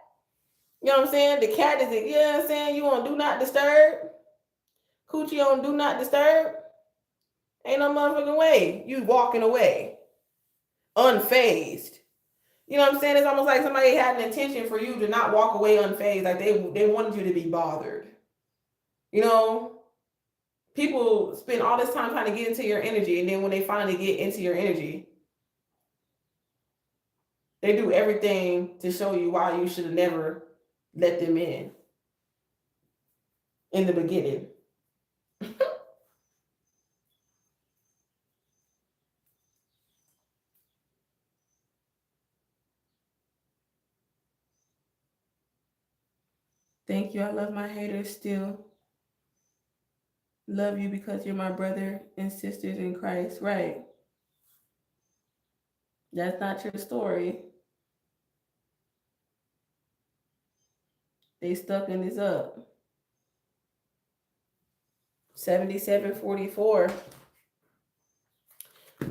You know what I'm saying? The cat is, you know what I'm saying? You on do not disturb. Coochie on do not disturb. Ain't no motherfucking way. You walking away. Unfazed. You know what I'm saying? It's almost like somebody had an intention for you to not walk away unfazed. Like they wanted you to be bothered. People spend all this time trying to get into your energy, and then when they finally get into your energy, they do everything to show you why you should have never let them in the beginning. Thank you. I love my haters still. Love you because you're my brother and sisters in Christ. Right. That's not your story. They stuck in this up. 7744.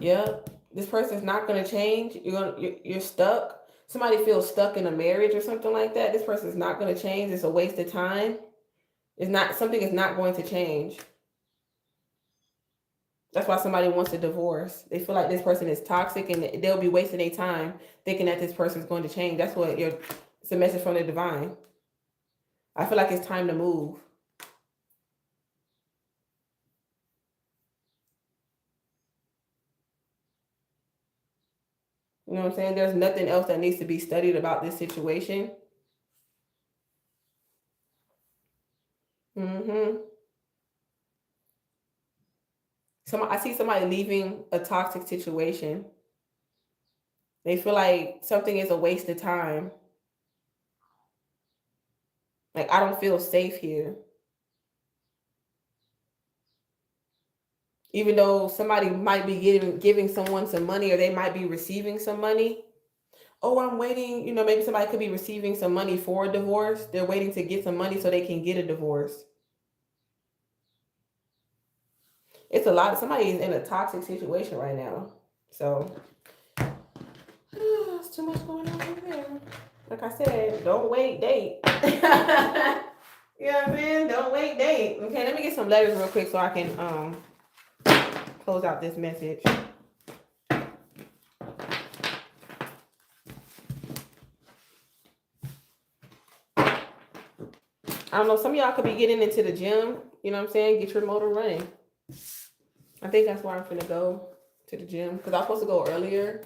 Yep. This person's not going to change. You're stuck. Somebody feels stuck in a marriage or something like that. This person's not going to change. It's a waste of time. Something is not going to change. That's why somebody wants a divorce. They feel like this person is toxic and they'll be wasting their time thinking that this person's going to change. That's what it's a message from the divine. I feel like it's time to move. You know what I'm saying? There's nothing else that needs to be studied about this situation. I see somebody leaving a toxic situation. They feel like something is a waste of time. Like, I don't feel safe here. Even though somebody might be giving someone some money, or they might be receiving some money. Oh, I'm waiting. You know, maybe somebody could be receiving some money for a divorce. They're waiting to get some money so they can get a divorce. It's a lot. Somebody is in a toxic situation right now. So, there's too much going on over there. Like I said, don't wait, date. You know what I'm saying? Don't wait, date. Okay, let me get some letters real quick so I can close out this message. I don't know, some of y'all could be getting into the gym, you know what I'm saying? Get your motor running. I think that's where I'm finna go, to the gym, because I was supposed to go earlier,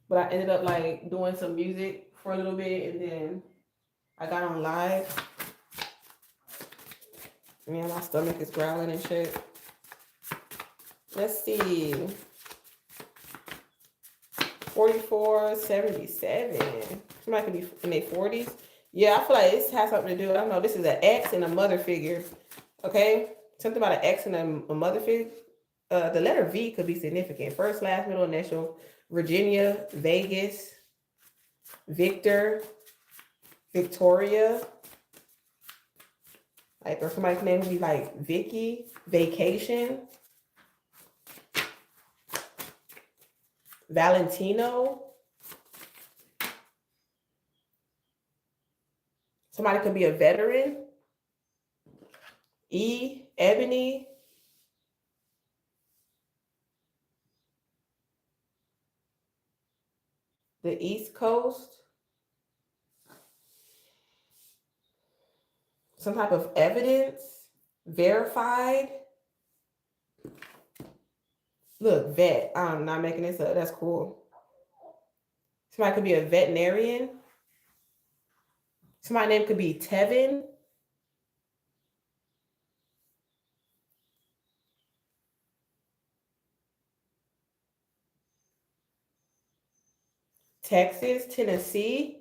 but I ended up like doing some music for a little bit, and then I got on live. Man, my stomach is growling and shit. Let's see. 4477. Somebody could be in their 40s. Yeah, I feel like this has something to do. I don't know. This is an ex and a mother figure. Okay? Something about an ex and a mother figure. The letter V could be significant. First, last, middle initial. Virginia, Vegas, Victor, Victoria. Like, or somebody's name would be like Vicky, Vacation, Valentino. Somebody could be a veteran. E, Ebony. The East Coast. Some type of evidence. Verified. Look, vet. I'm not making this up. That's cool. Somebody could be a veterinarian. Somebody's name could be Tevin. Texas, Tennessee.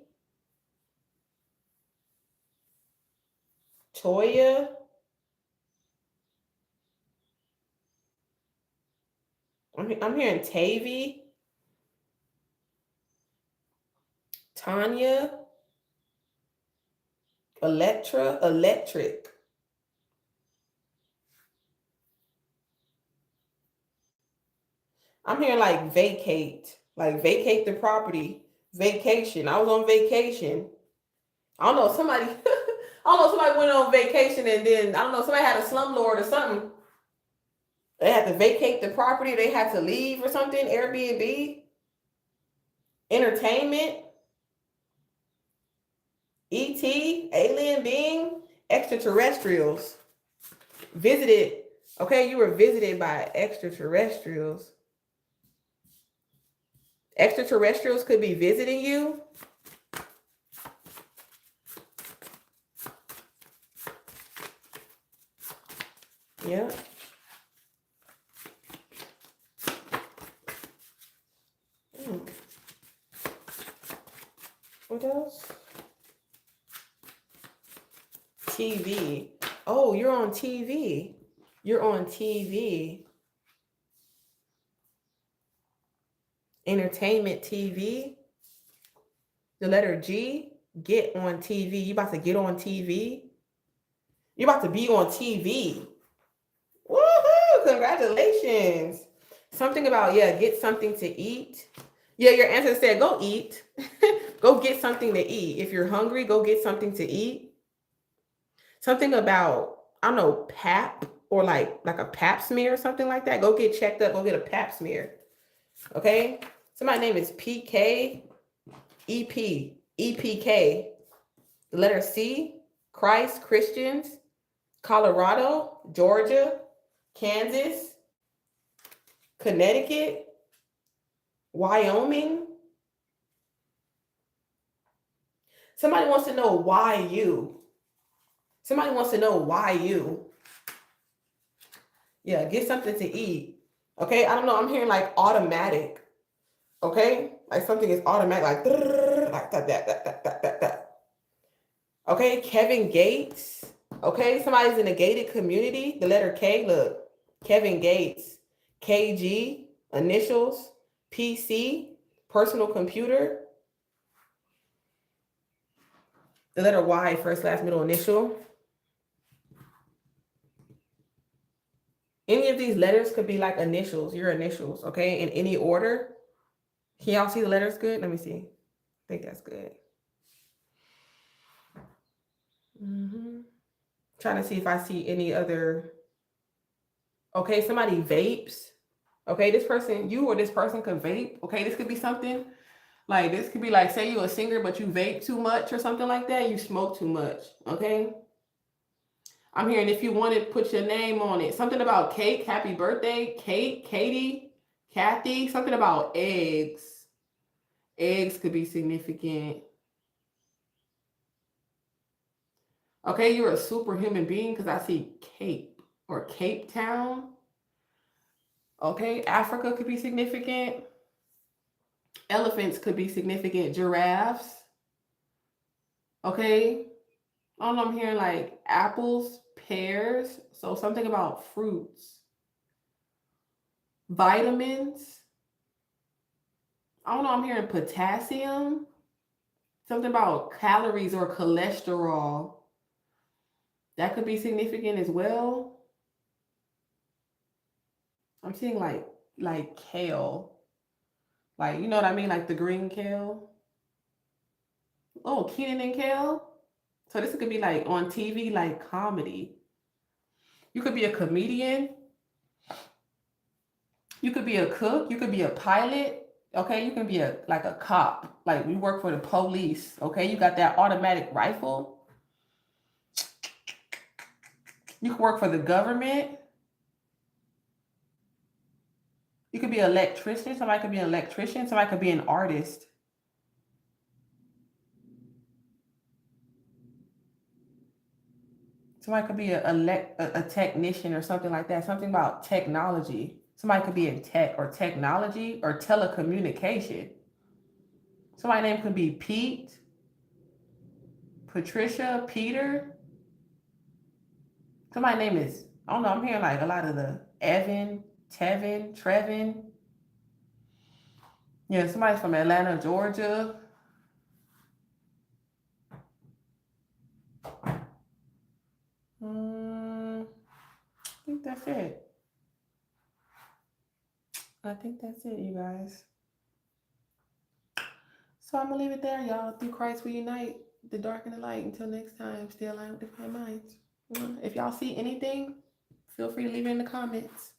Toya. I'm hearing Tavy. Tanya. Electric. I'm hearing like vacate the property, vacation. I was on vacation. I don't know, somebody went on vacation, and then, I don't know, somebody had a slumlord or something. They had to vacate the property. They had to leave or something. Airbnb. Entertainment. ET, alien being, extraterrestrials. Visited Okay, you were visited by extraterrestrials. Extraterrestrials could be visiting you. Yeah. What else? TV. Oh, you're on TV. You're on TV. Entertainment TV. The letter G. Get on TV. You about to get on TV. You're about to be on TV. Woohoo! Congratulations. Something about, yeah, get something to eat. Yeah, your answer said go eat. Go get something to eat. If you're hungry, go get something to eat. Something about, I don't know, pap or like a pap smear or something like that. Go get checked up. Go get a pap smear. Okay? Somebody's name is PK, EP, EPK. The letter C, Christ, Christians, Colorado, Georgia, Kansas, Connecticut, Wyoming. Somebody wants to know why you. Somebody wants to know why you. Yeah, get something to eat. Okay, I don't know. I'm hearing like automatic. Okay, like something is automatic, like that. Okay, Kevin Gates. Okay, somebody's in a gated community. The letter K, look, Kevin Gates, KG, initials, PC, personal computer. The letter Y, first, last, middle, initial. Any of these letters could be like initials, your initials, okay, in any order. Can y'all see the letters good? Let me see. I think that's good. Trying to see if I see any other. Okay, somebody vapes. Okay, this person, you or this person could vape. Okay, this could be something like, this could be like, say you're a singer, but you vape too much or something like that. You smoke too much. Okay. I'm hearing if you want to put your name on it. Something about cake, happy birthday, Kate, Katie, Kathy, something about eggs. Eggs could be significant. Okay, you're a superhuman being because I see Cape or Cape Town. Okay, Africa could be significant. Elephants could be significant. Giraffes. Okay. I don't know, I'm hearing like apples, pears. So something about fruits. Vitamins. I don't know, I'm hearing potassium. Something about calories or cholesterol. That could be significant as well. I'm seeing like kale. Like, you know what I mean? Like the green kale. Oh, Kenan and Kel. So this could be like on TV, like comedy. You could be a comedian. You could be a cook. You could be a pilot. Okay, you can be like a cop. Like you work for the police. Okay, you got that automatic rifle. You can work for the government. You could be an electrician. Somebody could be an electrician. Somebody could be an artist. Somebody could be a technician or something like that. Something about technology. Somebody could be in tech or technology or telecommunication. Somebody's name could be Pete, Patricia, Peter. Somebody's name is, I don't know, I'm hearing like a lot of the Evan, Tevin, Trevin. Yeah, somebody's from Atlanta, Georgia. I think that's it. I think that's it, you guys. So I'm going to leave it there, y'all. Through Christ we unite, the dark and the light. Until next time, stay aligned with divine minds. If y'all see anything, feel free to leave it in the comments.